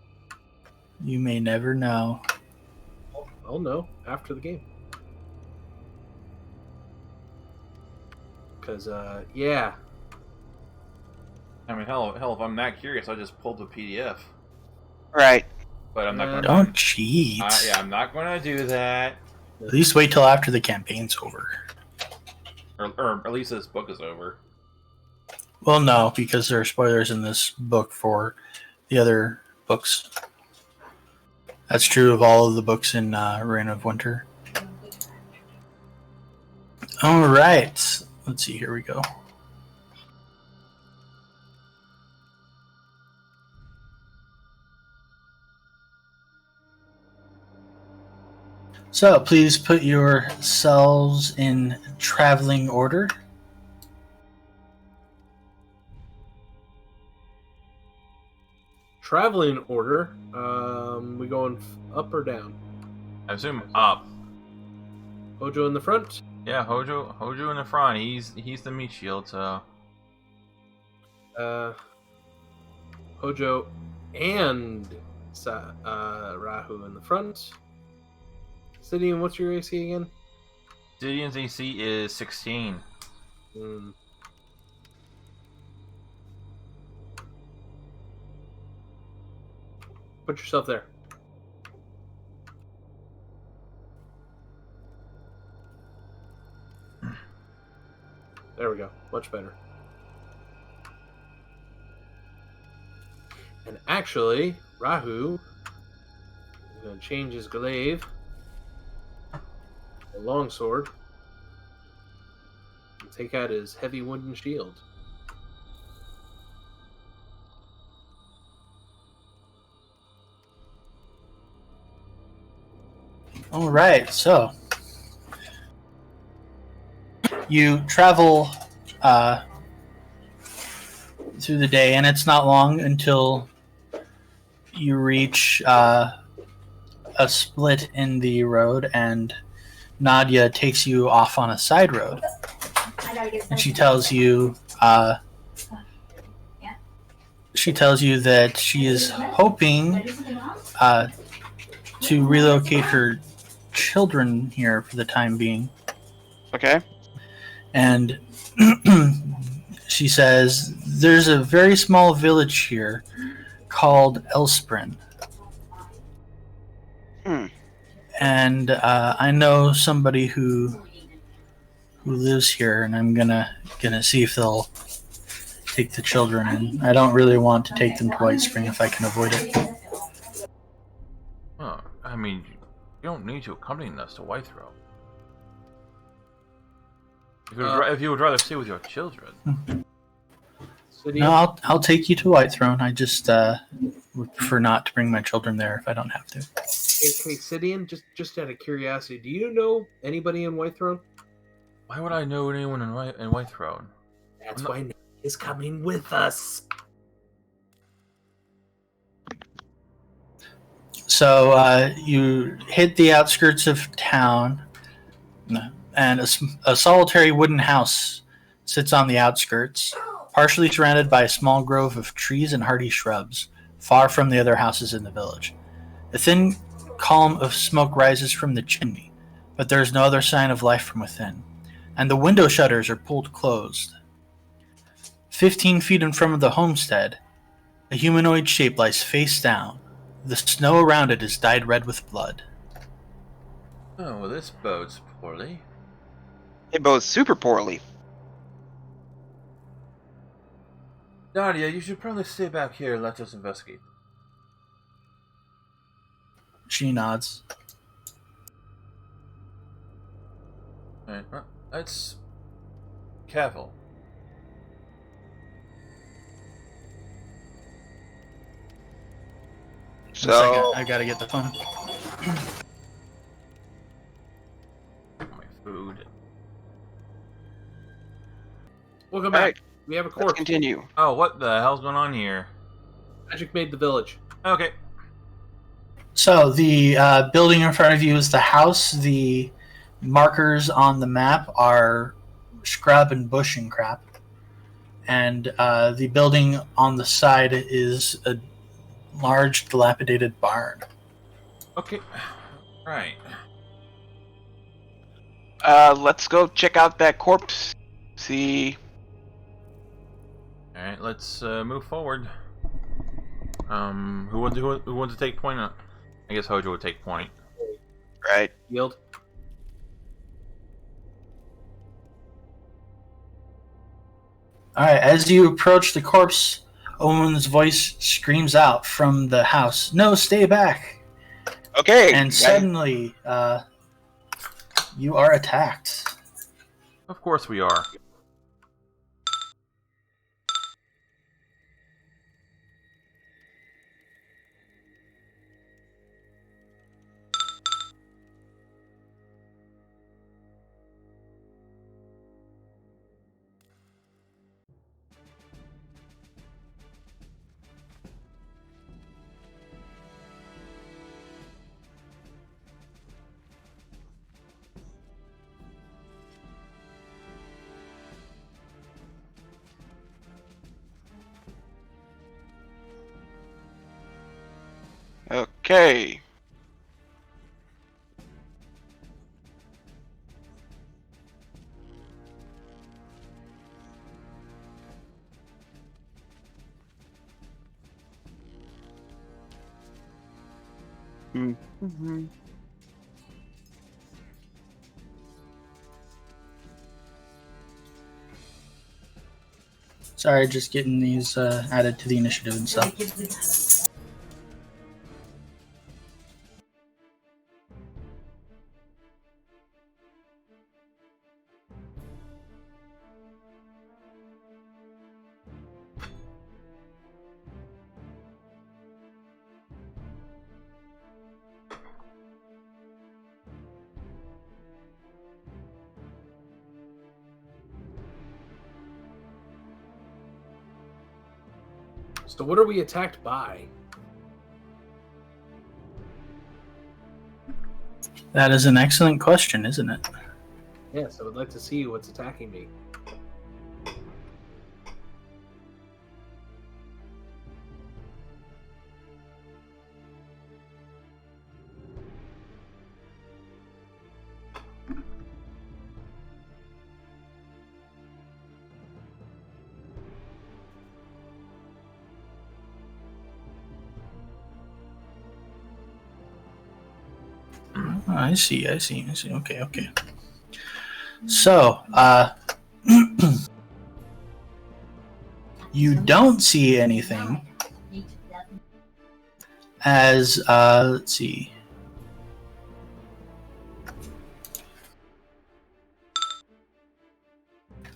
You may never know. I'll know after the game. Because, yeah. I mean, hell, if I'm that curious, I just pulled the PDF. Right. But I'm not going to. Don't cheat. Yeah, I'm not going to do that. At least wait till after the campaign's over. Or at least this book is over. Well, no, because there are spoilers in this book for the other books. That's true of all of the books in Reign of Winter. All right. Let's see. Here we go. So please put yourselves in traveling order. Traveling order. We going up or down? I assume up. Hojo in the front. Yeah, Hojo in the front. He's the meat shield, so Hojo and Rahu in the front. Sidian, what's your AC again? Gideon's AC is 16. Hmm. Put yourself there. There we go. Much better. And actually, Rahu is going to change his glaive, a longsword, and take out his heavy wooden shield. All right, so you travel through the day, and it's not long until you reach a split in the road, and Nadia takes you off on a side road, and she tells you that she is hoping to relocate her children here for the time being. Okay. And she says there's a very small village here called Elsprin. And I know somebody who lives here, and I'm gonna see if they'll take the children. And I don't really want to take them to White Spring if I can avoid it. Oh, I mean, you don't need to accompany us to Whitethrone. If you would rather stay with your children. Sidian? No, I'll take you to Whitethrone. I just would prefer not to bring my children there if I don't have to. Hey, Sidian, just out of curiosity, do you know anybody in Whitethrone? Why would I know anyone in Whitethrone? That's why Nick is coming with us. So you hit the outskirts of town, and a solitary wooden house sits on the outskirts, partially surrounded by a small grove of trees and hardy shrubs, far from the other houses in the village. A thin column of smoke rises from the chimney, but there is no other sign of life from within, and the window shutters are pulled closed. 15 feet in front of the homestead, a humanoid shape lies face down. The snow around it is dyed red with blood. Oh, well, this bodes poorly. It bodes super poorly. Nadia, you should probably stay back here and let us investigate. She nods. Alright, well, let's... Careful. One second, I gotta get the phone. My food. Welcome back. Alright, We have a let's corpse. continue. Oh, what the hell's going on here? Magic made the village. Okay. So the building in front of you is the house. The markers on the map are scrub and bush and crap. And the building on the side is a large dilapidated barn. Okay. Right. Let's go check out that corpse. See. Alright, let's move forward. Who wants to take point? I guess Hojo would take point. Right. Yield. Alright, as you approach the corpse, a woman's voice screams out from the house, "No, stay back!" Okay. And suddenly, you are attacked. Of course we are. Okay. Mm-hmm. Sorry, just getting these added to the initiative and stuff. So what are we attacked by? That is an excellent question, isn't it? Yes, I would like to see what's attacking me. I see. Okay. So, you don't see anything as, let's see.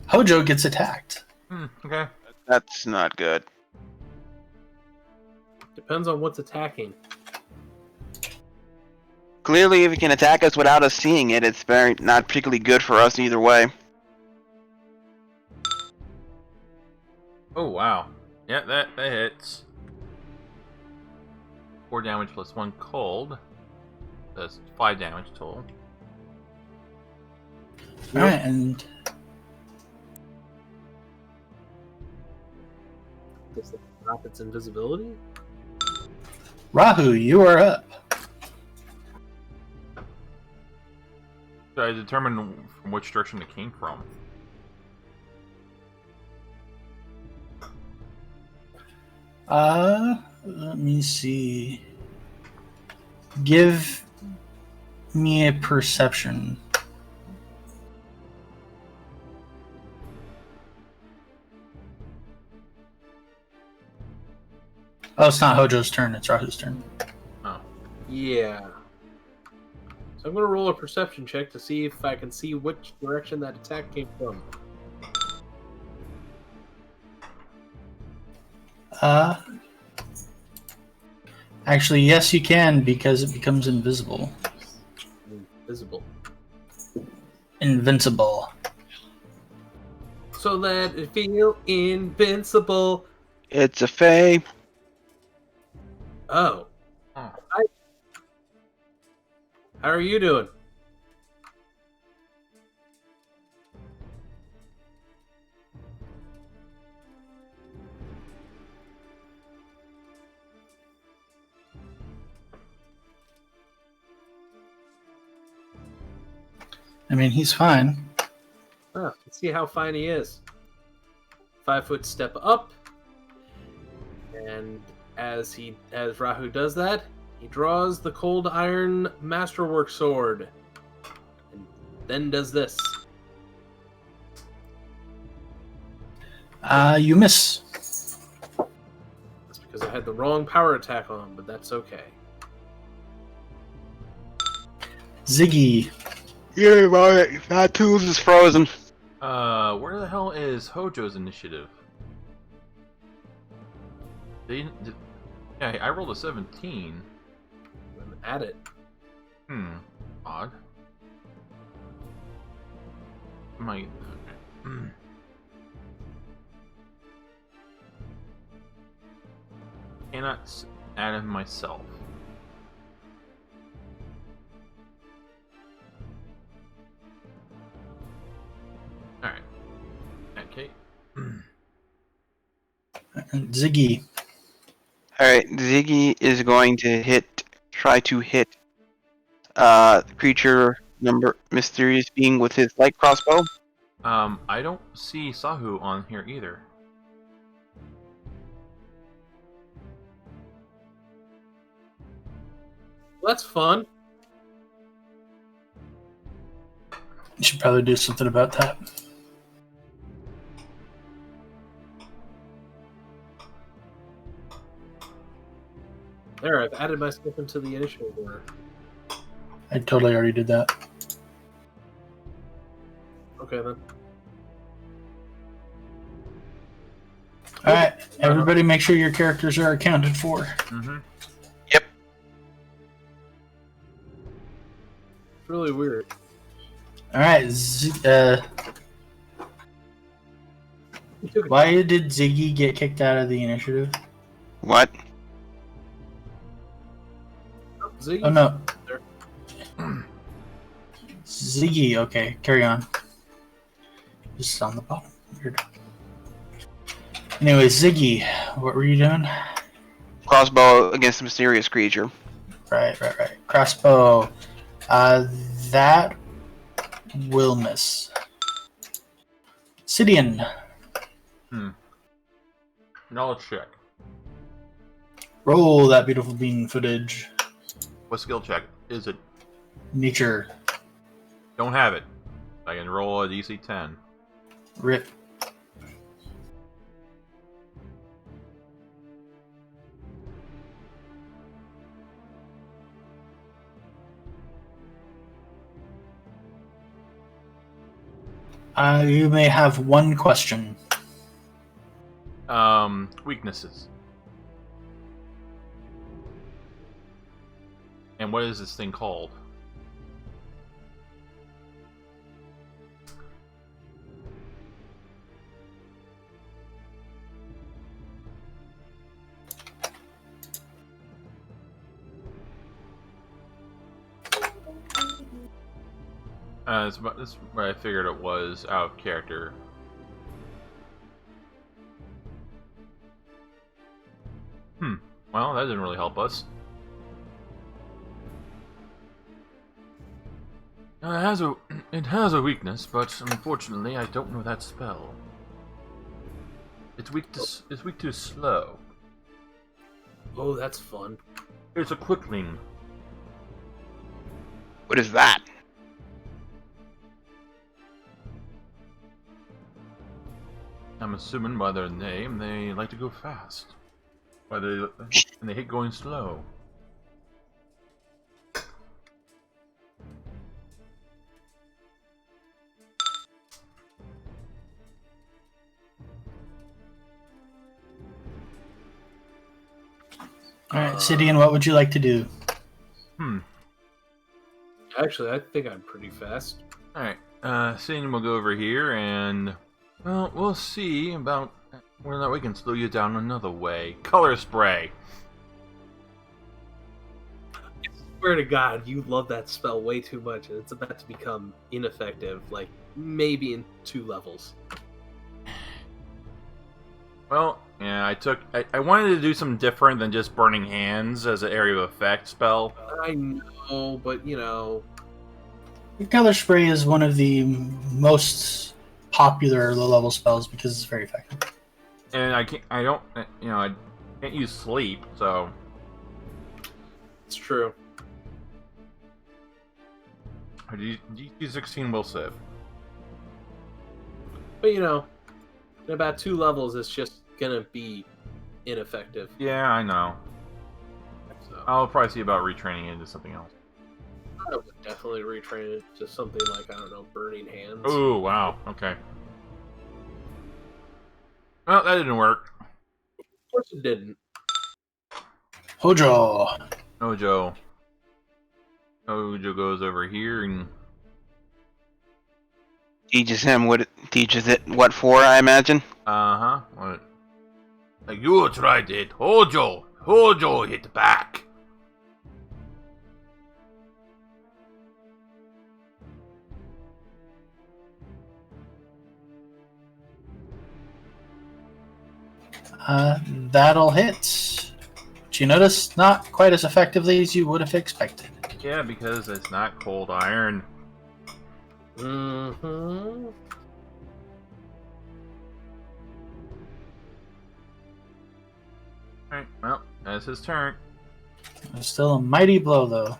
Hojo gets attacked. Okay. That's not good. Depends on what's attacking. Clearly, if he can attack us without us seeing it, it's very not particularly good for us either way. Oh, wow. Yeah, that hits. 4 damage plus 1 cold. That's 5 damage total. Alright, and Does it drop its invisibility? Rahu, you are up. So I determine from which direction it came from. Let me see. Give me a perception. Oh, it's not Hojo's turn, it's Rahu's turn. Oh. Yeah. So I'm going to roll a perception check to see if I can see which direction that attack came from. Actually, yes, you can because it becomes invisible. Invisible. Invincible. So that it feel invincible. It's a Fae. Oh. Oh. How are you doing? I mean, he's fine. Let's see how fine he is. 5 foot step up. And as Rahu does that, he draws the cold iron masterwork sword. And then does this. You miss. That's because I had the wrong power attack on, but that's okay. Ziggy. Yeah, right. That tools is frozen. Where the hell is Hojo's initiative? Yeah, I rolled a 17. I'm at it. Odd. My. Cannot add him myself. Alright. Okay. Ziggy. Alright, Ziggy is going to hit try to hit creature number mysterious being with his light crossbow. I don't see Sahu on here either. Well, that's fun. You should probably do something about that. There, I've added myself into the initiative order. I totally already did that. Okay then. All right, everybody, make sure your characters are accounted for. Mm-hmm. Yep. It's really weird. All right, why did Ziggy get kicked out of the initiative? What? Ziggy? Oh no, There. Ziggy. Okay, carry on. Just on the bottom. Weird. Anyway, Ziggy, what were you doing? Crossbow against a mysterious creature. Right. Crossbow. That will miss. Sidian. Knowledge check. Roll that beautiful bean footage. What skill check is it? Nature. Don't have it. I can roll a DC 10. Rip. You may have one question. Weaknesses. And what is this thing called? That's what I figured it was out of character. Well, that didn't really help us. It has a weakness, but unfortunately, I don't know that spell. It's weak to slow. Oh, that's fun. It's a quickling. What is that? I'm assuming by their name, they like to go fast. And they hate going slow. Alright, Sidian, what would you like to do? Actually, I think I'm pretty fast. Alright, Sidian will go over here and... Well, we'll see about whether or not we can slow you down another way. Color spray. I swear to God, you love that spell way too much, and it's about to become ineffective, like, maybe in 2 levels. Well, yeah, I wanted to do something different than just Burning Hands as an area of effect spell. I know, but, you know... Color Spray is one of the most popular low-level spells because it's very effective. And I can't use sleep, so... It's true. DC 16 will save. But, you know, in about 2 levels, it's just gonna be ineffective. Yeah, I know. So, I'll probably see about retraining it into something else. I would definitely retrain it to something like, I don't know, Burning Hands. Oh, wow. Okay. Well, that didn't work. Of course it didn't. Hojo. Ojo goes over here and... Teaches it what for, I imagine. Uh-huh. What? Like, you tried it. Hojo hit back. That'll hit. But you notice not quite as effectively as you would have expected. Yeah, because it's not cold iron. Mm-hmm. Alright, well, that's his turn. It's still a mighty blow, though.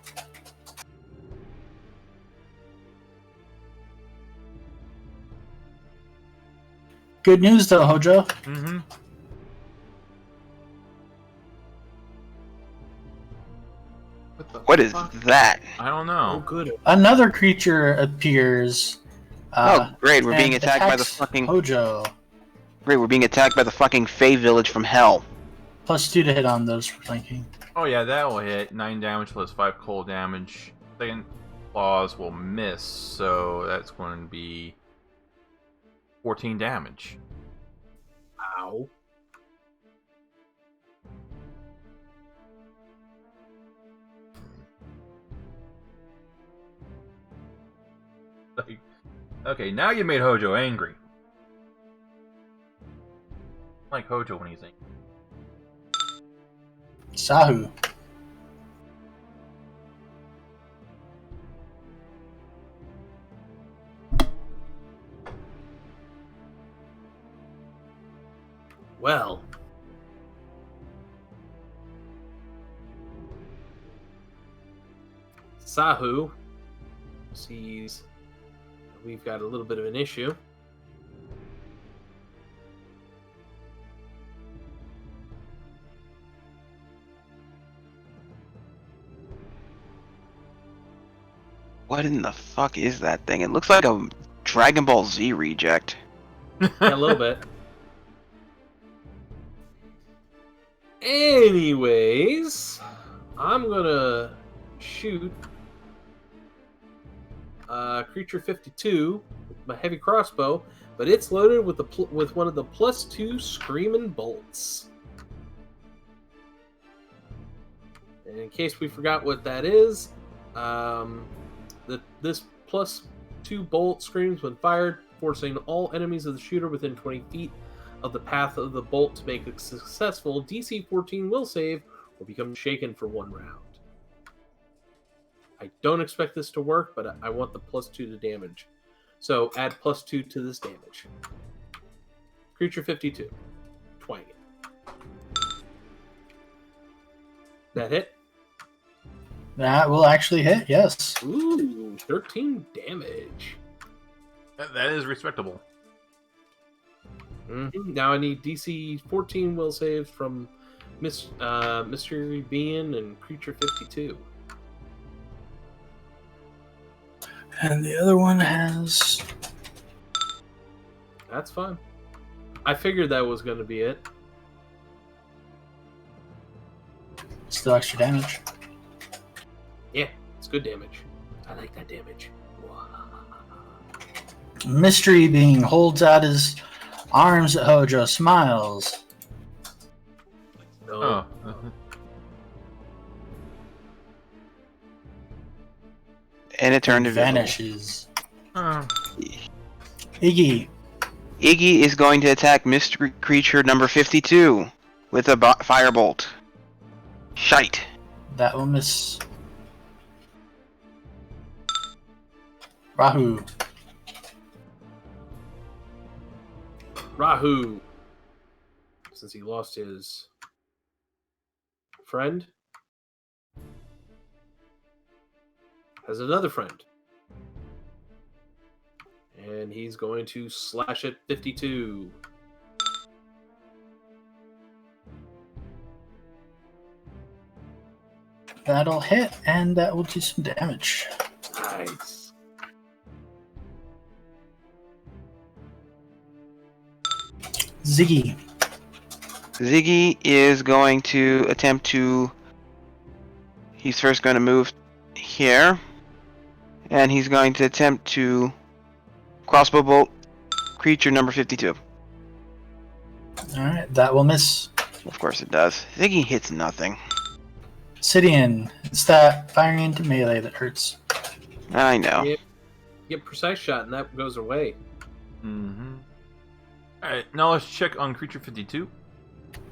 Good news, though, Hojo. Mm-hmm. What is that? I don't Oh, know. good. Another creature appears. Oh, great! We're being and attacked by the attacks fucking. Hojo. Great, we're being attacked by the fucking Fey village from hell. +2 to hit on those for flanking. Oh yeah, that will hit. 9 damage plus 5 cold damage. Second claws will miss, so that's going to be 14 damage. Ow. Okay, now you made Hojo angry. I like Hojo when he's angry. Sahu. Well. Sahu sees we've got a little bit of an issue. What in the fuck is that thing? It looks like a Dragon Ball Z reject. Yeah, a little bit. Anyways, I'm gonna shoot creature 52 with my heavy crossbow, but it's loaded with with one of the +2 screaming bolts. And in case we forgot what that is, this +2 bolt screams when fired, forcing all enemies of the shooter within 20 feet of the path of the bolt to make a successful DC 14 will save or become shaken for 1 round. I don't expect this to work, but I want the +2 to damage. So add +2 to this damage. Creature 52. Twang it. That hit? That will actually hit, yes. Ooh, 13 damage. That is respectable. Mm-hmm. Now I need DC 14 will saves from Mystery Being and Creature 52. And the other one has... That's fine. I figured that was going to be it. Still extra damage. Yeah, it's good damage. I like that damage. Mystery Being holds out his arms at Hojo, smiles. No. Oh. And it turned invisible. Vanishes. Oh. Iggy. Iggy is going to attack mystery creature number 52 with a firebolt. Shite. That will miss. Rahu. Rahu. Since he lost his friend, has another friend. And he's going to slash at 52. That'll hit, and that will do some damage. Nice. Ziggy. Ziggy is going to attempt to... He's first going to move here. And he's going to attempt to crossbow bolt creature number 52. Alright, that will miss. Of course it does. Ziggy hits nothing. Sidian. It's that firing into melee that hurts. I know. Yep. Get precise shot and that goes away. Mm-hmm. Alright, now let's check on creature 52.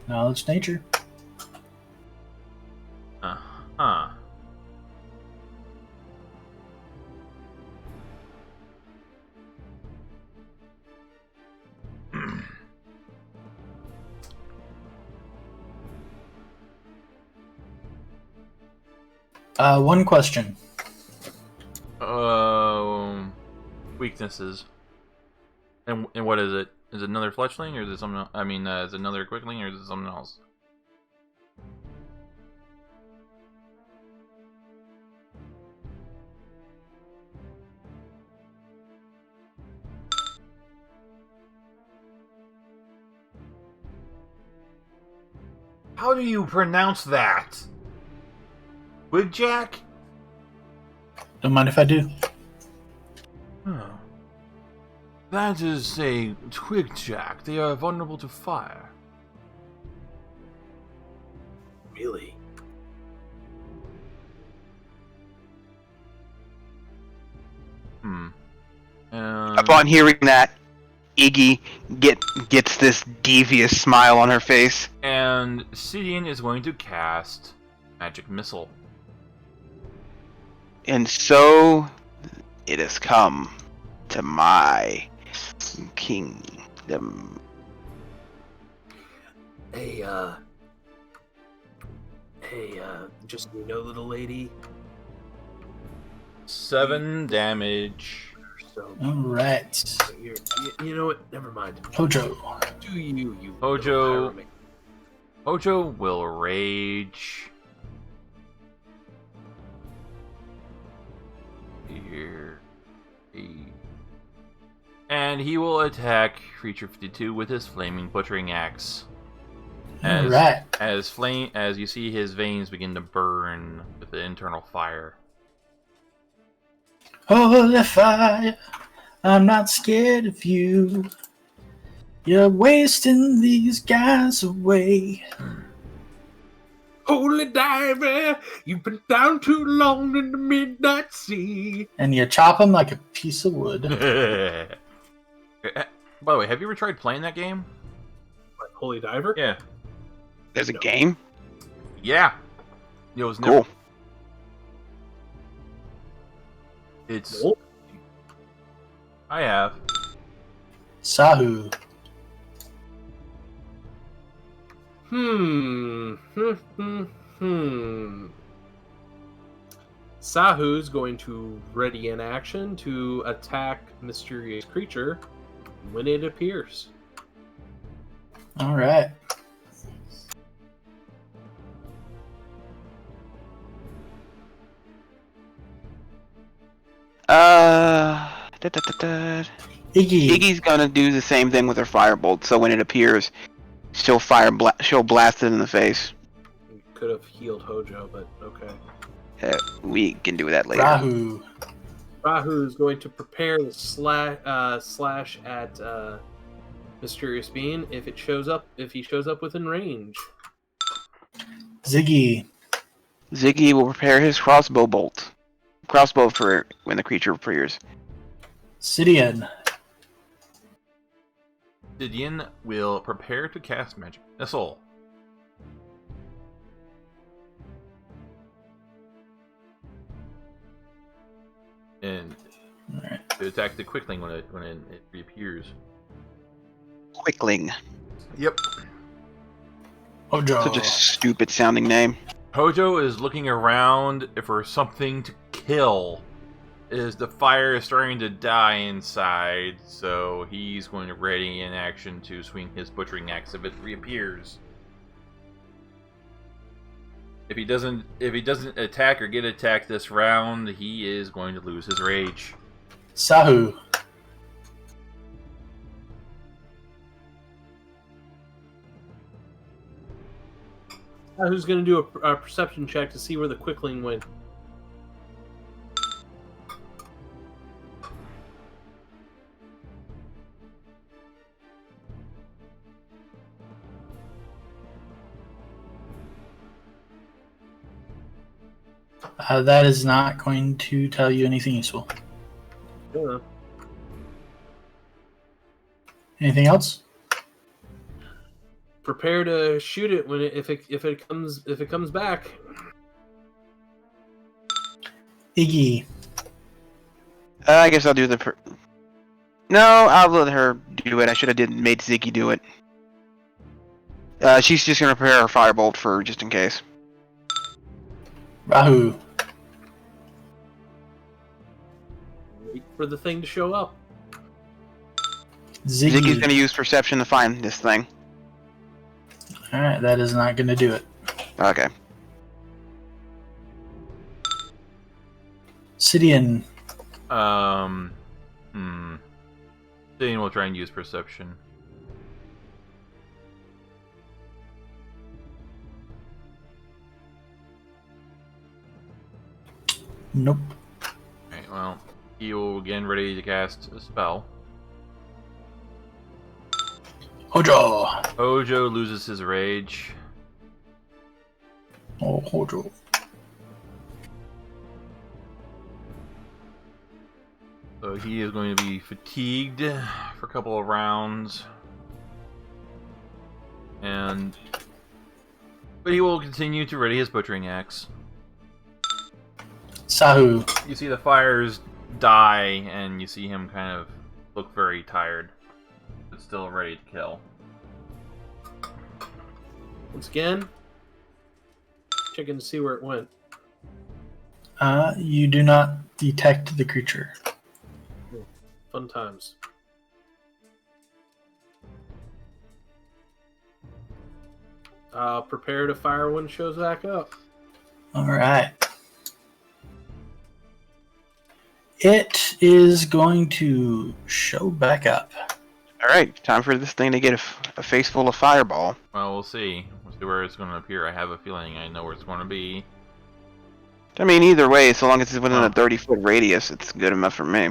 Knowledge nature. One question. Weaknesses. And what is it? Is it another fletchling, or is it something else? I mean, is it another quickling, or is it something else? How do you pronounce that? Wigjack? Don't mind if I do. Huh. That is a twigjack. They are vulnerable to fire. Really? Upon hearing that, Iggy gets this devious smile on her face. And Sidian is going to cast Magic Missile. And so it has come to my kingdom. Hey, just so you know, little lady. 7 damage. So, Alright. you know what? Never mind. Hojo. Do you Hojo. little pyramid. Hojo will rage. Here. And he will attack Creature 52 with his Flaming Butchering Axe. Alright. As you see his veins begin to burn with the internal fire. Holy fire, I'm not scared of you. You're wasting these guys away. Holy diver, you've been down too long in the midnight sea. And you chop them like a piece of wood. By the way, have you ever tried playing that game? What, Holy Diver? Yeah. There's a No. game? Yeah. It was Cool. It's. Nope. I have. Sahu. Sahu's going to ready an action to attack mysterious creature when it appears. Alright. Iggy. Iggy's gonna do the same thing with her firebolt. So when it appears, she'll she'll blast it in the face. Could have healed Hojo, but okay. We can do that later. Rahu. Rahu is going to prepare the slash at Mysterious Being if he shows up within range. Ziggy. Ziggy will prepare his crossbow for when the creature appears. Sidian. Didion will prepare to cast Magic Missile. And Alright. to attack the Quickling when it reappears. Quickling. Yep. Hojo. Such a stupid sounding name. Hojo is looking around for something to kill. The fire is starting to die inside, so he's going to ready in action to swing his butchering axe if it reappears. If he doesn't attack or get attacked this round, he is going to lose his rage. Sahu. Who's going to do a perception check to see where the Quickling went? That is not going to tell you anything useful. Yeah. Anything else? Prepare to shoot it when if it comes back. Iggy. I guess I'll do the. No, I'll let her do it. I should have made Ziggy do it. She's just gonna prepare her firebolt for just in case. Rahu. for the thing to show up. Ziggy's gonna use perception to find this thing. Alright, that is not gonna do it. Okay. Sidian. Then we'll try and use perception. Nope. Alright, well, he will again ready to cast a spell. Hojo. Hojo loses his rage. Oh, Hojo. So he is going to be fatigued for a couple of rounds. But he will continue to ready his butchering axe. Sahu. You see the fires die, and you see him kind of look very tired, but still ready to kill. Once again, checking to see where it went. You do not detect the creature. Fun times. Prepare to fire when it shows back up. Alright. It is going to show back up. Alright, time for this thing to get a face full of fireball. Well, we'll see. We'll see where it's going to appear. I have a feeling I know where it's going to be. I mean, either way, so long as it's within Oh. a 30-foot radius, it's good enough for me.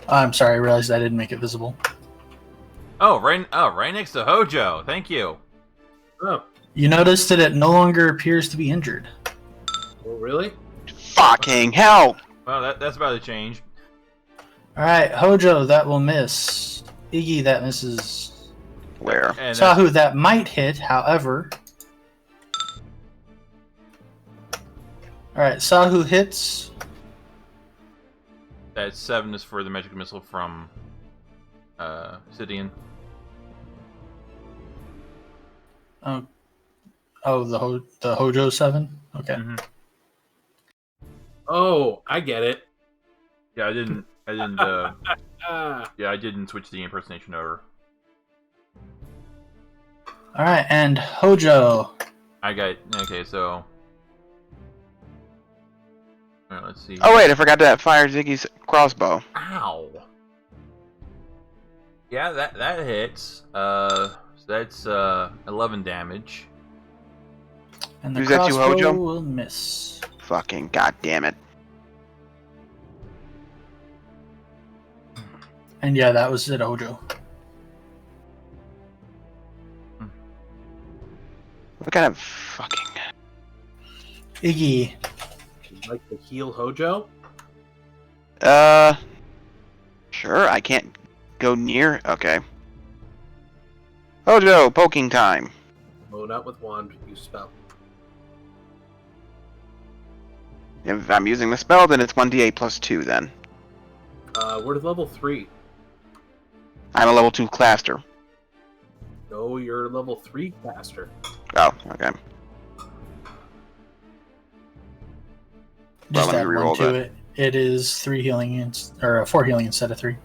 I'm sorry, I realized I didn't make it visible. Oh, right next to Hojo. Thank you. Oh, You notice that it no longer appears to be injured. well, really? Fucking hell! Well, that's about to change. Alright, Hojo, that will miss. Iggy, that misses. Where? And Sahu, that might hit, however. Alright, Sahu hits. that 7 is for the magic missile from Sidian. The Hojo 7? Okay. Mm-hmm. Oh, I get it. Yeah, I didn't. Ah, Yeah, I didn't switch the impersonation over. Alright, and Hojo. Okay, so. Alright, let's see. Oh wait, I forgot to fire Ziggy's crossbow. Ow! Yeah, that hits. So that's 11 damage. And the Who's that, you, crossbow Hojo? will miss. Fucking goddamn it. And yeah, that was it, Hojo. What kind of fucking... Iggy. you'd like to heal Hojo? Sure, I can't go near... Okay. Hojo, poking time. Load up with wand, use spell. If I'm using the spell, then it's 1d8 plus 2 then. We're level 3. I'm a level 2 caster. No, you're level 3 caster. Oh, okay. Just let me add one reroll to that. it. It is 4 healing instead of 3.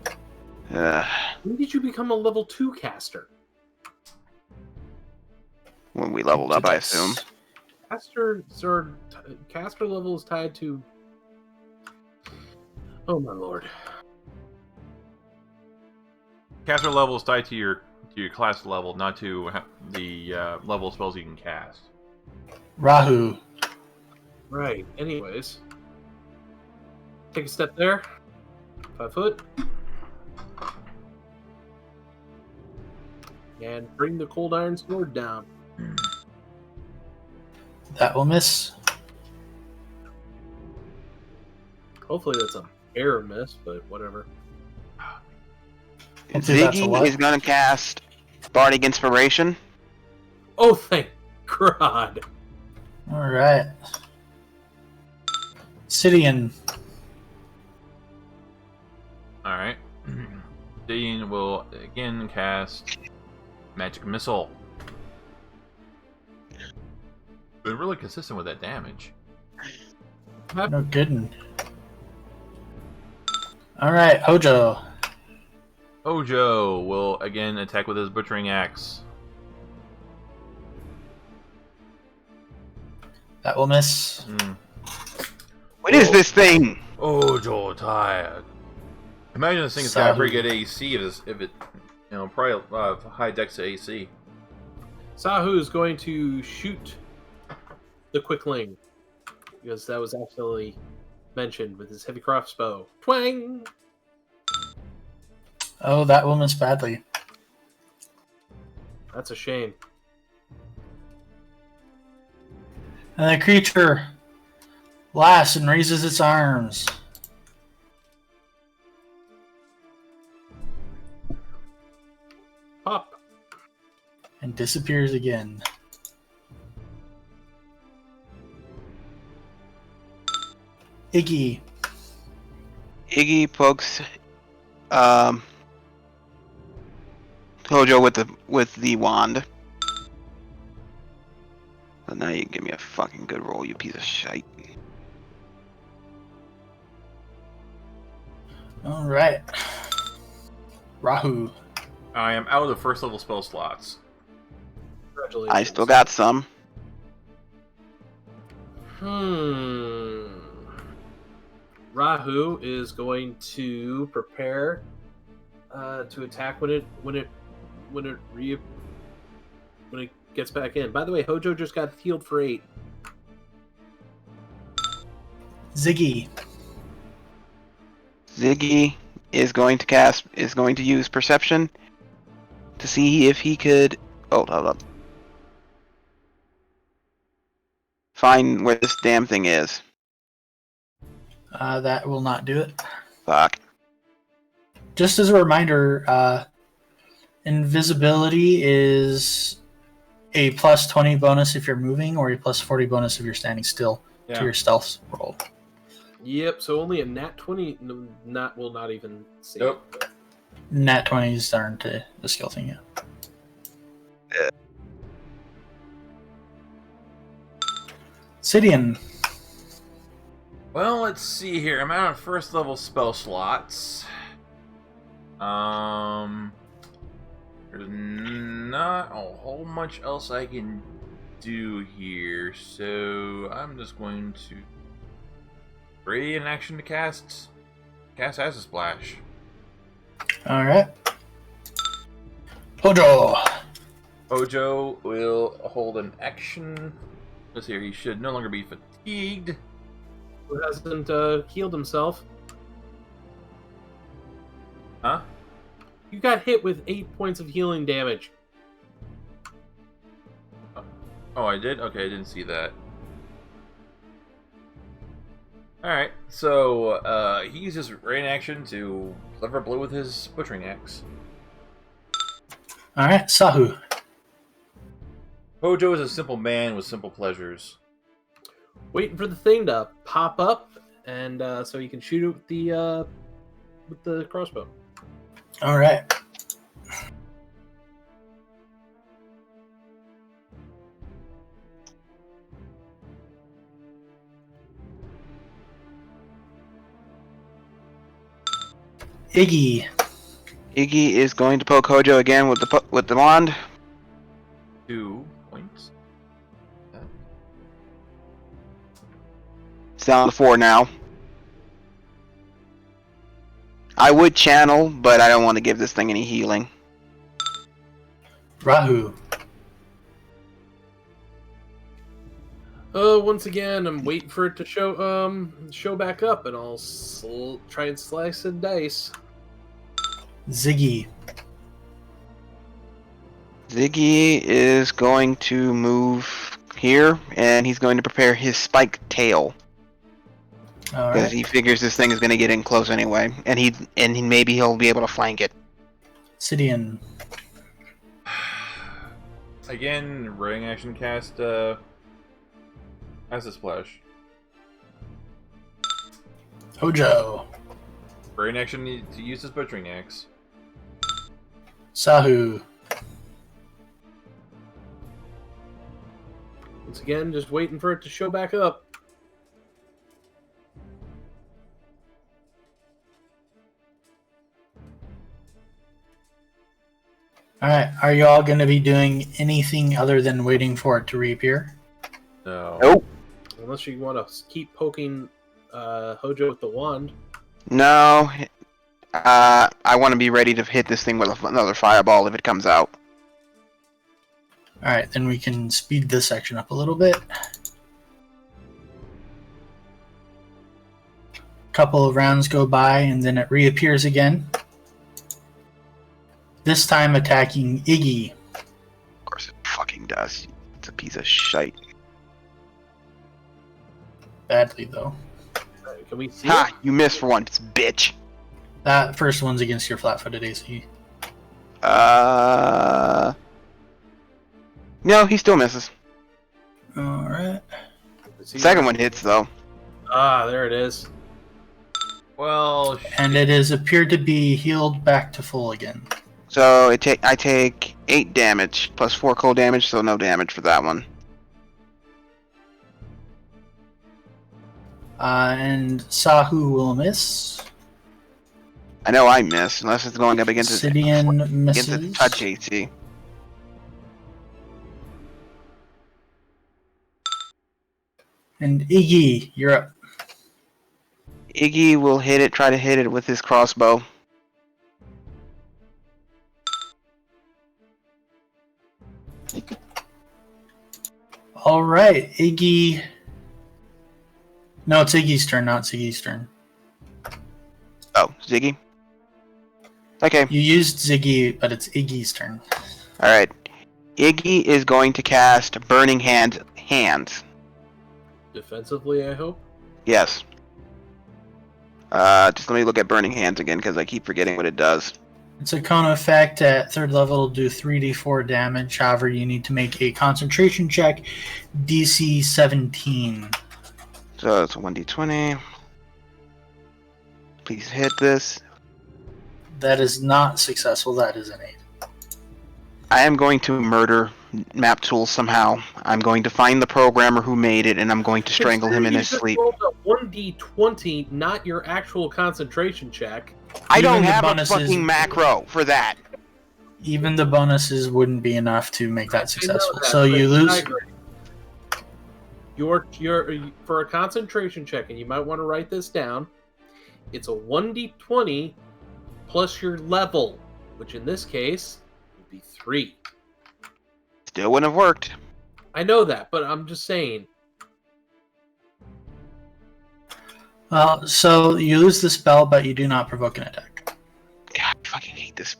When did you become a level 2 caster? When we leveled up, I assume. Caster level is tied to... Oh my lord. Caster level is tied to your class level, not to the level of spells you can cast. Rahu. Right, anyways. Take a step there. 5 foot. And bring the cold iron sword down. That will miss. Hopefully that's a air miss, but whatever. Hopefully that's a what? Ziggy is going to cast Bardic Inspiration. Oh, thank God. Alright. Sidian. Alright. Dean will again cast Magic Missile. Been really consistent with that damage. No kidding. Alright, Hojo. Hojo will again attack with his Butchering Axe. That will miss. What is this thing? Hojo tired. Imagine this thing has got a pretty good AC if it probably high dex to AC. Sahu is going to shoot the Quickling because that was actually mentioned with his heavy crossbow. Twang! Oh, that will miss badly. That's a shame. And the creature laughs and raises its arms. Pop. And disappears again. Iggy. Iggy pokes Hojo with the wand. So now you give me a fucking good roll, you piece of shite. Alright. Rahu. I am out of the first level spell slots. Congratulations. I still got some. Rahu is going to prepare to attack when it gets back in. To way, Hojo just got healed for 8. Ziggy. Ziggy is going to use perception to see if he could hold up. Find where this damn thing is. That will not do it. Fuck. Just as a reminder, invisibility is a plus 20 bonus if you're moving, or a plus 40 bonus if you're standing still to your stealth roll. Yep, so only a nat 20 will not even save. Yep. Nat 20s aren't the skill thing yet. Sidian. Well, let's see here. I'm out of first level spell slots. There's not a whole much else I can do here, so I'm just going to ready in action to cast Acid Splash. Alright. Hojo. Hojo will hold an action. Let's see here. He should no longer be fatigued. Who hasn't healed himself? Huh? You got hit with 8 points of healing damage. Oh, I did? Okay, I didn't see that. Alright, so he's just ready in action to deliver a blow with his Butchering Axe. Alright, Sahu. Hojo is a simple man with simple pleasures. Waiting for the thing to pop up, and so you can shoot it with the crossbow. Alright. Iggy. Iggy is going to poke Hojo again with the wand. 2 points. It's down to 4 now. I would channel, but I don't want to give this thing any healing. Rahu. Once again, I'm waiting for it to show back up, and I'll try and slice and dice. Ziggy. Ziggy is going to move here, and he's going to prepare his spiked tail. Because Alright. he figures this thing is going to get in close anyway, and maybe he'll be able to flank it. Sidian. Again, ring action cast Acid Splash. Hojo. Brain action to use his butchering axe. Sahu. Once again, just waiting for it to show back up. Alright, are you all going to be doing anything other than waiting for it to reappear? No. Nope. Unless you want to keep poking Hojo with the wand. No. I want to be ready to hit this thing with another fireball if it comes out. Alright, then we can speed this section up a little bit. Couple of rounds go by and then it reappears again. This time attacking Iggy. Of course it fucking does. It's a piece of shite. Badly, though. Can we see Ha! it? You missed for once, bitch. That first one's against your flat-footed AC. No, he still misses. Alright. Second one hits though. Ah, there it is. Well, And it has appeared to be healed back to full again. So I take 8 damage plus 4 cold damage, so no damage for that one. And Sahu will miss. I know I miss, unless it's going up against his Sidian misses. against its touch AC. And Iggy, you're up. Iggy will try to hit it with his crossbow. Alright, Iggy. No, it's Iggy's turn, not Ziggy's turn. Oh, Ziggy? Okay, You used Ziggy, but it's Iggy's turn. alright. Iggy is going to cast Burning Hands. Defensively, I hope. Yes. Just let me look at Burning Hands again, because I keep forgetting what it does. It's a cone effect at 3rd level. It'll do 3d4 damage. However, you need to make a concentration check, DC 17. So it's a 1d20. Please hit this. That is not successful. That is an 8. I am going to murder Map Tool somehow. I'm going to find the programmer who made it, and I'm going to strangle him in his sleep. You just rolled a 1d20, not your actual concentration check. I Even don't the have a bonuses- fucking macro for that. Even the bonuses wouldn't be enough to make that successful. I know that, So but you I lose. agree. Your for a concentration check, and you might want to write this down. It's a 1d20 plus your level, which in this case would be 3. Still wouldn't have worked. I know that, but I'm just saying. Well, so you lose the spell, but you do not provoke an attack. God, I fucking hate this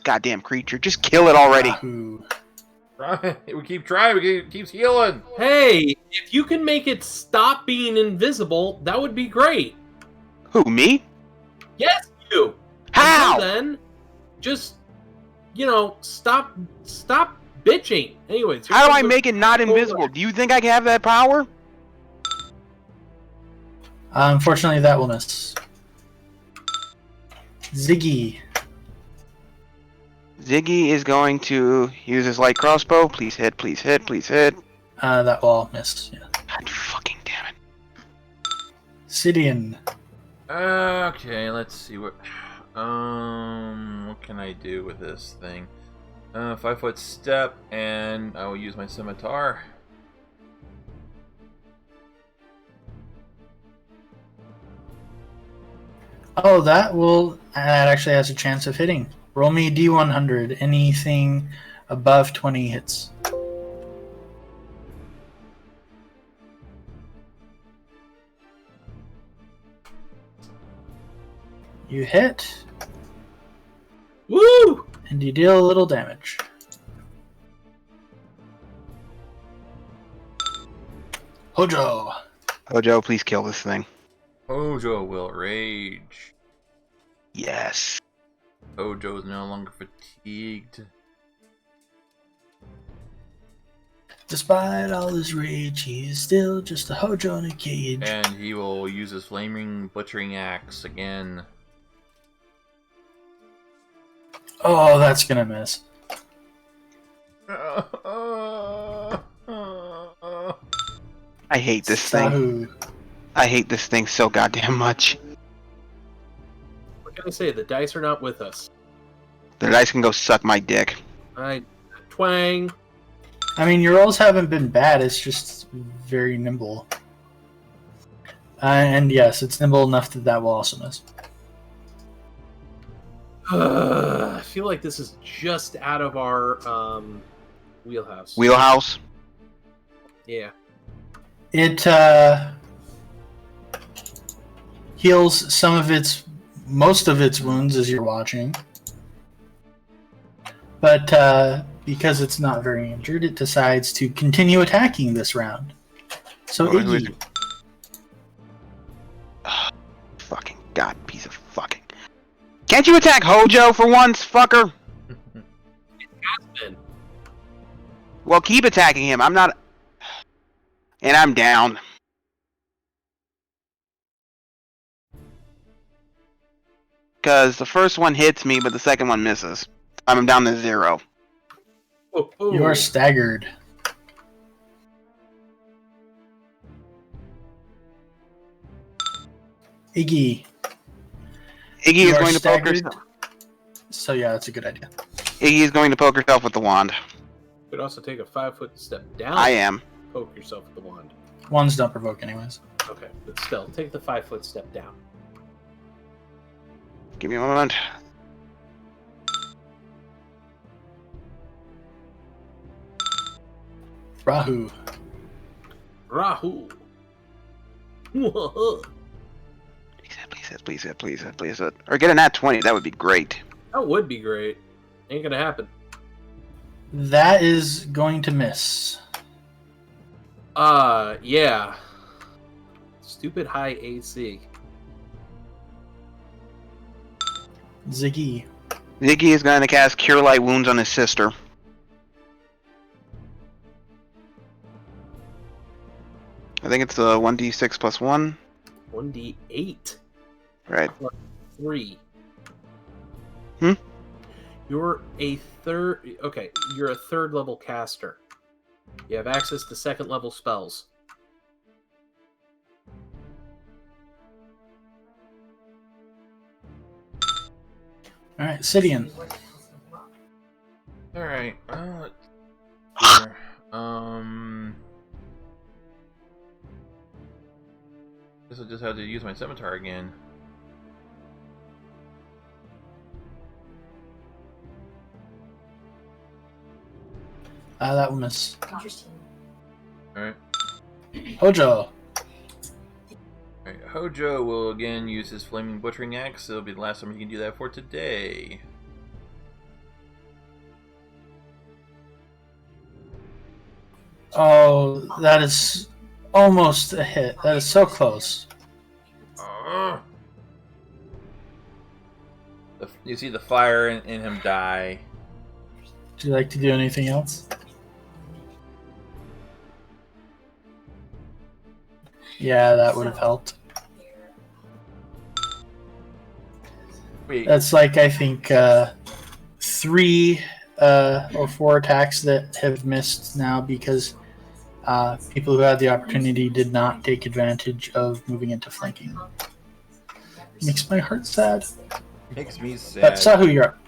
goddamn creature. Just kill it already. Yahoo. we keep trying. It keeps healing. Hey, if you can make it stop being invisible, that would be great. Who, me? Yes, you. How? Until then, just stop bitching. Anyways, How do I make it not invisible? Do you think I can have that power? Unfortunately, that will miss. Ziggy. Ziggy is going to use his light crossbow. Please hit, please hit, please hit. That will all miss. Yeah. God fucking damn it. Sidian. Okay, let's see what can I do with this thing? 5-foot step, and I will use my scimitar. Oh, that actually has a chance of hitting. Roll me a D100. Anything above 20 hits. You hit, Woo! and you deal a little damage. Hojo. Hojo, please kill this thing. Hojo will rage. Yes. Hojo is no longer fatigued. Despite all his rage, he is still just a Hojo in a cage. And he will use his flaming butchering axe again. Oh, that's gonna miss. I hate this thing. Sahu. I hate this thing so goddamn much. What can I say? The dice are not with us. The dice can go suck my dick. Twang. I mean, your rolls haven't been bad. It's just very nimble. And yes, it's nimble enough that that will also miss. I feel like this is just out of our wheelhouse. Wheelhouse. Yeah. It heals most of its wounds as you're watching. But because it's not very injured, it decides to continue attacking this round. So Oh, who is Iggy, Fucking god, piece of fucking. Can't you attack Hojo for once, fucker? Been. Well, keep attacking him. I'm not. And I'm down. Because the first one hits me, but the second one misses. I'm down to 0. Oh, oh. you are staggered. Iggy, Iggy You is are going to poke staggered. herself. So yeah, that's a good idea. Iggy is going to poke herself with the wand. You could also take a 5-foot step down. I am. Poke yourself with the wand. Ones don't provoke anyways. Okay, but still, take the 5-foot step down. Give me a moment. Rahu. Rahu. Please. Or get a nat 20. That would be great. That would be great. Ain't gonna happen. That is going to miss. Yeah. Stupid high AC. Ziggy. Ziggy is going to cast Cure Light Wounds on his sister. I think it's 1d6 plus 1. 1d8. Right. 3. Hmm? You're a third. Okay, you're a third level caster. You have access to second level spells. All right, Sidian. Alright, let's see here. Guess I'll just have to use my scimitar again. That will miss. Interesting. Alright. Hojo. Alright, Hojo will again use his flaming butchering axe. It'll be the last time he can do that for today. Oh, that is almost a hit. That is so close. You see the fire in him die. Would you like to do anything else? Yeah, that would have helped. Wait, That's like, I think, 3 or 4 attacks that have missed now because people who had the opportunity did not take advantage of moving into flanking. Makes my heart sad. makes me sad. But Sahu, you're up.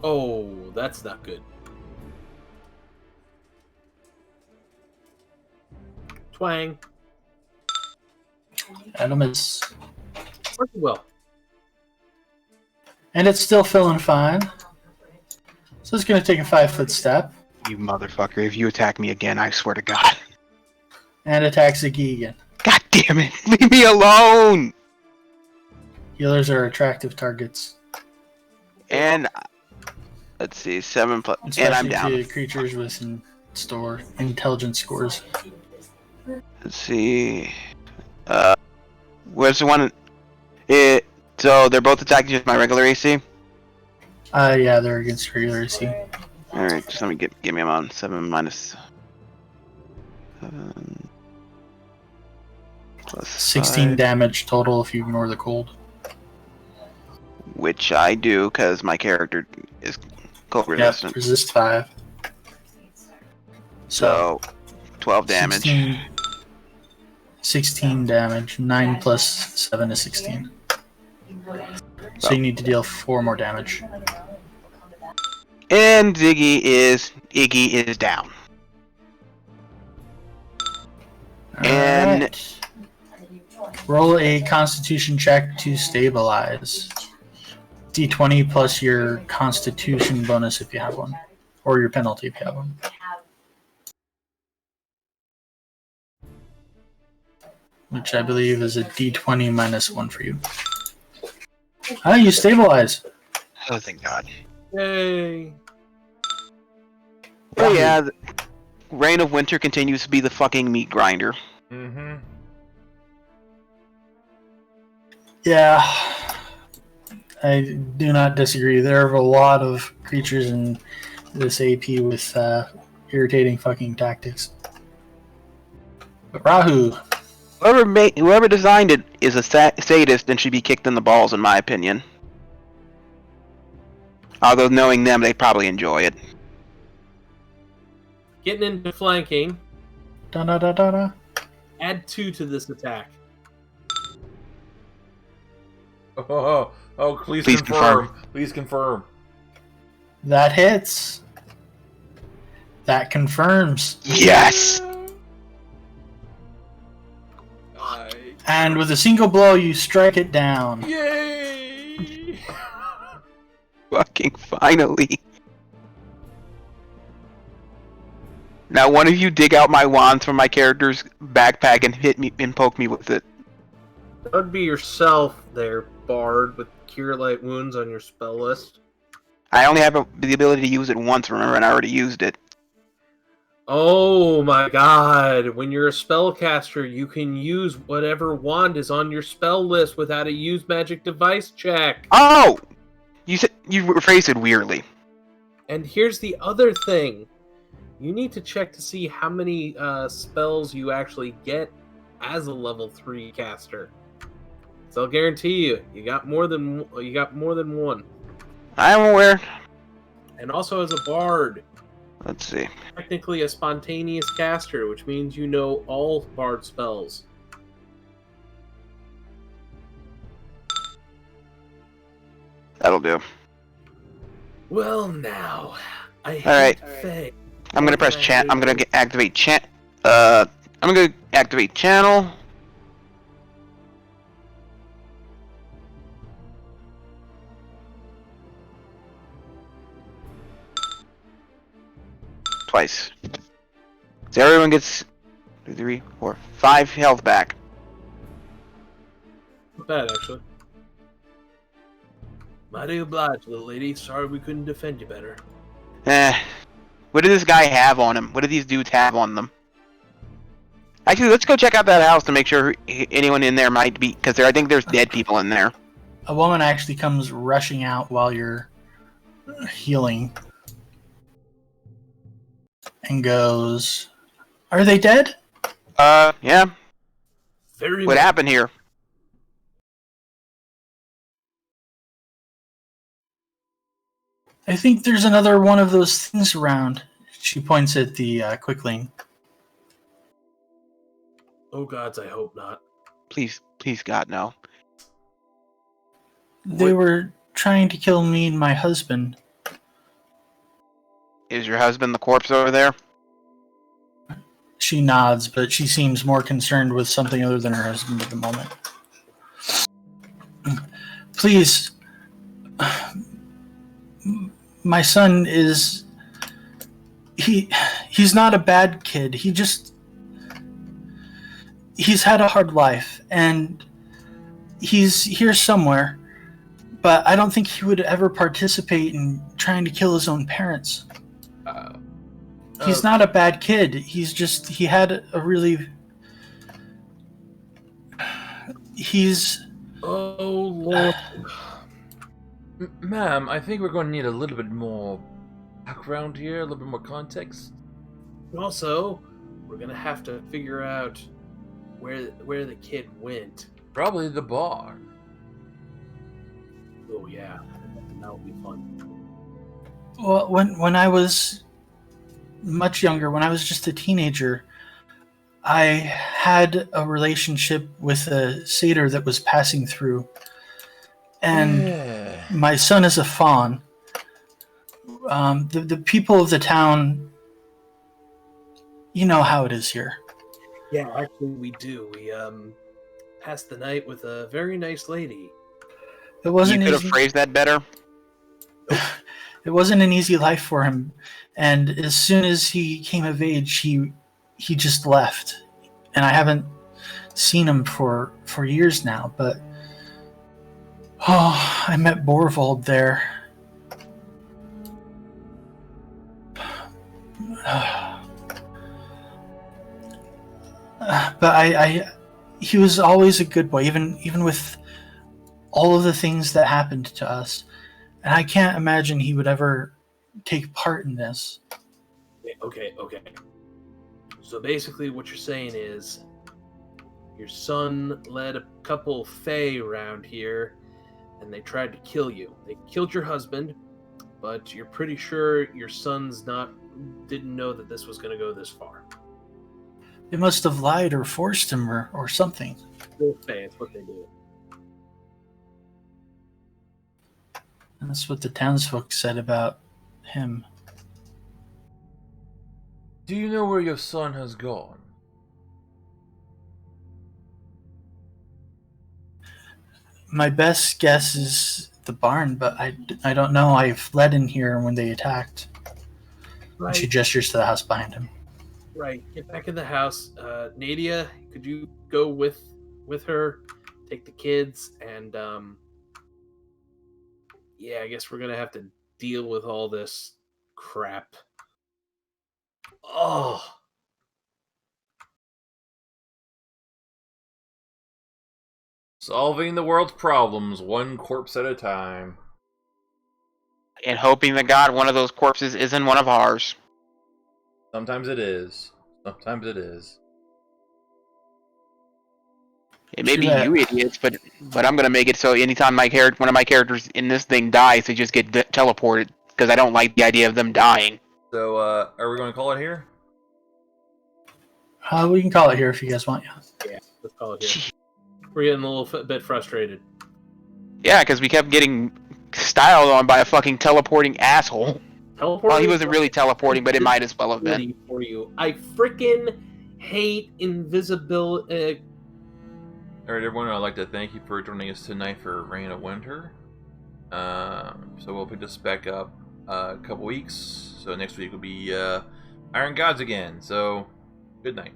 Oh, that's not good. Twang. Adam is. Working well. And it's still feeling fine. So it's going to take a 5-foot step You motherfucker. If you attack me again, I swear to God. and attack Ziggy again. God damn it. Leave me alone. Healers are attractive targets, And let's see. 7 plus. And especially I'm down. to creatures with intelligence scores. Let's see. Where's the one? So they're both attacking just my regular AC? Yeah, they're against regular AC. Alright, just let me give me a moment. 7 minus 7. Plus 16 5, damage total if you ignore the cold. which I do because my character is cold resistant. Yep, resist 5. So 12 damage. 16 damage. 9 plus 7 is 16. So you need to deal 4 more damage. And Iggy is down. And Alright. Roll a Constitution check to stabilize. D20 plus your Constitution bonus if you have one, or your penalty if you have one. Which I believe is a D20 minus 1 for you. Ah, you stabilize. oh, thank God. Yay! Oh yeah, the Reign of Winter continues to be the fucking meat grinder. Mm-hmm. Yeah, I do not disagree. There are a lot of creatures in this AP with irritating fucking tactics. But Rahu, Whoever designed it is a sadist and should be kicked in the balls, in my opinion. Although knowing them, they'd probably enjoy it. Getting into flanking. da da da da da. Add 2 to this attack. Please Please confirm. Please confirm. That hits. That confirms. Yes! And with a single blow, you strike it down. Yay! Fucking finally. Now one of you dig out my wands from my character's backpack and hit me and poke me with it. That would be yourself there, Bard, with Cure Light Wounds on your spell list. I only have the ability to use it once, remember, and I already used it. Oh my god. When you're a spellcaster, you can use whatever wand is on your spell list without a use magic device check. Oh! You rephrased it weirdly. And here's the other thing. You need to check to see how many spells you actually get as a level 3 caster. So I'll guarantee you got more than one. I'm aware. And also as a bard, Let's see. technically a spontaneous caster, which means you know all bard spells. That'll do. Well, now I hate Alright. Fae. I'm gonna press chat. I'm gonna activate chat. I'm gonna activate channel. Twice. So everyone gets 2, 3, 4, 5 health back. Not bad, actually. Mighty obliged, little lady. Sorry we couldn't defend you better. What did this guy have on him? What do these dudes have on them? Actually, let's go check out that house to make sure anyone in there might be, because I think there's dead people in there. A woman actually comes rushing out while you're healing and goes, "Are they dead?" Yeah. Very What much. happened here? I think there's another one of those things around. She points at the quickling. Oh gods, I hope not. Please, God, no. They were trying to kill me and my husband. Is your husband the corpse over there? She nods, but she seems more concerned with something other than her husband at the moment. Please, my son is... He's not a bad kid. He's had a hard life, and he's here somewhere, but I don't think he would ever participate in trying to kill his own parents. He's not a bad kid. He had a really... Oh Lord. Ma'am, I think we're going to need a little bit more background here, a little bit more context. Also, we're gonna have to figure out where the kid went. Probably the bar. Oh yeah, that would be fun. Well, when I was much younger, when I was just a teenager, I had a relationship with a satyr that was passing through, and my son is a fawn. The people of the town, you know how it is here. Yeah, actually, we do. We passed the night with a very nice lady. It wasn't You could have easy. phrased that better. It wasn't an easy life for him, and as soon as he came of age, he just left, and I haven't seen him for years now. But I met Borvold there. But he was always a good boy, even with all of the things that happened to us. And I can't imagine he would ever take part in this. Okay. So basically, what you're saying is, your son led a couple fae around here, and they tried to kill you. They killed your husband, but you're pretty sure your son's didn't know that this was going to go this far. They must have lied or forced him or something. They're fae, it's what they do. And that's what the townsfolk said about him. Do you know where your son has gone? My best guess is the barn, but I don't know. I fled in here when they attacked. Right. And she gestures to the house behind him. Right. Get back in the house. Nadia, could you go with her, take the kids, and yeah, I guess we're gonna have to deal with all this crap. Oh. Solving the world's problems one corpse at a time. And hoping to God one of those corpses isn't one of ours. Sometimes it is. Sometimes it is. It may be you idiots, but I'm gonna make it so anytime one of my characters in this thing dies, they just get teleported because I don't like the idea of them dying. So, are we going to call it here? We can call it here if you guys want. Yeah, let's call it here. We're getting a little bit frustrated. Yeah, because we kept getting styled on by a fucking teleporting asshole. Teleporting? Well, he wasn't really teleporting, but it might as well have been. For you, I freaking hate invisibility. Alright, everyone, I'd like to thank you for joining us tonight for Reign of Winter. So we'll pick this back up a couple weeks. So next week will be Iron Gods again. So, good night.